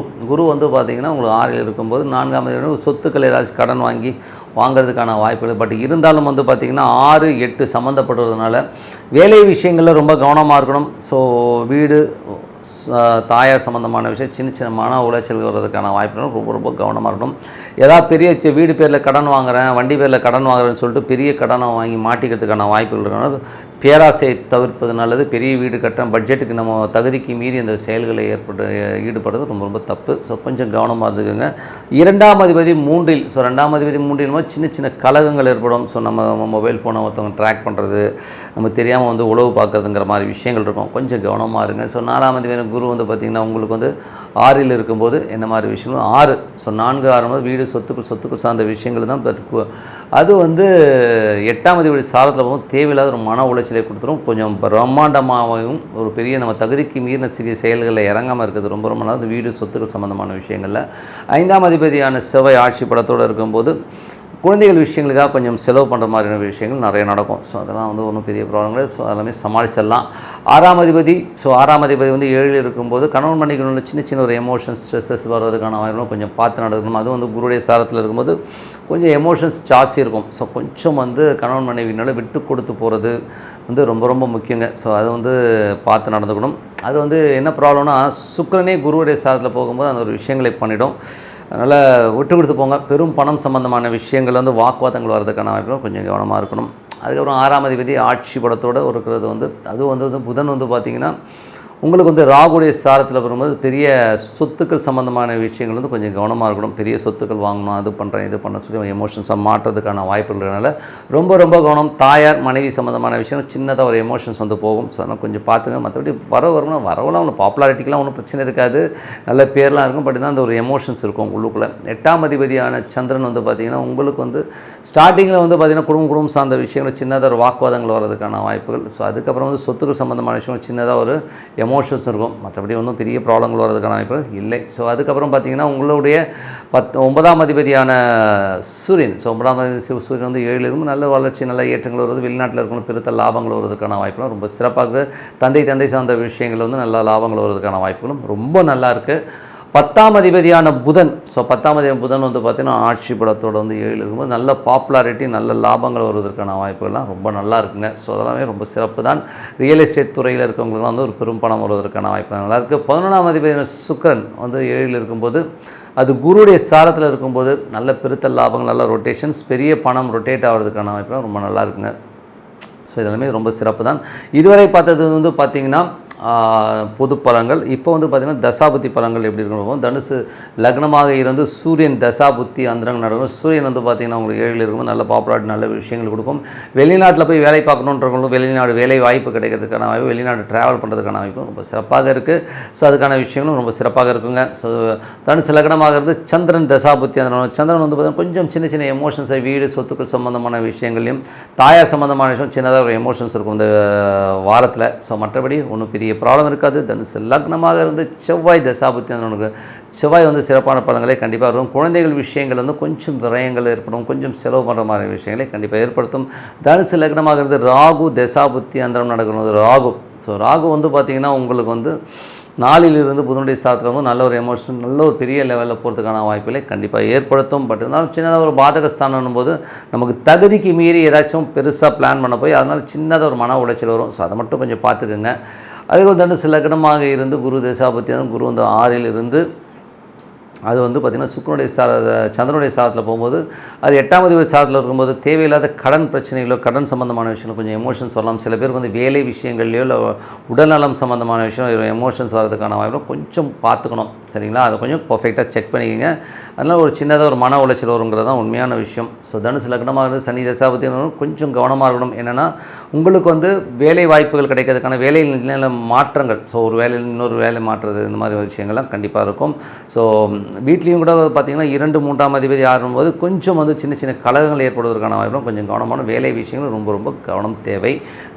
குரு வந்து பார்த்திங்கன்னா உங்களுக்கு 6ல் இருக்கும்போது 4ஆம் தேதி சொத்துக்கள் ஏதாச்சும் கடன் வாங்கிறதுக்கான வாய்ப்புகள். பட் இருந்தாலும் வந்து பார்த்திங்கன்னா 6, 8 சம்மந்தப்படுறதுனால வேலை விஷயங்களில் ரொம்ப கவனமாக இருக்கணும். ஸோ வீடு தாயார் சம்மந்தமான விஷயம் சின்ன சின்ன மன உளைச்சல் வர்றதுக்கான வாய்ப்புகளும் ரொம்ப ரொம்ப கவனமாக இருக்கணும். ஏதாவது பெரிய வீடு பேரில் கடன் வாங்குகிறேன் வண்டி பேரில் கடன் வாங்குறேன்னு சொல்லிட்டு பெரிய கடனை வாங்கி மாட்டிக்கிறதுக்கான வாய்ப்புகள் இருக்கணும். பேராசையை தவிர்ப்பது நல்லது. பெரிய வீடு கட்டுறேன் பட்ஜெட்டுக்கு நம்ம தகுதிக்கு மீறி அந்த செயல்களை ஈடுபடுறது ரொம்ப ரொம்ப தப்பு. ஸோ கொஞ்சம் கவனமாக இருந்துக்குங்க. 2ஆம் அதிபதி 3ல் ஸோ 2ஆம் அதிபதி 3ல் சின்ன சின்ன கலகங்கள் ஏற்படும். ஸோ நம்ம மொபைல் ஃபோனை ஒருத்தவங்க ட்ராக் பண்ணுறது நம்ம தெரியாமல் வந்து உளவு பார்க்குறதுங்கிற மாதிரி விஷயங்கள் இருக்கும். கொஞ்சம் கவனமாக இருங்க. ஸோ 4ஆம் அதிபதி குரு வந்து பார்த்திங்கன்னா உங்களுக்கு வந்து 6ல் இருக்கும்போது என்ன மாதிரி விஷயங்களும் 6 ஸோ 4, 6 வீடு சொத்துக்கள் சார்ந்த விஷயங்கள் தான். அது வந்து 8ஆம் அதிபதி சாரத்தில் போகும்போது தேவையில்லாத ஒரு மன உளைச்சலை கொடுத்துரும். கொஞ்சம் பிரம்மாண்டமாகவும் ஒரு பெரிய நம்ம தகுதிக்கு மீறின சிறிய செயல்களில் இறங்காமல் இருக்கிறது ரொம்ப ரொம்ப நல்லது. வீடு சொத்துக்கள் சம்மந்தமான விஷயங்களில் 5ஆம் அதிபதியான செவ்வாய் ஆட்சி படத்தோடு இருக்கும்போது குழந்தைகள் விஷயங்களுக்காக கொஞ்சம் செலவு பண்ணுற மாதிரியான விஷயங்கள் நிறைய நடக்கும். ஸோ அதெல்லாம் வந்து ஒன்றும் பெரிய ப்ராப்ளம் கிடையாது. ஸோ அதெல்லாமே சமாளிச்சிடலாம். 6ஆம் அதிபதி ஸோ 6ஆம் அதிபதி வந்து 7ல் இருக்கும்போது கணவன் மனைவிக்குள்ள சின்ன சின்ன ஒரு எமோஷன்ஸ் ஸ்ட்ரெஸ்ஸஸ் வர்றதுக்கான வாய்ப்புகளும் கொஞ்சம் பார்த்து நடக்கணும். அதுவும் வந்து குருடைய சாரத்தில் இருக்கும்போது கொஞ்சம் எமோஷன்ஸ் ஜாஸ்தி இருக்கும். ஸோ கொஞ்சம் வந்து கணவன் மனைவினால விட்டு கொடுத்து போகிறது வந்து ரொம்ப ரொம்ப முக்கியங்க. ஸோ அது வந்து பார்த்து நடந்துக்கணும். அது வந்து என்ன ப்ராப்ளம்னா, சுக்கிரனே குருவுடைய சாரத்தில் போகும்போது அந்த ஒரு விஷயங்களை பண்ணிடும். அதனால் விட்டு கொடுத்து போங்க. பெரும் பணம் சம்மந்தமான விஷயங்கள் வந்து வாக்குவாதங்கள் வர்றதுக்கான வாய்ப்புகளும் கொஞ்சம் கவனமாக இருக்கணும். அதுக்கப்புறம் 6ஆம் அதிபதி ஆட்சி படத்தோடு இருக்கிறது வந்து அதுவும் வந்து புதன் வந்து பார்த்திங்கன்னா உங்களுக்கு வந்து ராகுடைய சாரத்தில் வரும்போது பெரிய சொத்துக்கள் சம்மந்தமான விஷயங்கள் வந்து கொஞ்சம் கவனமாக இருக்கணும். பெரிய சொத்துக்கள் வாங்கணும், அது பண்ணுறேன் இது பண்ண சொல்லி எமோஷன்ஸாக மாற்றுறதுக்கான வாய்ப்புகிறதுனால ரொம்ப ரொம்ப கவனம். தாயார் மனைவி சம்மந்தமான விஷயம் சின்னதாக ஒரு எமோஷன்ஸ் வந்து போகும். ஸோ அதனால் கொஞ்சம் பார்த்துங்க. மற்றபடி வரவெல்லாம் ஒன்று பாப்புலாரிட்டிக்கெலாம் ஒன்றும் பிரச்சனை இருக்காது, நல்ல பேர்லாம் இருக்கும். பட் தான் அந்த ஒரு எமோஷன்ஸ் இருக்கும் உள்ளுக்குள்ளே. 8ஆம் அதிபதியான சந்திரன் வந்து பார்த்திங்கன்னா உங்களுக்கு வந்து ஸ்டார்டிங்கில் வந்து பார்த்திங்கன்னா குடும்பம் சார்ந்த விஷயங்கள் சின்னதாக ஒரு வாக்குவாதங்கள் வர்றதுக்கான வாய்ப்புகள். ஸோ அதுக்கப்புறம் வந்து சொத்துக்கள் சம்மந்தமான விஷயங்கள் சின்னதாக ஒரு எமோஷன்ஸ் இருக்கும். மற்றபடி ஒன்றும் பெரிய ப்ராப்ளங்கள் வர்றதுக்கான வாய்ப்பு இல்லை. ஸோ அதுக்கப்புறம் பார்த்திங்கன்னா உங்களுடைய 9ஆம் அதிபதியான சூரியன். ஸோ 9ஆம் அதிபதி சூரியன் வந்து 7ல் இருக்கும். நல்ல வளர்ச்சி, நல்ல ஏற்றங்கள் வருவது, வெளிநாட்டில் இருக்கணும் பெருத்த லாபங்கள் வருவதற்கான வாய்ப்புகளும் ரொம்ப சிறப்பாக. தந்தை சார்ந்த விஷயங்கள் வந்து நல்ல லாபங்கள் வருவதற்கான வாய்ப்புகளும் ரொம்ப நல்லா இருக்குது. 10ஆம் அதிபதியான புதன். ஸோ 10ஆம் அதிபதி புதன் வந்து பார்த்திங்கன்னா ஆட்சி படத்தோடு வந்து 7ல் இருக்கும்போது நல்ல பாப்புலாரிட்டி, நல்ல லாபங்கள் வருவதற்கான வாய்ப்புகள்லாம் ரொம்ப நல்லா இருக்குங்க. ஸோ அதெல்லாமே ரொம்ப சிறப்பு தான். ரியல் எஸ்டேட் துறையில் இருக்கவங்களுக்குலாம் வந்து ஒரு பெரும் பணம் வருவதற்கான வாய்ப்பு நல்லாயிருக்கு. 11ஆம் அதிபதியான சுக்கிரன் வந்து 7ல் இருக்கும்போது அது குருடைய சாரத்தில் இருக்கும்போது நல்ல பெருத்த லாபங்கள், நல்ல ரொட்டேஷன்ஸ், பெரிய பணம் ரொட்டேட் ஆகிறதுக்கான வாய்ப்புலாம் ரொம்ப நல்லா இருக்குங்க. ஸோ இதெல்லாமே ரொம்ப சிறப்பு தான். இதுவரை பார்த்தது வந்து பார்த்திங்கன்னா பொது பலன்கள். இப்போ வந்து பார்த்திங்கன்னா தசாபுத்தி பலன்கள் எப்படி இருக்கணும். தனுசு லக்னமாக இருந்து சூரியன் தசாபுத்தி அந்தரங்க நடக்கும். சூரியன் வந்து பார்த்திங்கன்னா உங்களுக்கு 7ல் இருக்கும்போது நல்ல பாப்புலாரிட்டி, நல்ல விஷயங்கள் கொடுக்கும். வெளிநாட்டில் போய் வேலை பார்க்கணுன்றவங்களும் வெளிநாடு வேலை வாய்ப்பு கிடைக்கிறதுக்கான வாய்ப்பு, வெளிநாடு ட்ராவல் பண்ணுறதுக்கான வாய்ப்பும் ரொம்ப சிறப்பாக இருக்குது. ஸோ அதுக்கான விஷயங்களும் ரொம்ப சிறப்பாக இருக்குங்க. ஸோ தனுசு லக்னமாக இருந்து சந்திரன் தசாபுத்தி அந்தரங்க. சந்திரன் வந்து பார்த்திங்கன்னா கொஞ்சம் சின்ன சின்ன எமோஷன்ஸை வீடு சொத்துக்கள் சம்மந்தமான விஷயங்களையும் தாயார் சம்மந்தமான விஷயம் சின்னதாக ஒரு எமோஷன்ஸ் இருக்கும் இந்த வாரத்தில். ஸோ மற்றபடி ஒன்றும் பெரிய ப்ராப்ளம் இருக்காது. தனுசு லக்னமாக இருந்து செவ்வாய் தசாபுத்தி அந்த செவ்வாய் வந்து சிறப்பான பலன்களை கண்டிப்பாக இருக்கும். குழந்தைகள் விஷயங்கள் வந்து கொஞ்சம் விரயங்கள் ஏற்படும், கொஞ்சம் செலவு பண்ணுற மாதிரி விஷயங்களை கண்டிப்பாக ஏற்படுத்தும். தனுசு லக்னமாக இருந்து ராகு தசாபுத்தி அந்தரம் நடக்கிறது ராகு. ஸோ ராகு வந்து பார்த்திங்கன்னா உங்களுக்கு வந்து 4லிருந்து புதனுடைய சாத்திரம் வந்து நல்ல ஒரு எமோஷன், நல்ல ஒரு பெரிய லெவலில் போகிறதுக்கான வாய்ப்புகளை கண்டிப்பாக ஏற்படுத்தும். பட் இருந்தாலும் சின்னதாக ஒரு பாதகஸ்தானம் போது நமக்கு தகுதிக்கு மீறி ஏதாச்சும் பெருசாக பிளான் பண்ண போய் அதனால் சின்னதாக ஒரு மன உளைச்சல் வரும். ஸோ அதை மட்டும் கொஞ்சம் பார்த்துக்குங்க. அதுக்கு தனுசு லக்னமாக இருந்து குரு தசாபுத்தி குரு வந்து 6ல் இருந்து அது வந்து பார்த்திங்கன்னா சுக்கிரனுடைய சந்திரனுடைய சாரத்தில் போகும்போது அது 8ஆம் அதிபதி சாரத்தில் இருக்கும்போது தேவையில்லாத கடன் பிரச்சனைகளோ கடன் சம்மந்தமான விஷயங்களோ கொஞ்சம் எமோஷன்ஸ் வரலாம். சில பேருக்கு வந்து வேலை விஷயங்கள்லையோ இல்லை உடல்நலம் சம்மந்தமான விஷயம் எமோஷன்ஸ் வரதுக்கான வாய்ப்பு கொஞ்சம் பார்த்துக்கணும். சரிங்களா, அதை கொஞ்சம் பர்ஃபெக்டாக செக் பண்ணிக்கோங்க. அதனால் ஒரு சின்னதாக ஒரு மன உளைச்சல் வருங்கிறது தான் உண்மையான விஷயம். ஸோ தனுசு லக்னமாக இருந்து சனி தசாபதி கொஞ்சம் கவனமாக இருக்கணும். என்னென்னா உங்களுக்கு வந்து வேலை வாய்ப்புகள் கிடைக்கிறதுக்கான வேலை நிலை மாற்றங்கள், ஸோ ஒரு வேலையில் இன்னொரு வேலை மாற்றுறது, இந்த மாதிரி விஷயங்கள்லாம் கண்டிப்பாக இருக்கும். ஸோ வீட்லேயும் கூட பார்த்திங்கன்னா 2, 3ஆம் அதிபதி ஆடும்போது கொஞ்சம் வந்து சின்ன சின்ன கலகங்கள் ஏற்படுவதற்கான வாய்ப்பும் கொஞ்சம் கவனமான வேலை விஷயங்கள் ரொம்ப ரொம்ப கவனம் தேவை.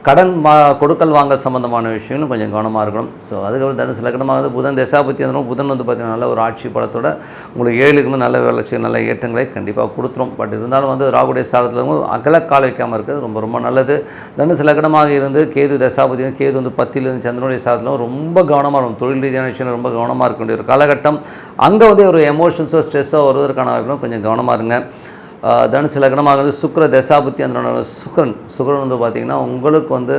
கடன் கொடுக்கல் வாங்கல் சம்மந்தமான விஷயங்களும் கொஞ்சம் கவனமாக இருக்கணும். ஸோ அதுக்கப்புறம் தனுசு லக்னமாக வந்து புதன் தசாபுத்தி அந்த புதன் வந்து பார்த்திங்கன்னா நல்ல ஒரு ஆட்சி பலத்தோட உங்களுக்கு 7க்கு நல்ல வளர்ச்சி, நல்ல ஏற்றங்களை கண்டிப்பாக கொடுத்துரும். பட் இருந்தாலும் வந்து ராகுடைய சாரத்தில் அகலக்கால் வைக்காமல் இருக்கிறது ரொம்ப ரொம்ப நல்லது. தனுசு லக்னமாக இருந்து கேது தசாபதி, கேது வந்து 10லிருந்து சந்திரனுடைய சாரத்தில் ரொம்ப கவனமாக இருக்கும். தொழில் ரீதியான விஷயம் ரொம்ப கவனமாக இருக்க வேண்டிய ஒரு காலகட்டம். அங்கே வந்து ஒரு எமோஷன்ஸோ ஸ்ட்ரெஸ்ஸோ வருவதற்கான வாய்ப்புகளும் கொஞ்சம் கவனமாக இருங்க. தனுசு லக்னமாக வந்து சுக்கிர தசாபுத்தி அந்த சுக்கிரன் வந்து பார்த்திங்கன்னா உங்களுக்கு வந்து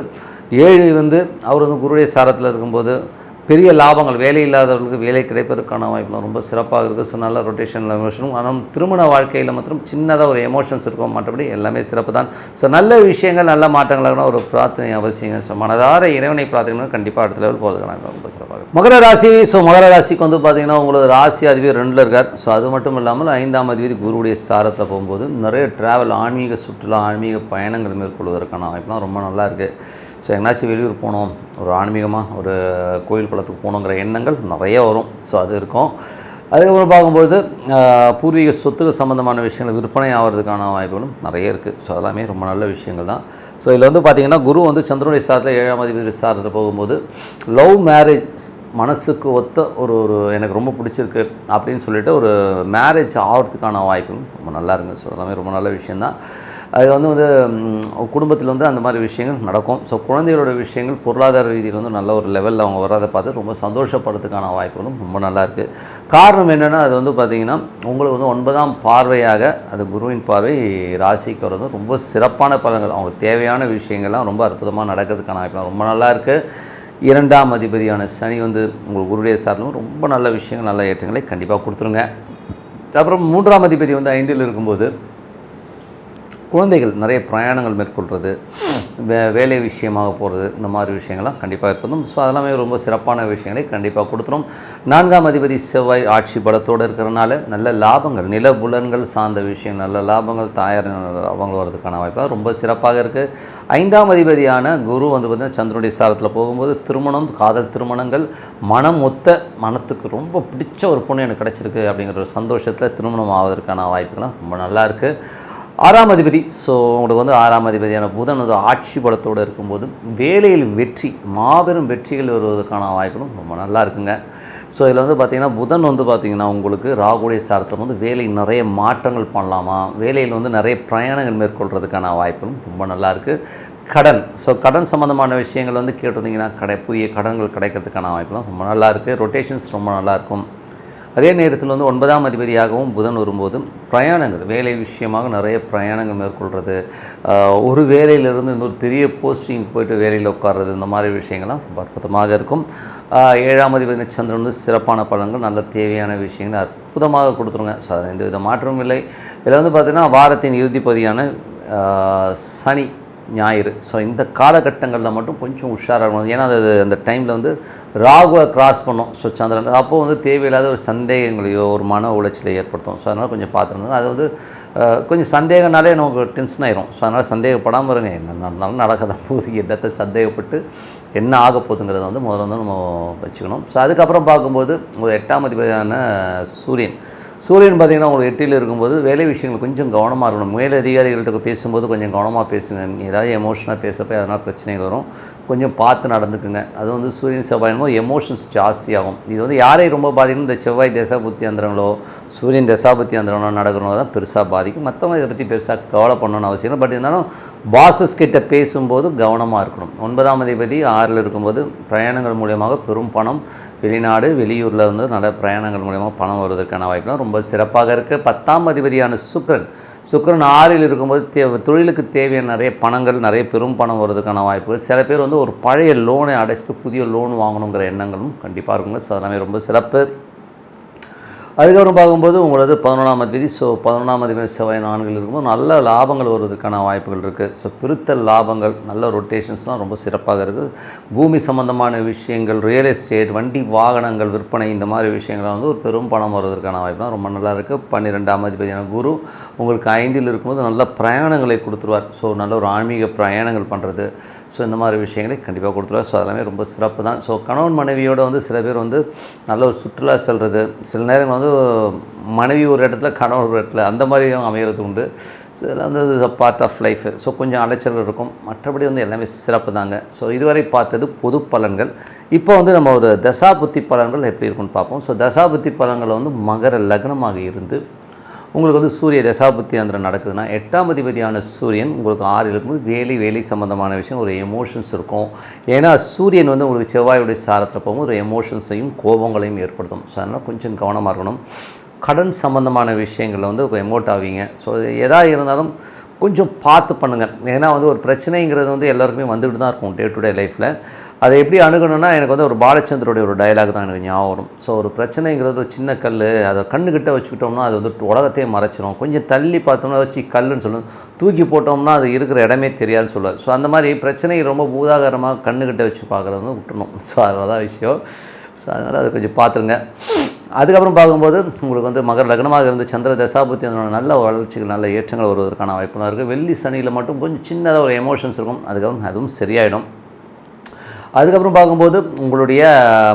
7ல் இருந்து அவர் வந்து குருடைய சாரத்தில் இருக்கும்போது பெரிய லாபங்கள், வேலை இல்லாதவர்களுக்கு வேலை கிடைப்பதற்கான வாய்ப்புலாம் ரொம்ப சிறப்பாக இருக்குது. ஸோ நல்ல ரொட்டேஷனில் எமோஷனும், ஆனால் திருமண வாழ்க்கையில் மாத்திரம் சின்னதாக ஒரு எமோஷன்ஸ் இருக்கும். மற்றபடி எல்லாமே சிறப்பு தான். ஸோ நல்ல விஷயங்கள், நல்ல மாற்றங்களாக ஒரு பிரார்த்தனை அவசியங்க. ஸோ மனதார இறைவனை பிரார்த்தனை கண்டிப்பாக அடுத்த லெவல் போகிறதுக்கான ரொம்ப சிறப்பாக. மகர ராசி. ஸோ மகர ராசிக்கு வந்து பார்த்திங்கன்னா உங்களுக்கு ராசி அதிபதி 2ல் இருக்கார். ஸோ அது மட்டும் இல்லாமல் 5ஆம் அதிபதி குருவுடைய சாரத்தில் போகும்போது நிறைய ட்ராவல், ஆன்மீக சுற்றுலா, ஆன்மீக பயணங்கள் மேற்கொள்வதற்கான வாய்ப்புலாம் ரொம்ப நல்லா இருக்குது. ஸோ எங்கேனாச்சும் வெளியூர் போகணும், ஒரு ஆன்மீகமாக ஒரு கோயில் குளத்துக்கு போகணுங்கிற எண்ணங்கள் நிறைய வரும். ஸோ அது இருக்கும். அதுக்கப்புறம் பார்க்கும்போது பூர்வீக சொத்துக்கள் சம்மந்தமான விஷயங்கள் விற்பனை ஆகிறதுக்கான வாய்ப்புகளும் நிறைய இருக்குது. ஸோ அதெல்லாமே ரொம்ப நல்ல விஷயங்கள் தான். ஸோ இதில் வந்து பார்த்திங்கன்னா குரு வந்து சந்திரனுடைய சாரத்தில் 7ஆம் அதிபதி சாரத்தில் போகும்போது லவ் மேரேஜ் மனசுக்கு ஒத்த ஒரு ஒரு எனக்கு ரொம்ப பிடிச்சிருக்கு அப்படின்னு சொல்லிட்டு ஒரு மேரேஜ் ஆகிறதுக்கான வாய்ப்பும் ரொம்ப நல்லா இருங்க. ஸோ எல்லாமே ரொம்ப நல்ல விஷயந்தான். அது வந்து குடும்பத்தில் வந்து அந்த மாதிரி விஷயங்கள் நடக்கும். ஸோ குழந்தைகளோட விஷயங்கள் பொருளாதார ரீதியில் வந்து நல்ல ஒரு லெவலில் அவங்க வர்றதை பார்த்து ரொம்ப சந்தோஷப்படுறதுக்கான வாய்ப்புகளும் ரொம்ப நல்லாயிருக்கு. காரணம் என்னென்னா, அது வந்து பார்த்திங்கன்னா உங்களுக்கு வந்து 9ஆம் பார்வையாக அது குருவின் பார்வை ராசிக்கு வர்றது ரொம்ப சிறப்பான பலன்கள், அவங்களுக்கு தேவையான விஷயங்கள்லாம் ரொம்ப அற்புதமாக நடக்கிறதுக்கான வாய்ப்புலாம் ரொம்ப நல்லாயிருக்கு. 2ஆம் அதிபதியான சனி வந்து உங்களுக்கு குருடைய சார்ந்தும் ரொம்ப நல்ல விஷயங்கள், நல்ல ஏற்றங்களை கண்டிப்பாக கொடுத்துருங்க. அப்புறம் 3ஆம் அதிபதி வந்து 5இல் இருக்கும்போது குழந்தைகள் நிறைய பிரயாணங்கள் மேற்கொள்கிறது, வேலை விஷயமாக போகிறது, இந்த மாதிரி விஷயங்கள்லாம் கண்டிப்பாக இருக்கணும். ஸோ அதெல்லாமே ரொம்ப சிறப்பான விஷயங்களை கண்டிப்பாக கொடுத்துரும். 4ஆம் அதிபதி செவ்வாய் ஆட்சி பலத்தோடு இருக்கிறனால நல்ல லாபங்கள், நிலபுலன்கள் சார்ந்த விஷயம், நல்ல லாபங்கள், தாயார் லாபங்கள் வர்றதுக்கான வாய்ப்பாக ரொம்ப சிறப்பாக இருக்குது. 5ஆம் அதிபதியான குரு வந்து பார்த்திங்கன்னா சந்திரனுடைய சாரத்தில் போகும்போது திருமணம், காதல் திருமணங்கள், மனம் ஒத்த மனத்துக்கு ரொம்ப பிடிச்ச ஒரு பொண்ணு எனக்கு கிடச்சிருக்கு அப்படிங்கிற ஒரு சந்தோஷத்தில் திருமணம் ஆவதற்கான வாய்ப்புகள்லாம் ரொம்ப நல்லாயிருக்கு. 6ஆம் அதிபதி, ஸோ உங்களுக்கு வந்து 6ஆம் அதிபதியான புதன் வந்து ஆட்சி பலத்தோடு இருக்கும்போது வேலையில் வெற்றி, மாபெரும் வெற்றிகள் வருவதற்கான வாய்ப்புகளும் ரொம்ப நல்லா இருக்குங்க. ஸோ இதில் வந்து பார்த்திங்கன்னா புதன் வந்து பார்த்திங்கன்னா உங்களுக்கு ராகுடைய சாரத்தில் வந்து வேலை நிறைய மாற்றங்கள் பண்ணலாமா, வேலையில் வந்து நிறைய பிரயாணங்கள் மேற்கொள்கிறதுக்கான வாய்ப்புகளும் ரொம்ப நல்லாயிருக்கு. கடன், ஸோ கடன் சம்மந்தமான விஷயங்கள் வந்து கேட்டிருந்தீங்கன்னா புதிய கடன்கள் கிடைக்கிறதுக்கான வாய்ப்புலாம் ரொம்ப நல்லாயிருக்கு. ரொட்டேஷன்ஸ் ரொம்ப நல்லாயிருக்கும். அதே நேரத்தில் வந்து 9ஆம் அதிபதியாகவும் புதன் வரும்போது பிரயாணங்கள், வேலை விஷயமாக நிறைய பிரயாணங்கள் மேற்கொள்கிறது, ஒரு வேலையிலிருந்து இன்னொரு பெரிய போஸ்டிங் போய்ட்டு வேலையில் உட்கார்றது, இந்த மாதிரி விஷயங்கள்லாம் ரொம்ப அற்புதமாக இருக்கும். 7ஆம் அதிபதி சந்திரன் வந்து சிறப்பான பலன்கள், நல்ல தேவையான விஷயங்கள் அற்புதமாக கொடுத்துருங்க. ஸோ அதில் எந்த வித மாற்றமும் இல்லை. இதில் வந்து பார்த்திங்கன்னா வாரத்தின் இறுதி பகுதியான சனி ஞாயிறு, ஸோ இந்த காலகட்டங்களில் மட்டும் கொஞ்சம் உஷாராக இருக்கணும். ஏன்னா அது அந்த டைமில் வந்து ராகுவை கிராஸ் பண்ணோம். ஸோ சந்திரன் அப்போது வந்து தேவையில்லாத ஒரு சந்தேகங்களையோ ஒரு மன உளைச்சலை ஏற்படுத்தும். ஸோ அதனால் கொஞ்சம் பார்த்துருந்தது. அது வந்து கொஞ்சம் சந்தேகனாலே நமக்கு டென்ஷன் ஆயிரும். ஸோ அதனால் சந்தேகப்படாமல் இருங்க. என்ன நடந்தாலும் நடக்க தான் போகுது, என்னத்தை சந்தேகப்பட்டு என்ன ஆக போகுதுங்கிறத வந்து முதல்ல வந்து நம்ம வச்சுக்கணும். ஸோ அதுக்கப்புறம் பார்க்கும்போது ஒரு 8ஆம் அதிபதியான சூரியன் பார்த்திங்கன்னா உங்களுக்கு 8இல் இருக்கும்போது வேலை விஷயங்கள் கொஞ்சம் கவனமாக இருக்கணும். மேலதிகாரிகள்கிட்ட பேசும்போது கொஞ்சம் கவனமாக பேசுங்க. ஏதாவது எமோஷனாக பேசப்போ அதனால் பிரச்சனைகள் வரும், கொஞ்சம் பார்த்து நடந்துக்குங்க. அது வந்து சூரியன் செவ்வாயினமோ எமோஷன்ஸ் ஜாஸ்தியாகும். இது வந்து யாரை ரொம்ப பாதிக்கும், இந்த செவ்வாய் தசாபுத்தி அந்தரங்களோ சூரியன் தசாபுத்தி அந்தரங்களோ நடக்கிறவங்க தான் பெருசாக பாதிக்கும். மற்றவங்க இதை பற்றி பெருசாக கவலை பண்ணணும்னு அவசியம் இல்லை. பட் இருந்தாலும் பாசஸ் கிட்ட பேசும்போது கவனமாக இருக்கணும். 9ஆம் அதிபதி 6இல் இருக்கும்போது பிரயாணங்கள் மூலியமாக பெரும் பணம், வெளிநாடு வெளியூரில் வந்து நல்ல பிரயாணங்கள் மூலியமாக பணம் வருவதற்கான வாய்ப்புலாம் ரொம்ப சிறப்பாக இருக்குது. 10ஆம் அதிபதியான சுக்கிரன் 6இல் இருக்கும்போது தொழிலுக்கு தேவையான நிறைய பணங்கள், நிறைய பெரும் பணம் வருவதற்கான வாய்ப்புகள். சில பேர் வந்து ஒரு பழைய லோனை அடைச்சிட்டு புதிய லோன் வாங்கணுங்கிற எண்ணங்களும் கண்டிப்பாக இருக்குங்க. ஸோ அதெல்லாமே ரொம்ப சிறப்பு. அதுக்கப்புறம் பார்க்கும்போது உங்களது 11ஆம் அதிபதி, ஸோ 11ஆம் அதிபதி செவ்வாய் 4இல் இருக்கும்போது நல்ல லாபங்கள் வருவதற்கான வாய்ப்புகள் இருக்குது. ஸோ பிரித்தல் லாபங்கள், நல்ல ரொட்டேஷன்ஸ்லாம் ரொம்ப சிறப்பாக இருக்குது. பூமி சம்மந்தமான விஷயங்கள், ரியல் எஸ்டேட், வண்டி வாகனங்கள் விற்பனை, இந்த மாதிரி விஷயங்கள் வந்து ஒரு பெரும் பணம் வருவதற்கான வாய்ப்புலாம் ரொம்ப நல்லா இருக்குது. 12ஆம் அதிபதியான குரு உங்களுக்கு 5இல் இருக்கும்போது நல்ல பிரயாணங்களை கொடுத்துருவார். ஸோ நல்ல ஒரு ஆன்மீக பிரயாணங்கள் பண்ணுறது, ஸோ இந்த மாதிரி விஷயங்களை கண்டிப்பாக கொடுத்துருவார். ஸோ அதெல்லாமே ரொம்ப சிறப்பு தான். ஸோ கணவன் மனைவியோடு வந்து சில பேர் வந்து நல்ல ஒரு சுற்றுலா செல்வது, சில நேரங்கள் வந்து மனைவி ஒரு இடத்துல கணவன் ஒரு இடத்துல, அந்த மாதிரியும் அமைகிறது உண்டு. ஸோ இதெல்லாம் வந்து பார்ட் ஆஃப் லைஃப். ஸோ கொஞ்சம் அலைச்சல் இருக்கும், மற்றபடி வந்து எல்லாமே சிறப்பு தாங்க. ஸோ இதுவரை பார்த்தது பொது பலன்கள். இப்போ வந்து நம்ம ஒரு தசாபுத்தி பலன்கள் எப்படி இருக்குன்னு பார்ப்போம். ஸோ தசாபுத்தி பலன்களை வந்து மகர லக்னமாக இருந்து உங்களுக்கு வந்து சூரிய தசாபுத்தி அந்தரம் நடக்குதுன்னா 8ஆம் அதிபதியான சூரியன் உங்களுக்கு 6இல் இருக்கும்போது வேலை சம்மந்தமான விஷயம், ஒரு எமோஷன்ஸ் இருக்கும். ஏன்னா சூரியன் வந்து உங்களுக்கு செவ்வாயுடைய சாரத்தில் போகும்போது ஒரு எமோஷன்ஸையும் கோபங்களையும் ஏற்படுத்தும். ஸோ அதனால் கொஞ்சம் கவனமாக இருக்கணும். கடன் சம்மந்தமான விஷயங்களில் வந்து எமோட் ஆவீங்க. ஸோ எதாக இருந்தாலும் கொஞ்சம் பார்த்து பண்ணுங்கள். ஏன்னா வந்து ஒரு பிரச்சனைங்கிறது வந்து எல்லாருக்குமே வந்துக்கிட்டு தான் இருக்கும் டே டு டே லைஃப்பில். அதை எப்படி அணுகணும்னா, எனக்கு வந்து ஒரு பாலச்சந்தருடைய ஒரு டயலாக் தான் எனக்கு ஞாபகம் வரும். ஸோ ஒரு பிரச்சனைங்கிறது ஒரு சின்ன கல், அதை கண்ணுக்கிட்ட வச்சுக்கிட்டோம்னா அது வந்து உலகத்தையே மறைச்சிடும். கொஞ்சம் தள்ளி பார்த்தோம்னா வச்சு கல்லுன்னு சொல்லணும், தூக்கி போட்டோம்னா அது இருக்கிற இடமே தெரியாதுன்னு சொல்லுவார். ஸோ அந்த மாதிரி பிரச்சனை ரொம்ப பூதாகரமாக கண்ணுக்கிட்ட வச்சு பார்க்குறது வந்து விட்டுணும். ஸோ அதுதான் விஷயம். ஸோ அதனால் அதை கொஞ்சம் பார்த்துருங்க. அதுக்கப்புறம் பார்க்கும்போது உங்களுக்கு வந்து மகர லக்னமாக இருந்து சந்திர தசாபுத்தி அதனோட நல்ல வளர்ச்சிகள், நல்ல ஏற்றங்கள் வருவதற்கான வாய்ப்புலாம் இருக்குது. வெள்ளி சனியில் மட்டும் கொஞ்சம் சின்னதாக ஒரு எமோஷன்ஸ் இருக்கும், அதுக்கப்புறம் அதுவும் சரியாயிடும். அதுக்கப்புறம் பார்க்கும்போது உங்களுடைய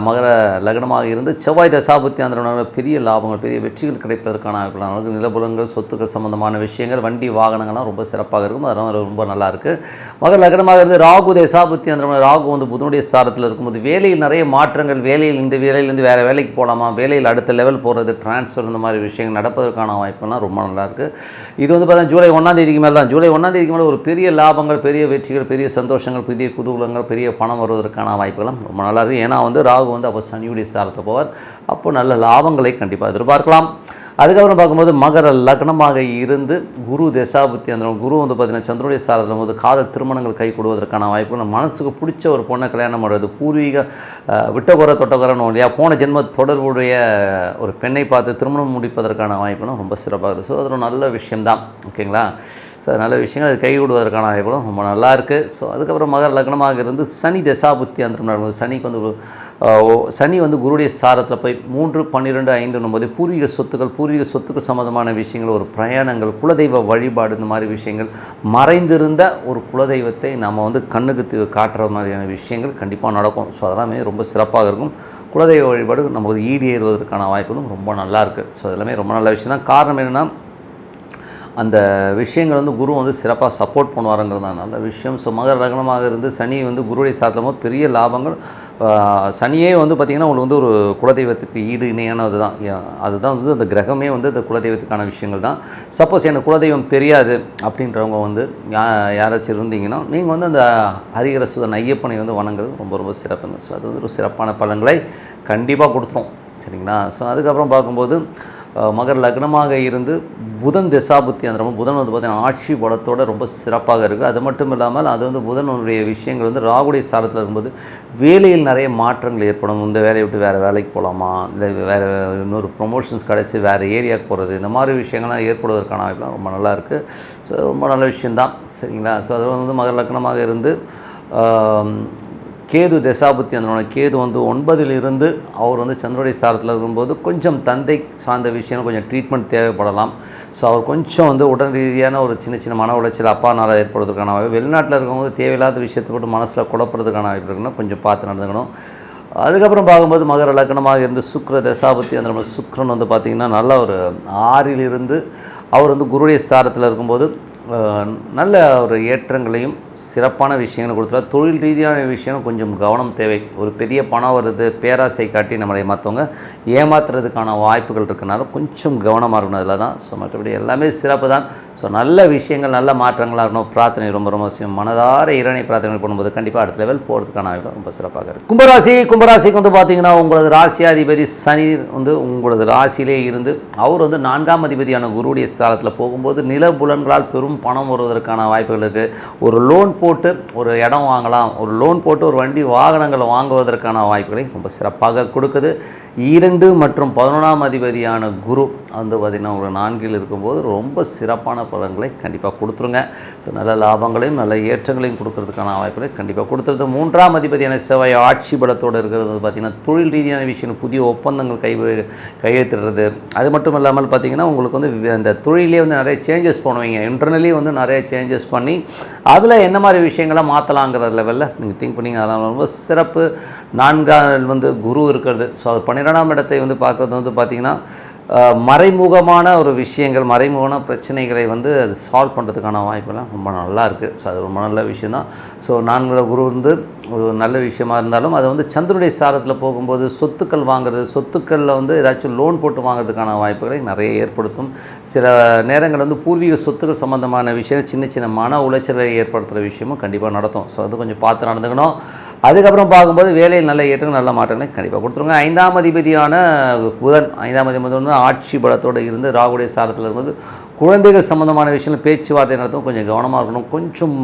மகர லக்னமாக இருந்து செவ்வாய் தசாபுத்தி அந்த பெரிய லாபங்கள் பெரிய வெற்றிகள் கிடைப்பதற்கான வாய்ப்புகள், நிலபுலங்கள் சொத்துக்கள் சம்பந்தமான விஷயங்கள் வண்டி வாகனங்கள்லாம் ரொம்ப சிறப்பாக இருக்கும். அதெல்லாம் ரொம்ப நல்லாயிருக்கு. மகர லக்னமாக இருந்து ராகு தசாபுத்தி அந்த ராகு வந்து புதனுடைய சாரத்தில் இருக்கும்போது வேலையில் நிறைய மாற்றங்கள், வேலையில் இந்த வேலையிலேருந்து வேறு வேலைக்கு போகலாமா, வேலையில் அடுத்த லெவல் போகிறது, ட்ரான்ஸ்ஃபர் இந்த மாதிரி விஷயங்கள் நடப்பதற்கான வாய்ப்புலாம் ரொம்ப நல்லாயிருக்கு. இது வந்து பார்த்தீங்கன்னா ஜூலை 1ஆம் தேதிக்கு மேலே தான், ஜூலை 1ஆம் தேதிக்கு மேலே ஒரு பெரிய லாபங்கள், பெரிய வெற்றிகள், பெரிய சந்தோஷங்கள், பெரிய குதூகலங்கள், பெரிய பணம் வருவதற்கான வாய்ப்புகளும் ரொம்ப நல்லா இருக்குது. ஏன்னா வந்து ராகு வந்து அப்போ சனியுடைய சாரத்தில் போவார். அப்போ நல்ல லாபங்களை கண்டிப்பாக எதிர்பார்க்கலாம். அதுக்கப்புறம் பார்க்கும்போது மகர லக்னமாக இருந்து குரு தசாபுத்தி அந்த குரு வந்து பார்த்திங்கன்னா சந்திரனுடைய சாரத்தில் போது காதல் திருமணங்கள் கை கொடுவதற்கான வாய்ப்பு, மனசுக்கு பிடிச்ச ஒரு பொண்ணை கல்யாணம் பண்ணுறது, பூர்வீக விட்டகுறை தொட்டகுறைன்னு இல்லையா, போன ஜென்ம தொடர்புடைய ஒரு பெண்ணை பார்த்து திருமணம் முடிப்பதற்கான வாய்ப்புகளும் ரொம்ப சிறப்பாக இருக்குது. ஸோ அது ஒரு நல்ல விஷயம்தான். ஓகேங்களா? ஸோ நல்ல விஷயங்கள் அது கைவிடுவதற்கான வாய்ப்புகளும் ரொம்ப நல்லாயிருக்கு. ஸோ அதுக்கப்புறம் மகர லக்னமாக இருந்து சனி தசாபுத்தி அந்த சனிக்கு வந்து சனி வந்து குருடைய சாரத்தில் போய் 3, 12, 5 போது பூர்வீக சொத்துக்கள் சம்மந்தமான விஷயங்கள், ஒரு பிரயாணங்கள், குலதெய்வ வழிபாடு, இந்த மாதிரி விஷயங்கள், மறைந்திருந்த ஒரு குலதெய்வத்தை நம்ம வந்து கண்ணுக்கு காட்டுற மாதிரியான விஷயங்கள் கண்டிப்பாக நடக்கும். ஸோ அதெல்லாமே ரொம்ப சிறப்பாக இருக்கும். குலதெய்வ வழிபாடு நமக்கு ஈடேறுவதற்கான வாய்ப்புகளும் ரொம்ப நல்லாயிருக்கு. ஸோ அதெல்லாமே ரொம்ப நல்ல விஷயம் தான். காரணம் என்னென்னா அந்த விஷயங்கள் வந்து குரு வந்து சிறப்பாக சப்போர்ட் பண்ணுவாருங்கிறது தான் நல்ல விஷயம். ஸோ மகர லக்னமாக இருந்து சனி வந்து குருவுடைய சாத்திரமும் பெரிய லாபங்கள். சனியே வந்து பார்த்திங்கன்னா உங்களுக்கு வந்து ஒரு குலதெய்வத்துக்கு ஈடு இணையானது தான். அதுதான் வந்து அந்த கிரகமே வந்து அந்த குலதெய்வத்துக்கான விஷயங்கள் தான். சப்போஸ் எனக்கு குலதெய்வம் தெரியாது அப்படின்றவங்க வந்து யாராச்சும் இருந்தீங்கன்னா நீங்கள் வந்து அந்த ஹரிஹர சுதன் ஐயப்பனை வந்து வணங்குறது ரொம்ப ரொம்ப சிறப்புங்க. ஸோ அது வந்து ஒரு சிறப்பான பலன்களை கண்டிப்பாக கொடுத்துரும். சரிங்களா? ஸோ அதுக்கப்புறம் பார்க்கும்போது மகர லக்னமாக இருந்து புதன் தசாபுத்தி அந்த புதன் வந்து பார்த்திங்கன்னா ஆட்சி பலத்தோடு ரொம்ப சிறப்பாக இருக்குது. அது மட்டும் இல்லாமல் அது வந்து புதனுடைய விஷயங்கள் வந்து ராகுடைய சாரத்தில் இருக்கும்போது வேலையில் நிறைய மாற்றங்கள் ஏற்படும். இந்த வேலையை விட்டு வேறு வேலைக்கு போகலாமா, இல்லை வேறு இன்னொரு ப்ரொமோஷன்ஸ் கிடச்சி வேறு ஏரியாவுக்கு போகிறது, இந்த மாதிரி விஷயங்கள்லாம் ஏற்படுவதற்கான வாய்ப்புலாம் ரொம்ப நல்லா இருக்குது. ஸோ ரொம்ப நல்ல விஷயந்தான். சரிங்களா? ஸோ அது வந்து மகர லக்னமாக இருந்து கேது தசாபுத்தி அந்த கேது வந்து 9 அவர் வந்து சந்திரனுடைய சாரத்தில் இருக்கும்போது கொஞ்சம் தந்தை சார்ந்த விஷயம் கொஞ்சம் ட்ரீட்மெண்ட் தேவைப்படலாம். ஸோ அவர் கொஞ்சம் வந்து உடல் ரீதியான ஒரு சின்ன மன உளைச்சல் அப்பானால் ஏற்படுறதுக்கான வாய்ப்பு, வெளிநாட்டில் இருக்கும்போது தேவையில்லாத விஷயத்தை போட்டு மனசில் குழப்பறதுக்கான வாய்ப்பு இருக்குன்னா கொஞ்சம் பார்த்து நடந்துக்கணும். அதுக்கப்புறம் பார்க்கும்போது மகர லக்னமாக இருந்து சுக்கிர தசாபுத்தி அந்த சுக்கிரன் வந்து பார்த்திங்கன்னா நல்ல ஒரு 6 அவர் வந்து குருடைய சாரத்தில் இருக்கும்போது நல்ல ஒரு ஏற்றங்களையும் சிறப்பான விஷயங்களை கொடுத்துருவார். தொழில் ரீதியான விஷயம் கொஞ்சம் கவனம் தேவை. ஒரு பெரிய பணம் வருது, பேராசை காட்டி நம்மளை மற்றவங்க ஏமாத்துறதுக்கான வாய்ப்புகள் இருக்கனால கொஞ்சம் கவனமாக இருக்கணும். அதில் தான். ஸோ மற்றபடி எல்லாமே சிறப்பு தான். ஸோ நல்ல விஷயங்கள் நல்ல மாற்றங்களாக இருக்கணும். பிரார்த்தனை ரொம்ப ரொம்ப அவசியம். மனதார இறைவனை பிரார்த்தனை பண்ணும்போது கண்டிப்பாக அடுத்த லெவல் போகிறதுக்கான வாய்ப்பு ரொம்ப சிறப்பாக இருக்குது. கும்பராசிக்கு வந்து பார்த்திங்கன்னா உங்களது ராசியாதிபதி சனி வந்து உங்களது ராசியிலே இருந்து அவர் வந்து 4ஆம் அதிபதியான குருவுடைய சாலத்தில் போகும்போது நிலபுலன்களால் பெரும் பணம் வருவதற்கான வாய்ப்புகள் இருக்குது. ஒரு லோன் போட்டு ஒரு இடம் வாங்கலாம், ஒரு லோன் போட்டு ஒரு வண்டி வாகனங்கள் வாங்குவதற்கான வாய்ப்புகளை ரொம்ப சிறப்பாக கொடுக்குது. 2 மற்றும் 11ஆம் அதிபதியான குரு வந்து பார்த்திங்கன்னா ஒரு 4 இருக்கும்போது ரொம்ப சிறப்பான பலன்களை கண்டிப்பாக கொடுத்துருங்க. ஸோ நல்ல லாபங்களையும் நல்ல ஏற்றங்களையும் கொடுக்கறதுக்கான வாய்ப்புகளை கண்டிப்பாக கொடுத்துருது. 3ஆம் அதிபதியான செவ்வாய் ஆட்சி பலத்தோடு இருக்கிறது பார்த்திங்கன்னா தொழில் ரீதியான விஷயம், புதிய ஒப்பந்தங்கள் கையெழுத்திடுறது. அது மட்டும் இல்லாமல் பார்த்திங்கன்னா உங்களுக்கு வந்து அந்த தொழிலே வந்து நிறைய சேஞ்சஸ் பண்ணுவீங்க. இன்டர்னலி வந்து நிறைய சேஞ்சஸ் பண்ணி அதில் என்ன மாதிரி விஷயங்களை மாற்றலாங்கிற லெவலில் நீங்கள் திங்க் பண்ணிங்க. அதெல்லாம் ரொம்ப சிறப்பு. 4ஆம் வந்து குரு இருக்கிறது. ஸோ அது 12ஆம் இடத்தை வந்து பார்க்குறது வந்து பார்த்திங்கன்னா மறைமுகமான ஒரு விஷயங்கள், மறைமுகமான பிரச்சனைகளை வந்து அது சால்வ் பண்ணுறதுக்கான வாய்ப்பெல்லாம் ரொம்ப நல்லா இருக்குது. ஸோ அது ரொம்ப நல்ல விஷயந்தான். ஸோ 4ஆம் குரு வந்து ஒரு நல்ல விஷயமா இருந்தாலும் அது வந்து சந்திரனுடைய சாரத்தில் போகும்போது சொத்துக்கள் வாங்குறது, சொத்துக்களில் வந்து ஏதாச்சும் லோன் போட்டு வாங்குறதுக்கான வாய்ப்புகளை நிறைய ஏற்படுத்தும். சில நேரங்கள் வந்து பூர்வீக சொத்துக்கள் சம்மந்தமான விஷயம் சின்ன மன உளைச்சலை ஏற்படுத்துகிற விஷயமும் கண்டிப்பாக நடத்தும். ஸோ அது கொஞ்சம் பார்த்து நடந்துக்கணும். அதுக்கப்புறம் பார்க்கும்போது வேலையில் நல்ல ஏற்றங்கள் நல்ல மாற்றங்களை கண்டிப்பாக கொடுத்துருங்க. 5ஆம் அதிபதியான புதன், 5ஆம் அதிபதி வந்து ஆட்சி பலத்தோடு இருந்து ராகுடைய சாரத்தில் இருக்கும்போது குழந்தைகள் சம்மந்தமான விஷயங்கள் பேச்சுவார்த்தை நடத்தும் கொஞ்சம் கவனமாக இருக்கணும். கொஞ்சம்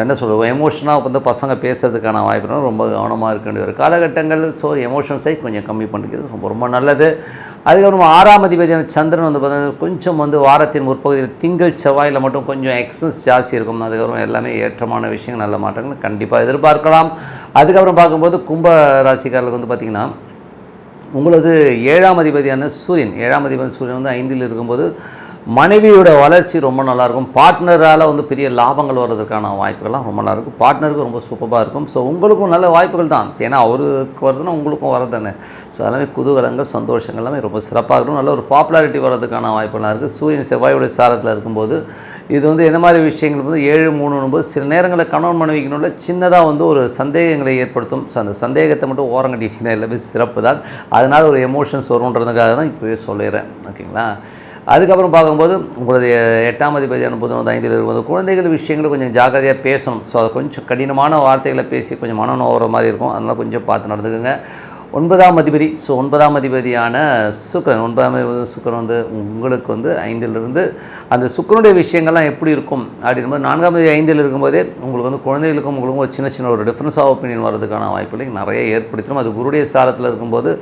என்ன சொல்லுவோம் எமோஷனாக வந்து பசங்க பேசுறதுக்கான வாய்ப்பு ரொம்ப கவனமாக இருக்க வேண்டிய ஒரு காலகட்டங்கள். ஸோ எமோஷன்ஸை கொஞ்சம் கம்மி பண்ணிக்கிறது ரொம்ப ரொம்ப நல்லது. அதுக்கப்புறம் 6ஆம் அதிபதியான சந்திரன் வந்து பார்த்தீங்கன்னா கொஞ்சம் வந்து வாரத்தின் முற்பகுதியில் திங்கள் செவ்வாயில் மட்டும் கொஞ்சம் எக்ஸ்பென்ஸ் ஜாஸ்தி இருக்கும். அதுக்கப்புறம் எல்லாமே ஏற்றமான விஷயங்கள் நல்ல மாற்றங்கள் கண்டிப்பாக எதிர்பார்க்கலாம். அதுக்கப்புறம் பார்க்கும்போது கும்ப ராசிக்காரர்களுக்கு வந்து பார்த்திங்கன்னா உங்களது 7ஆம் அதிபதியான சூரியன் வந்து 5 இருக்கும்போது மனைவியோட வளர்ச்சி ரொம்ப நல்லாயிருக்கும். பார்ட்னரால் வந்து பெரிய லாபங்கள் வர்றதுக்கான வாய்ப்புகள்லாம் ரொம்ப நல்லாயிருக்கும். பார்ட்னருக்கு ரொம்ப சூப்பராக இருக்கும். ஸோ உங்களுக்கும் நல்ல வாய்ப்புகள் தான். ஏன்னா அவருக்கு வருதுன்னா உங்களுக்கும் வரதானே. ஸோ எல்லாமே குதூகலங்கள் சந்தோஷங்கள் எல்லாமே ரொம்ப சிறப்பாக இருக்கும். நல்ல ஒரு பாப்புலாரிட்டி வர்றதுக்கான வாய்ப்புகள்லாம் இருக்குது. சூரியன் செவ்வாயோடைய சாரத்தில் இருக்கும்போது இது வந்து என்ன மாதிரி விஷயங்கள் வந்து 7-3 சில நேரங்களில் கணவன் மனைவிக்குள்ள சின்னதாக வந்து ஒரு சந்தேகங்களை ஏற்படுத்தும். ஸோ அந்த சந்தேகத்தை மட்டும் ஓரம் கட்டிட்டீங்கன்னா எல்லாமே சிறப்பு தான். அதனால் ஒரு எமோஷன்ஸ் வருன்றதுக்காக தான் இப்போவே சொல்லிடுறேன். ஓகேங்களா. அதுக்கப்புறம் பார்க்கும்போது உங்களுடைய 8ஆம் அதிபதியான புதன் வந்து 5ல் இருக்கும்போது குழந்தைகள் விஷயங்களை கொஞ்சம் ஜாக்கிரதையாக பேசணும். ஸோ அது கொஞ்சம் கடினமான வார்த்தைகளை பேசி கொஞ்சம் மனம் நோகிற மாதிரி இருக்கும். அதனால் கொஞ்சம் பார்த்து நடந்துக்குங்க. 9ஆம் அதிபதி. ஸோ 9ஆம் அதிபதியான சுக்கிரன், 9ஆம் அதிபதி சுக்கிரன் வந்து உங்களுக்கு வந்து 5லிருந்து அந்த சுக்கிரனுடைய விஷயங்கள்லாம் எப்படி இருக்கும் அப்படின்போது 4ஆம் அதிபதி 5ல் இருக்கும்போதே உங்களுக்கு வந்து குழந்தைகளுக்கும் உங்களுக்கும் ஒரு சின்ன ஒரு டிஃப்ரென்ஸ் ஆஃப் ஒப்பீனியன் வரதுக்கான வாய்ப்புகளை நிறைய ஏற்படுத்தணும். அது குருடைய சாரத்தில் இருக்கும்போது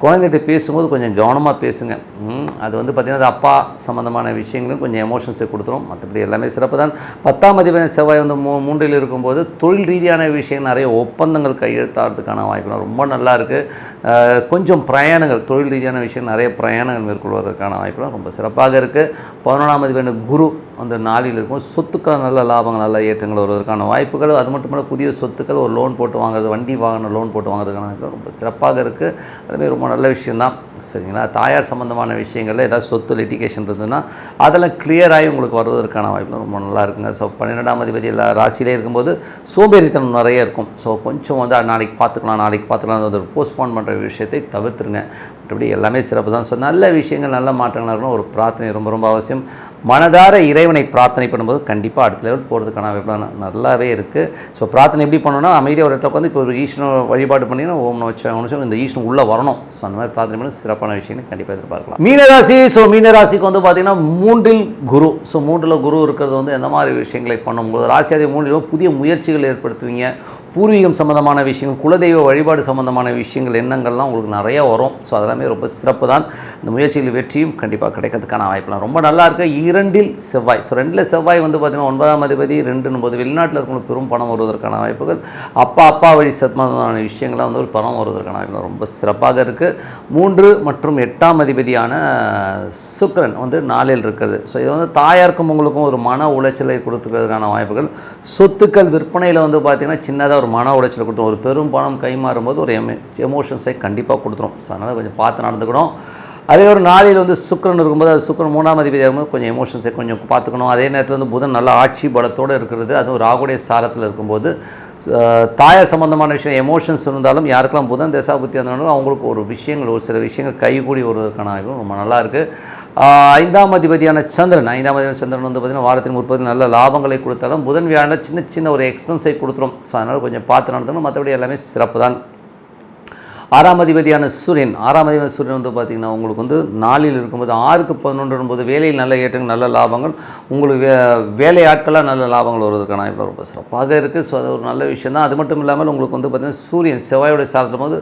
குழந்தைகிட்ட பேசும்போது கொஞ்சம் கவனமாக பேசுங்க. அது வந்து பார்த்திங்கன்னா அது அப்பா சம்மந்தமான விஷயங்களும் கொஞ்சம் எமோஷன்ஸை கொடுத்துரும். மற்றபடி எல்லாமே சிறப்பு தான். 10ஆம் அதிபதி செவ்வாய் வந்து 3ல் இருக்கும்போது தொழில் ரீதியான விஷயங்கள் நிறைய ஒப்பந்தங்கள் கையெழுத்தாகிறதுக்கான வாய்ப்புகள் ரொம்ப நல்லா இருக்குது. கொஞ்சம் பிரயாணங்கள் தொழில் ரீதியான விஷயம் நிறைய பிரயாணங்கள் மேற்கொள்வதற்கான வாய்ப்புலாம் ரொம்ப சிறப்பாக இருக்குது. 11ஆம் அதிபதி குரு அந்த 4ல் இருக்கும். சொத்துக்கள் நல்ல லாபங்கள் நல்ல ஏற்றங்கள் வருவதற்கான வாய்ப்புகள். அது மட்டும் இல்லை புதிய சொத்துக்கள் ஒரு லோன் போட்டு வாங்குறது, வண்டி வாகனம் லோன் போட்டு வாங்குறதுக்கான வாய்ப்புகள் ரொம்ப சிறப்பாக இருக்குது. அதுவே ரொம்ப நல்ல விஷயந்தான். சரிங்களா. தாயார் சம்மந்தமான விஷயங்களில் ஏதாவது சொத்து லிட்டிகேஷன் இருந்ததுன்னா அதெல்லாம் கிளியர் ஆகி உங்களுக்கு வருவதற்கான வாய்ப்புகள் ரொம்ப நல்லா இருக்குங்க. ஸோ 12ஆம் அதிபதி எல்லா ராசியிலே இருக்கும்போது சோம்பேறித்தனம் நிறைய இருக்கும். ஸோ கொஞ்சம் வந்து நாளைக்கு பார்த்துக்கலாம் ஒரு போஸ்ட்போன் பண்ணுற விஷயத்தை தவிர்த்துருங்க. மற்றபடி எல்லாமே சிறப்பு தான். ஸோ நல்ல விஷயங்கள் நல்ல மாற்றங்களாக இருக்கணும். ஒரு பிரார்த்தனை ரொம்ப ரொம்ப அவசியம். மனதார இறைவனை பிரார்த்தனை பண்ணும்போது கண்டிப்பாக அடுத்த லெவல் போகிறதுக்கான வாய்ப்பு நல்லாவே இருக்குது. ஸோ பிரார்த்தனை எப்படி பண்ணணும்னா அமைதியாக ஒரு இடத்துல வந்து இப்போ ஒரு ஈஸ்வரன் வழிபாடு பண்ணிங்கன்னா ஓம் நமச்சிவாய இந்த ஈஸ்வரன் உள்ளே வரணும். ஸோ அந்த மாதிரி பிரார்த்தனை பண்ணி சிறப்பான விஷயங்கள் கண்டிப்பாக எதிர்பார்க்கலாம். மீனராசி. ஸோ மீனராசிக்கு வந்து பார்த்திங்கன்னா 3ல் குரு. ஸோ 3ல் குரு இருக்கிறது வந்து எந்த மாதிரி விஷயங்களை பண்ணும்போது ராசியாதி 3ல் புதிய முயற்சிகள் ஏற்படுத்துவீங்க. பூர்வீகம் சம்மந்தமான விஷயங்கள், குலதெய்வ வழிபாடு சம்மந்தமான விஷயங்கள், எண்ணங்கள்லாம் உங்களுக்கு நிறையா வரும். ஸோ அதெல்லாமே ரொம்ப சிறப்பு தான். இந்த முயற்சிகள் வெற்றியும் கண்டிப்பாக கிடைக்கிறதுக்கான வாய்ப்புலாம் ரொம்ப நல்லா இருக்குது. 2ல் செவ்வாய். ஸோ 2ல் செவ்வாய் வந்து பார்த்திங்கன்னா 9ஆம் அதிபதி 2 வெளிநாட்டில் இருக்கவங்களுக்கு பெரும் பணம் வருவதற்கான வாய்ப்புகள், அப்பா வழி சம்பந்தமான விஷயங்கள்லாம் வந்து ஒரு பணம் வருவதற்கான வாய்ப்புகள் ரொம்ப சிறப்பாக இருக்குது. 3 மற்றும் 8ஆம் அதிபதியான சுக்கிரன் வந்து 4ல் இருக்கிறது. ஸோ இது வந்து தாயாருக்கும் உங்களுக்கும் ஒரு மன உளைச்சலை கொடுத்துக்கிறதுக்கான வாய்ப்புகள். சொத்துக்கள் விற்பனையில் வந்து பார்த்திங்கன்னா சின்னதாக ஒரு மன உளைச்சலை கொடுத்துரும். ஒரு பெரும் பணம் கைமாறும்போது ஒரு எமோஷன்ஸை கண்டிப்பாக கொடுத்துரும். ஸோ அதனால் கொஞ்சம் பார்த்து நடந்துக்கணும். அதே ஒரு 4ல் வந்து சுக்கிரன் இருக்கும்போது அது சுக்கிரன் 3ஆம் அதிபதியாக இருக்கும்போது கொஞ்சம் எமோஷன்ஸை கொஞ்சம் பார்த்துக்கணும். அதே நேரத்தில் வந்து புதன் நல்ல ஆட்சி பலத்தோடு இருக்கிறது. அதுவும் ராகுடைய சாரத்தில் இருக்கும்போது தாயார் சம்மந்தமான விஷயம் எமோஷன்ஸ் இருந்தாலும் யாருக்கெல்லாம் புதன் தசாபுத்தி இருந்தாலும் அவங்களுக்கு ஒரு விஷயங்கள் ஒரு சில விஷயங்கள் கைகூடி வருவதற்கான வாய்ப்பு ரொம்ப நல்லாயிருக்கு. 5ஆம் அதிபதியான சந்திரன் வந்து பார்த்திங்கன்னா வாரத்தின் 30 நல்ல லாபங்களை கொடுத்தாலும் புதன் வியாழன் சின்ன ஒரு எக்ஸ்பென்ஸை கொடுத்துரும். ஸோ அதனால் கொஞ்சம் பார்த்து நடத்தணும். மற்றபடி எல்லாமே சிறப்பு தான். 6ஆம் அதிபதியான சூரியன் வந்து பார்த்திங்கன்னா உங்களுக்கு வந்து 4ல் இருக்கும்போது 6க்கு 11 இருக்கும்போது வேலையில் நல்ல ஏற்றங்கள் நல்ல லாபங்கள், உங்களுக்கு வேலை ஆட்களாக நல்ல லாபங்கள் வருவதற்கான வாய்ப்பு ரொம்ப சிறப்பாக இருக்குது. ஸோ அது ஒரு நல்ல விஷயம் தான். அது மட்டும் இல்லாமல் உங்களுக்கு வந்து பார்த்திங்கன்னா சூரியன் செவ்வாயோட சாரத்தும் போது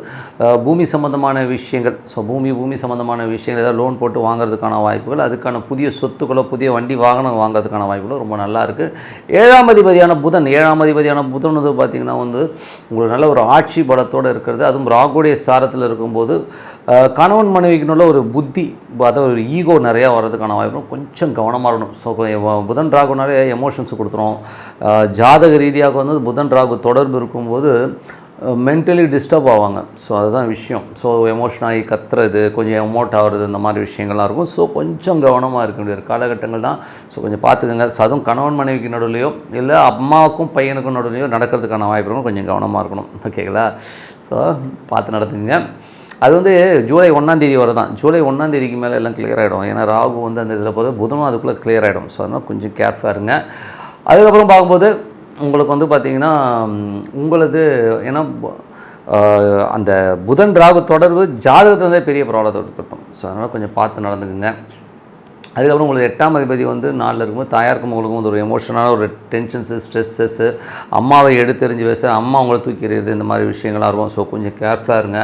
பூமி சம்மந்தமான விஷயங்கள், ஸோ பூமி சம்மந்தமான விஷயங்கள் ஏதாவது லோன் போட்டு வாங்குறதுக்கான வாய்ப்புகள், அதுக்கான புதிய சொத்துக்களோ புதிய வண்டி வாகனம் வாங்குறதுக்கான வாய்ப்புகளோ ரொம்ப நல்லா இருக்குது. 7ஆம் அதிபதியான புதன் வந்து பார்த்திங்கன்னா வந்து உங்களுக்கு நல்ல ஒரு ஆட்சி பலத்தோடு இருக்கிறது. அதுவும் ராகுடைய சாரத்தில் இருக்கும்போது கணவன் மனைவிக்குள்ள ஒரு புத்தி, அதாவது ஒரு ஈகோ நிறையா வர்றதுக்கான வாய்ப்பு கொஞ்சம் கவனமாக இருக்கணும். ஸோ புதன் ராகுனாலே எமோஷன்ஸ் கொடுத்துரும். ஜாதக ரீதியாக வந்து புதன் ராகு தொடர்பு இருக்கும்போது மென்டலி டிஸ்டர்ப் ஆவாங்க. ஸோ அதுதான் விஷயம். ஸோ எமோஷனாகி கத்துறது, கொஞ்சம் எமோட் ஆகிறது, இந்த மாதிரி விஷயங்கள்லாம் இருக்கும். ஸோ கொஞ்சம் கவனமாக இருக்க வேண்டிய காலகட்டங்கள் தான். ஸோ கொஞ்சம் பார்த்துக்கோங்க. ஸோ அதுவும் கணவன் மனைவிக்கு நடுவுலையோ இல்லை அம்மாவுக்கும் பையனுக்கும் நடுவுலையோ நடக்கிறதுக்கான வாய்ப்புகளும் கொஞ்சம் கவனமாக இருக்கணும். ஓகேங்களா. ஸோ பார்த்து நடத்துங்க. அது வந்து ஜூலை 1ஆம் தேதி வரை தான். ஜூலை 1ஆம் தேதிக்கு மேலே எல்லாம் கிளியர் ஆகிடும். ஏன்னா ராகு வந்து அந்த இதில் போது புதனும் அதுக்குள்ளே கிளியர் ஆகிடும். ஸோ அதனால் கொஞ்சம் கேர்ஃபுல்லாக இருங்க. அதுக்கப்புறம் பார்க்கும்போது உங்களுக்கு வந்து பார்த்திங்கன்னா உங்களது ஏன்னா அந்த புதன் ராகு தொடர்பு ஜாதகத்தை வந்து பெரிய ப்ராப்ளத்தை ஏற்படுத்தும். ஸோ அதனால் கொஞ்சம் பார்த்து நடந்துக்குங்க. அதுக்கப்புறம் உங்களுக்கு 8ஆம் அதிபதி வந்து 4ல் இருக்கும்போது தாயாருக்கும் உங்களுக்கும் வந்து ஒரு எமோஷனான ஒரு டென்ஷன்ஸு ஸ்ட்ரெஸ்ஸஸ்ஸு, அம்மாவை எடுத்தெறிஞ்சு பேச அம்மா உங்களை தூக்கி எறிகிறது, இந்த மாதிரி விஷயங்கள்லாம் இருக்கும். ஸோ கொஞ்சம் கேர்ஃபுல்லாக இருங்க.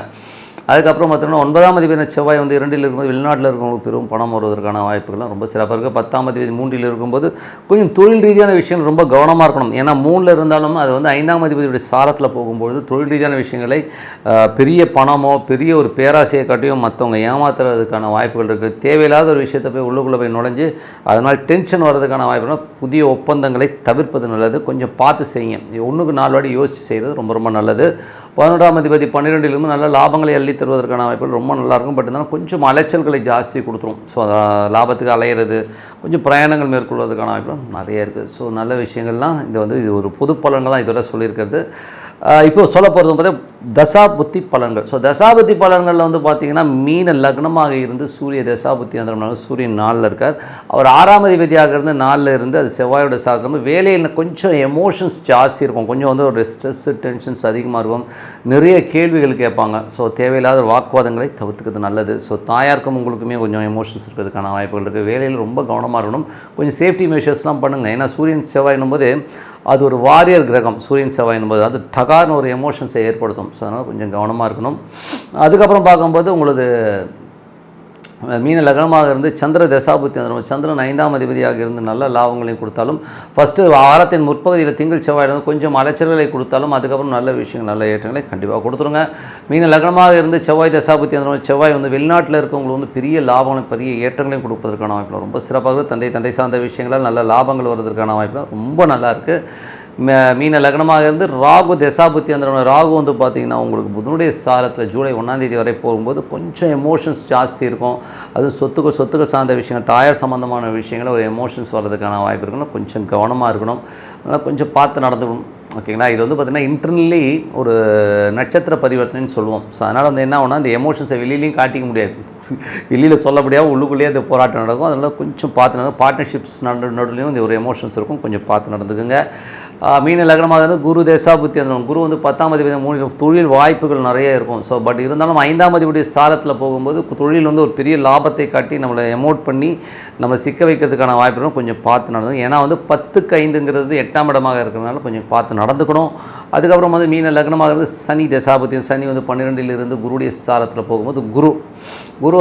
அதுக்கப்புறம் பார்த்தீங்கன்னா 9ஆம் அதிபதி செவ்வாய் வந்து 2ல் இருக்கும்போது வெளிநாட்டில் இருக்கிறவங்களுக்கு பெரும் பணம் வருவதற்கான வாய்ப்புகள்லாம் ரொம்ப சிறப்பாக இருக்குது. 10ஆம் அதிபதி 3ல் இருக்கும்போது கொஞ்சம் தொழில் ரீதியான விஷயங்கள் ரொம்ப கவனமாக இருக்கணும். ஏன்னா 3ல் இருந்தாலும் அது வந்து 5ஆம் அதிபதியுடைய சாரத்தில் போகும்போது தொழில் ரீதியான விஷயங்களை பெரிய பணமோ பெரிய ஒரு பேராசையை காட்டியும் மற்றவங்க ஏமாத்துறதுக்கான வாய்ப்புகள் இருக்குது. தேவையில்லாத ஒரு விஷயத்தை போய் உள்ளுக்குள்ளே போய் நுழைஞ்சு அதனால் டென்ஷன் வர்றதுக்கான வாய்ப்புகள். புதிய ஒப்பந்தங்களை தவிர்ப்பது நல்லது. கொஞ்சம் பார்த்து செய்யுங்க. 1க்கு 4 வாட்டி யோசித்து செய்கிறது ரொம்ப ரொம்ப நல்லது. 11ஆம் அதிபதி 12லிருந்து நல்ல லாபங்களை அள்ளி தருவதற்கான வாய்ப்புகள் ரொம்ப நல்லாயிருக்கும். பட் இருந்தாலும் கொஞ்சம் அலைச்சல்களை ஜாஸ்தி கொடுத்துரும். ஸோ லாபத்துக்கு அலையிறது, கொஞ்சம் பிரயாணங்கள் மேற்கொள்வதற்கான வாய்ப்புகள் நிறைய இருக்குது. ஸோ நல்ல விஷயங்கள்லாம் இது ஒரு பொது பலன்கள் தான் இதோட சொல்லியிருக்கிறது. இப்போ சொல்ல போகிறது பார்த்தா தசாபுத்தி பலன்கள். ஸோ தசாபுத்தி பலன்களில் வந்து பார்த்திங்கன்னா மீன லக்னமாக இருந்து சூரிய தசாபுத்தி அந்த சூரியன் 4ல் இருக்கார். அவர் 6ஆம் அதிபதியாக இருந்து 4ல் இருந்து அது செவ்வாயோட சாதனம். வேலையில் கொஞ்சம் எமோஷன்ஸ் ஜாஸ்தி இருக்கும். கொஞ்சம் வந்து ஒரு ஸ்ட்ரெஸ்ஸு டென்ஷன்ஸ் அதிகமாக இருக்கும். நிறைய கேள்விகள் கேட்பாங்க. ஸோ தேவையில்லாத வாக்குவாதங்களை தவிர்த்துக்கிறது நல்லது. ஸோ தாயாருக்கும் உங்களுக்குமே கொஞ்சம் எமோஷன்ஸ் இருக்கிறதுக்கான வாய்ப்புகள் இருக்குது. வேலையில் ரொம்ப கவனமாக இருக்கணும். கொஞ்சம் சேஃப்டி மெஷர்ஸ்லாம் பண்ணுங்கள். ஏன்னா சூரியன் செவ்வாயினும் போது அது ஒரு வாரியர் கிரகம். சூரியன் செவ்வாயினும் போது அது டகார்னு ஒரு எமோஷன்ஸை ஏற்படுத்தும். ஸோ அதனால் கொஞ்சம் கவனமாக இருக்கணும். அதுக்கப்புறம் பார்க்கும்போது உங்களது மீன லக்னமாக இருந்து சந்திர தசாபுத்தி வந்துடும். சந்திரன் 5ஆம் அதிபதியாக இருந்து நல்ல லாபங்களையும் கொடுத்தாலும் ஃபஸ்ட்டு வாரத்தின் முற்பகுதியில் திங்கள் செவ்வாயிலிருந்து கொஞ்சம் அலைச்சல்களை கொடுத்தாலும் அதுக்கப்புறம் நல்ல விஷயங்கள் நல்ல ஏற்றங்களை கண்டிப்பாக கொடுத்துருங்க. மீன லக்னமாக இருந்து செவ்வாய் தசாபுத்தி வந்துடும். செவ்வாய் வந்து வெளிநாட்டில் இருக்கவங்களுக்கு வந்து பெரிய லாபங்களும் பெரிய ஏற்றங்களையும் கொடுப்பதற்கான வாய்ப்பு ரொம்ப சிறப்பாக. தந்தை சார்ந்த விஷயங்களால் நல்ல லாபங்கள் வருவதற்கான வாய்ப்பு ரொம்ப நல்லாயிருக்கு. மீன லக்னமாக இருந்து ராகு தசாபுத்தி அந்த ராகு வந்து பார்த்திங்கன்னா உங்களுக்கு புதனுடைய சாரத்தில் ஜூலை 1ஆம் தேதி வரை போகும்போது கொஞ்சம் எமோஷன்ஸ் ஜாஸ்தி இருக்கும். அதுவும் சொத்துக்கள் சார்ந்த விஷயங்கள், தாயார் சம்மந்தமான விஷயங்கள் ஒரு எமோஷன்ஸ் வர்றதுக்கான வாய்ப்பு இருக்கணும். கொஞ்சம் கவனமாக இருக்கணும். அதனால் கொஞ்சம் பார்த்து நடந்துக்கணும். ஓகேங்களா. இது வந்து பார்த்திங்கன்னா இன்டர்னலி ஒரு நட்சத்திர பரிவர்த்தனைன்னு சொல்லுவோம். ஸோ அதனால் வந்து என்ன ஆகுனா இந்த எமோஷன்ஸை வெளியிலையும் காட்டிக்க முடியாது. வெளியில் சொல்ல முடியாது. உள்ளுக்குள்ளேயே அந்த போராட்டம் நடக்கும். அதனால் கொஞ்சம் பார்த்து நடக்கும். பார்ட்னர்ஷிப்ஸ் நடுலையும் இந்த ஒரு எமோஷன்ஸ் இருக்கும். கொஞ்சம் பார்த்து நடந்துக்குங்க. மீன லக்னமாக இருந்து குரு தசாபுத்தி அந்த குரு வந்து 10ஆம் அதிபதி 3 தொழில் வாய்ப்புகள் நிறைய இருக்கும். ஸோ பட் இருந்தாலும் 5ஆம் அதிபதியுடைய சாரத்தில் போகும்போது தொழில் வந்து ஒரு பெரிய லாபத்தை காட்டி நம்மளை எமோட் பண்ணி நம்மளை சிக்க வைக்கிறதுக்கான வாய்ப்புகளும் கொஞ்சம் பார்த்து நடந்துக்கும். ஏன்னா வந்து 10க்கு 5ங்கிறது 8ஆம் இடமாக இருக்கிறதுனால கொஞ்சம் பார்த்து நடந்துக்கணும். அதுக்கப்புறம் வந்து மீன லக்னமாக இருந்து சனி தசாபுத்தி சனி வந்து 12ல் இருந்து குருடைய சாரத்தில் போகும்போது குரு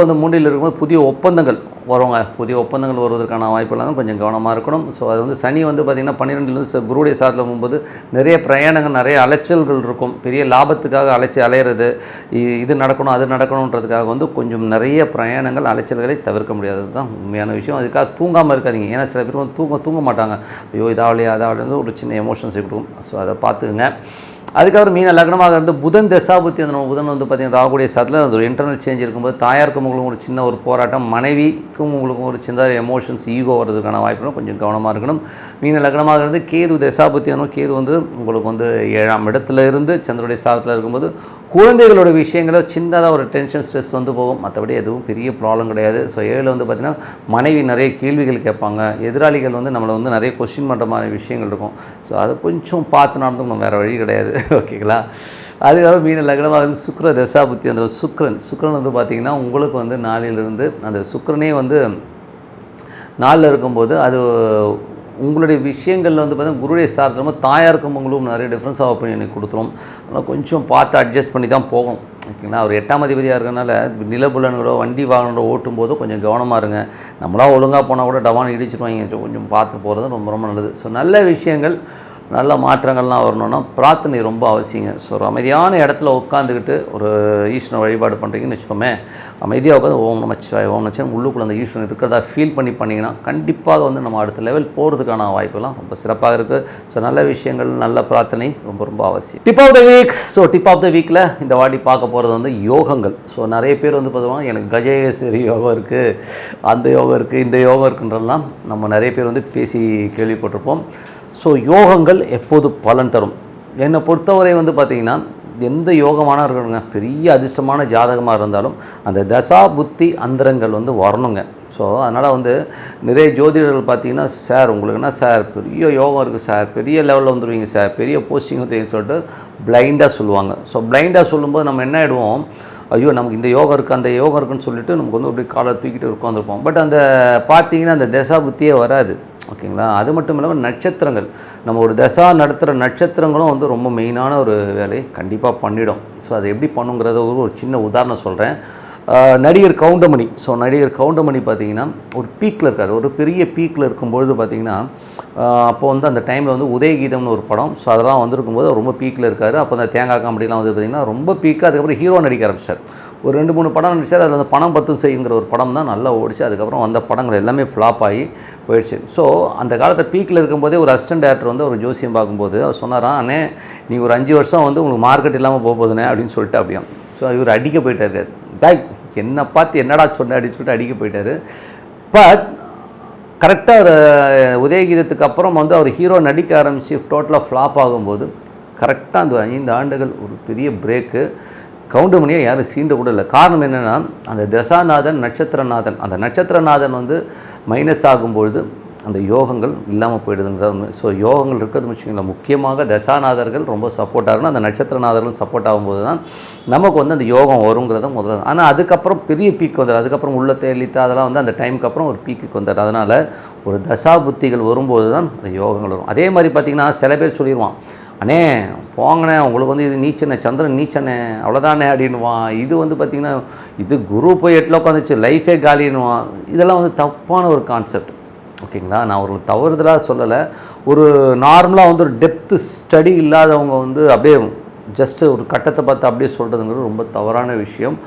வந்து 3ல் இருக்கும்போது புதிய ஒப்பந்தங்கள் வருவாங்க. புதிய ஒப்பந்தங்கள் வருவதற்கான வாய்ப்புலாம் கொஞ்சம் கவனமாக இருக்கணும். ஸோ அது வந்து சனி வந்து பார்த்திங்கன்னா 12லேருந்து குருடைய சாரத்தில் போகும்போது நிறைய பிரயாணங்கள் நிறைய அலைச்சல்கள் இருக்கும். பெரிய லாபத்துக்காக அலையிறது, இது நடக்கணும் அது நடக்கணுன்றதுக்காக வந்து கொஞ்சம் நிறைய பிரயாணங்கள் அலைச்சல்களை தவிர்க்க முடியாதது தான் உண்மையான விஷயம். அதுக்காக தூங்காமல் இருக்காதிங்க. ஏன்னா சில பேர் வந்து தூங்க மாட்டாங்க. ஐயோ அதாவலையே ஒரு சின்ன எமோஷன்ஸ் கொடுக்கும். ஸோ அதை பார்த்துக்குங்க. அதுக்கப்புறம் மீன லக்னமாக இருந்து புதன் தசாபுத்தி அந்த புதன் வந்து பார்த்திங்கன்னா ராகுடைய சாரத்தில் அந்த ஒரு இன்டர்னல் சேஞ்ச் இருக்கும்போது தாயாருக்கும் உங்களுக்கும் ஒரு சின்ன ஒரு போராட்டம், மனைவிக்கும் உங்களுக்கும் ஒரு சின்ன எமோஷன்ஸ் ஈகோ வர்றதுக்கான வாய்ப்புகளும் கொஞ்சம் கவனமாக இருக்கணும். மீன லக்னமாக இருந்து கேது தசாபுத்தி கேது வந்து உங்களுக்கு வந்து 7ஆம் இடத்துல இருந்து சந்திரனுடைய சாரத்தில் இருக்கும்போது குழந்தைகளோட விஷயங்களோ சின்னதாக ஒரு டென்ஷன் ஸ்ட்ரெஸ் வந்து போகும். மற்றபடி எதுவும் பெரிய ப்ராப்ளம் கிடையாது. ஸோ 7 வந்து பார்த்திங்கன்னா மனைவி நிறைய கேள்விகள் கேட்பாங்க. எதிராளிகள் வந்து நம்மளை வந்து நிறைய கொஸ்டின் பண்ணுற மாதிரி விஷயங்கள் இருக்கும். ஸோ அதை கொஞ்சம் பார்த்து நடந்துக்கணும். வேறு வழி கிடையாது. ஓகேங்களா. அதுக்கப்புறம் மீன லக்னமாக வந்து சுக்கிர தசாபுத்தி அந்த சுக்கிரன் வந்து பார்த்திங்கன்னா உங்களுக்கு வந்து 4லிருந்து அந்த சுக்கிரனே வந்து 4ல் இருக்கும்போது அது உங்களுடைய விஷயங்களில் வந்து பார்த்தீங்கன்னா குருடைய சாரத்தில் தாயாருக்கும் உங்களுக்கும் நிறைய டிஃப்ரென்ஸ் ஆஃப் ஒப்பீனியன் கொடுத்துரும். அதனால் கொஞ்சம் பார்த்து அட்ஜஸ்ட் பண்ணி தான் போகணும். ஓகேங்களா. அவர் 8ஆம் அதிபதியாக இருக்கிறனால நிலபுலன்களோ வண்டி வாகனங்களோ ஓட்டும் போதோ கொஞ்சம் கவனமாக இருங்க. நம்மளாக ஒழுங்காக போனால் கூட டவான் இடிச்சிருவாங்க. கொஞ்சம் பார்த்து போகிறது ரொம்ப ரொம்ப நல்லது. ஸோ நல்ல விஷயங்கள் நல்ல மாற்றங்கள்லாம் வரணும்னா பிரார்த்தனை ரொம்ப அவசியங்க. ஸோ ஒரு அமைதியான இடத்துல உட்காந்துக்கிட்டு ஒரு ஈஸ்வரன் வழிபாடு பண்ணுறீங்கன்னு வச்சுக்கோமே, அமைதியாக உட்காந்து ஓம் நமச்சிவாய உள்ளுக்குள்ள அந்த ஈஸ்வரன் இருக்கிறதா ஃபீல் பண்ணிங்கன்னா கண்டிப்பாக வந்து நம்ம அடுத்த லெவல் போகிறதுக்கான வாய்ப்புலாம் ரொம்ப சிறப்பாக இருக்குது. ஸோ நல்ல விஷயங்கள் நல்ல பிரார்த்தனை ரொம்ப ரொம்ப அவசியம். Tip of the week. So tip of the வீக்கில் இந்த வாட்டி பார்க்க போகிறது வந்து யோகங்கள். ஸோ நிறைய பேர் வந்து பார்த்தோம்னா எனக்கு கஜேஸ்வரி யோகம் இருக்குது, அந்த யோகம் இருக்குது, இந்த யோகம் இருக்குன்றதெல்லாம் நம்ம நிறைய பேர் வந்து பேசி கேள்விப்பட்டிருப்போம். ஸோ யோகங்கள் எப்போது பலன் தரும். என்னை பொறுத்தவரை வந்து பார்த்திங்கன்னா எந்த யோகமான இருக்கணுங்க, பெரிய அதிர்ஷ்டமான ஜாதகமாக இருந்தாலும் அந்த தசா புத்தி அந்தரங்கள் வந்து வரணுங்க. ஸோ அதனால் வந்து நிறைய ஜோதிடர்கள் பார்த்திங்கன்னா சார் உங்களுக்குன்னா சார் பெரிய யோகம் இருக்குது சார், பெரிய லெவலில் வந்துடுவீங்க சார், பெரிய போஸ்டிங் வந்துருவீங்கன்னு சொல்லிட்டு பிளைண்டாக சொல்லுவாங்க. ஸோ பிளைண்டாக சொல்லும்போது நம்ம என்ன ஆகிடுவோம், ஐயோ நமக்கு இந்த யோகம் இருக்குது அந்த யோகம் இருக்குன்னு சொல்லிட்டு நமக்கு வந்து அப்படி காலை தூக்கிட்டு உட்காந்துருப்போம். பட் அந்த பார்த்தீங்கன்னா அந்த தசா புத்தியே வராது. ஓகேங்களா? அது மட்டும் இல்லாமல் நட்சத்திரங்கள், நம்ம ஒரு தசா நடத்துகிற நட்சத்திரங்களும் வந்து ரொம்ப மெயினான ஒரு வேலையை கண்டிப்பாக பண்ணிடும். ஸோ அதை எப்படி பண்ணுங்கிறத ஒரு சின்ன உதாரணம் சொல்கிறேன். நடிகர் கவுண்டமணி. ஸோ நடிகர் கவுண்டமணி பார்த்திங்கன்னா ஒரு பீக்கில் இருக்கார். ஒரு பெரிய பீக்கில் இருக்கும்பொழுது பார்த்திங்கன்னா அப்போ வந்து அந்த டைமில் வந்து உதயகீதம்னு ஒரு படம். ஸோ அதெல்லாம் வந்திருக்கும்போது ரொம்ப பீக்கில் இருக்கார். அப்போ அந்த தேங்காய் காமெடிலாம் வந்து பார்த்திங்கன்னா ரொம்ப பீக்காக. அதுக்கப்புறம் ஹீரோ நடிக்க ஆரம்பிச்சார். ஒரு 2-3 படம் நடிச்சார். அதில் அந்த பணம் பத்தும் செய்யுங்கிற ஒரு படம் தான் நல்லா ஓடிச்சு. அதுக்கப்புறம் வந்த படங்கள் எல்லாமே ஃப்ளாப் ஆகி போயிடுச்சு. ஸோ அந்த காலத்தில் பீக்கில் இருக்கும்போதே ஒரு அசிஸ்டன்ட் டேரக்டர் வந்து ஒரு ஜோசியம் பார்க்கும்போது அவர் சொன்னாராம், அண்ணே நீங்கள் ஒரு 5 வருஷம் வந்து உங்களுக்கு மார்க்கெட் இல்லாமல் போகுதுண்ணே அப்படின்னு சொல்லிட்டு அப்படியாம். ஸோ இவர் அடிக்க போயிட்டார். டாய் என்னை பார்த்து என்னடா சொன்னேன் அப்படின்னு சொல்லிட்டு அடிக்க போயிட்டார். பட் கரெக்டாக ஒரு உதயகீதத்துக்கு அப்புறம் வந்து அவர் ஹீரோ நடிக்க ஆரம்பித்து டோட்டலாக ஃப்ளாப் ஆகும்போது கரெக்டாக அந்த 5 ஆண்டுகள் ஒரு பெரிய பிரேக்கு. கவுண்டமணியை யாரும் சீண்ட கூட இல்லை. காரணம் என்னென்னா அந்த தசாநாதன் நட்சத்திரநாதன், அந்த நட்சத்திரநாதன் வந்து மைனஸ் ஆகும்பொழுது அந்த யோகங்கள் இல்லாமல் போயிடுதுங்கிற ஒன்று. ஸோ யோகங்கள் இருக்கிறதுன்னு வச்சுக்கோங்களேன். முக்கியமாக தசாநாதர்கள் ரொம்ப சப்போர்ட் ஆகணும். அந்த நட்சத்திரநாதர்கள் சப்போர்ட் ஆகும்போது தான் நமக்கு வந்து அந்த யோகம் வருங்கிறத முதல்ல. ஆனால் அதுக்கப்புறம் பெரிய பீக் வந்துடும். அதுக்கப்புறம் உள்ளத்தை எழுத்து அதெல்லாம் வந்து அந்த டைமுக்கு அப்புறம் ஒரு பீக்குக்கு வந்துடும். அதனால் ஒரு தசா புத்திகள் வரும்போது தான் அந்த யோகங்கள் வரும். அதே மாதிரி பார்த்திங்கன்னா சில பேர் சொல்லிடுவான், அண்ணே போங்கண்ணே உங்களுக்கு வந்து இது நீச்சனே சந்திரன் நீச்சனே அவ்வளோதானே அப்படின்வான். இது வந்து பார்த்திங்கன்னா இது குரு போய் 8ல் உட்காந்துச்சு லைஃபே காலின்னுவான். இதெல்லாம் வந்து தப்பான ஒரு கான்செப்ட். ஓகேங்களா? நான் ஒரு தவறுதலாக சொல்லலை. ஒரு நார்மலாக வந்து ஒரு டெப்த்து ஸ்டடி இல்லாதவங்க வந்து அப்படியே ஜஸ்ட்டு ஒரு கட்டத்தை பார்த்து அப்படியே சொல்கிறதுங்கிறது ரொம்ப தவறான விஷயம்.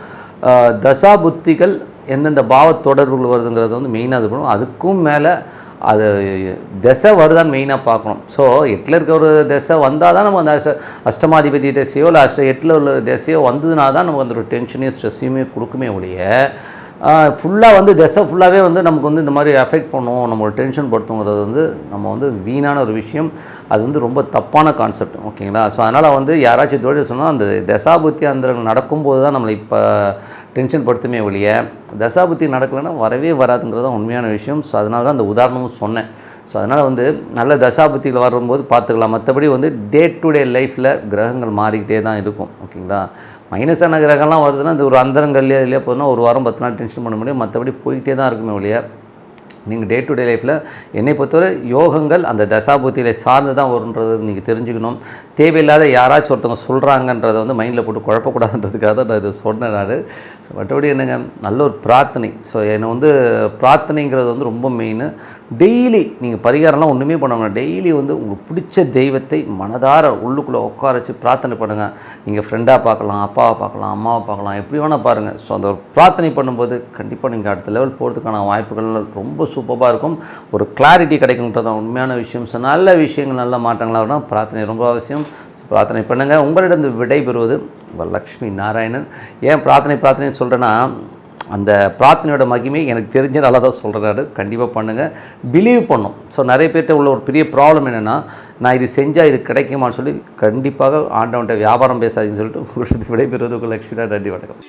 தசா புத்திகள் எந்தெந்த பாவ தொடர்புகள் வருதுங்கிறது வந்து மெயினாக இது பண்ணும். அதுக்கும் மேலே அது திசை வருதான்னு மெயினாக பார்க்கணும். ஸோ 8ல் இருக்க ஒரு திசை வந்தால் தான் நம்ம அந்த அஷ்டமாதிபதி திசையோ இல்லை 8ல் உள்ள திசையோ வந்ததுனா தான் நமக்கு அந்த ஒரு டென்ஷனையும் ஸ்ட்ரெஸ்ஸையுமே கொடுக்குமே ஒழிய ஃபுல்லாக வந்து திசை ஃபுல்லாகவே வந்து நமக்கு வந்து இந்த மாதிரி அஃபெக்ட் பண்ணும், நம்மளோட டென்ஷன் படுத்துங்கிறது வந்து நம்ம வந்து வீணான ஒரு விஷயம். அது வந்து ரொம்ப தப்பான கான்செப்ட். ஓகேங்களா? ஸோ அதனால் வந்து யாராச்சும் தொழில் சொன்னால் அந்த தசாபுத்தி அந்த நடக்கும்போது தான் நம்மளை இப்போ டென்ஷன் படுத்துமே ஒழிய தசாபுத்தி நடக்கலைன்னா வரவே வராதுங்கிறது தான் உண்மையான விஷயம். ஸோ அதனால தான் அந்த உதாரணமும் சொன்னேன். ஸோ அதனால் வந்து நல்ல தசாபுத்திகள் வரும்போது பார்த்துக்கலாம். மற்றபடி வந்து டே டு டே லைஃப்பில் கிரகங்கள் மாறிக்கிட்டே தான் இருக்கும். ஓகேங்களா? மைனஸான கிரகம்லாம் வருதுன்னா இது ஒரு அந்தரங்கல்லையே இல்லையா போதுன்னா ஒரு வாரம் 10 நாள் டென்ஷன் பண்ண முடியும். மற்றபடி போய்கிட்டே தான் இருக்குமே ஒழிய நீங்கள் டே டு டே லைஃப்பில் என்னை பொறுத்தவரை யோகங்கள் அந்த தசாபுத்திகளை சார்ந்து தான் வருன்றது நீங்கள் தெரிஞ்சுக்கணும். தேவையில்லாத யாராச்சும் ஒருத்தவங்க சொல்கிறாங்கன்றதை வந்து மைண்டில் போட்டு குழப்பக்கூடாதுன்றதுக்காக தான் நான் இதை சொன்னேன். நான் மற்றபடி என்னங்க நல்ல ஒரு பிரார்த்தனை. ஸோ என்னை வந்து பிரார்த்தனைங்கிறது வந்து ரொம்ப மெயின். டெய்லி நீங்கள் பரிகாரம்லாம் ஒன்றுமே பண்ணணும். டெய்லி வந்து உங்களுக்கு பிடிச்ச தெய்வத்தை மனதார உள்ளுக்குள்ளே உட்கார வச்சு பிரார்த்தனை பண்ணுங்கள். நீங்கள் ஃப்ரெண்டாக பார்க்கலாம், அப்பாவை பார்க்கலாம், அம்மாவை பார்க்கலாம், எப்படி வேணால் பாருங்கள். ஸோ அந்த ஒரு பிரார்த்தனை பண்ணும்போது கண்டிப்பாக நீங்கள் அடுத்த லெவல் போகிறதுக்கான வாய்ப்புகள் ரொம்ப சூப்பராக இருக்கும். ஒரு கிளாரிட்டி கிடைக்கும்ன்றது தான் உண்மையான விஷயம். ஸோ நல்ல விஷயங்கள் நல்ல மாற்றங்களாக இருக்கணும். பிரார்த்தனை ரொம்ப அவசியம். பிரார்த்தனை பண்ணுங்கள். உங்களிடம் விடைபெறுவது உங்கள் லக்ஷ்மி நாராயணன். ஏன் பிரார்த்தனைன்னு சொல்கிறேன்னா அந்த பிரார்த்தனையோட மகிமை எனக்கு தெரிஞ்ச நல்லா தான் சொல்கிறாரு. கண்டிப்பாக பண்ணுங்கள், பிலீவ் பண்ணும். ஸோ நிறைய பேர்கிட்ட உள்ள ஒரு பெரிய ப்ராப்ளம் என்னென்னா நான் இது செஞ்சால் இது கிடைக்குமான்னு சொல்லி கண்டிப்பாக ஆண்டவன்கிட்ட வியாபாரம் பேசாதீங்கன்னு சொல்லிட்டு உங்களுக்கு விடைபெறுவது உங்கள் லக்ஷ்மி. நன்றி, வணக்கம்.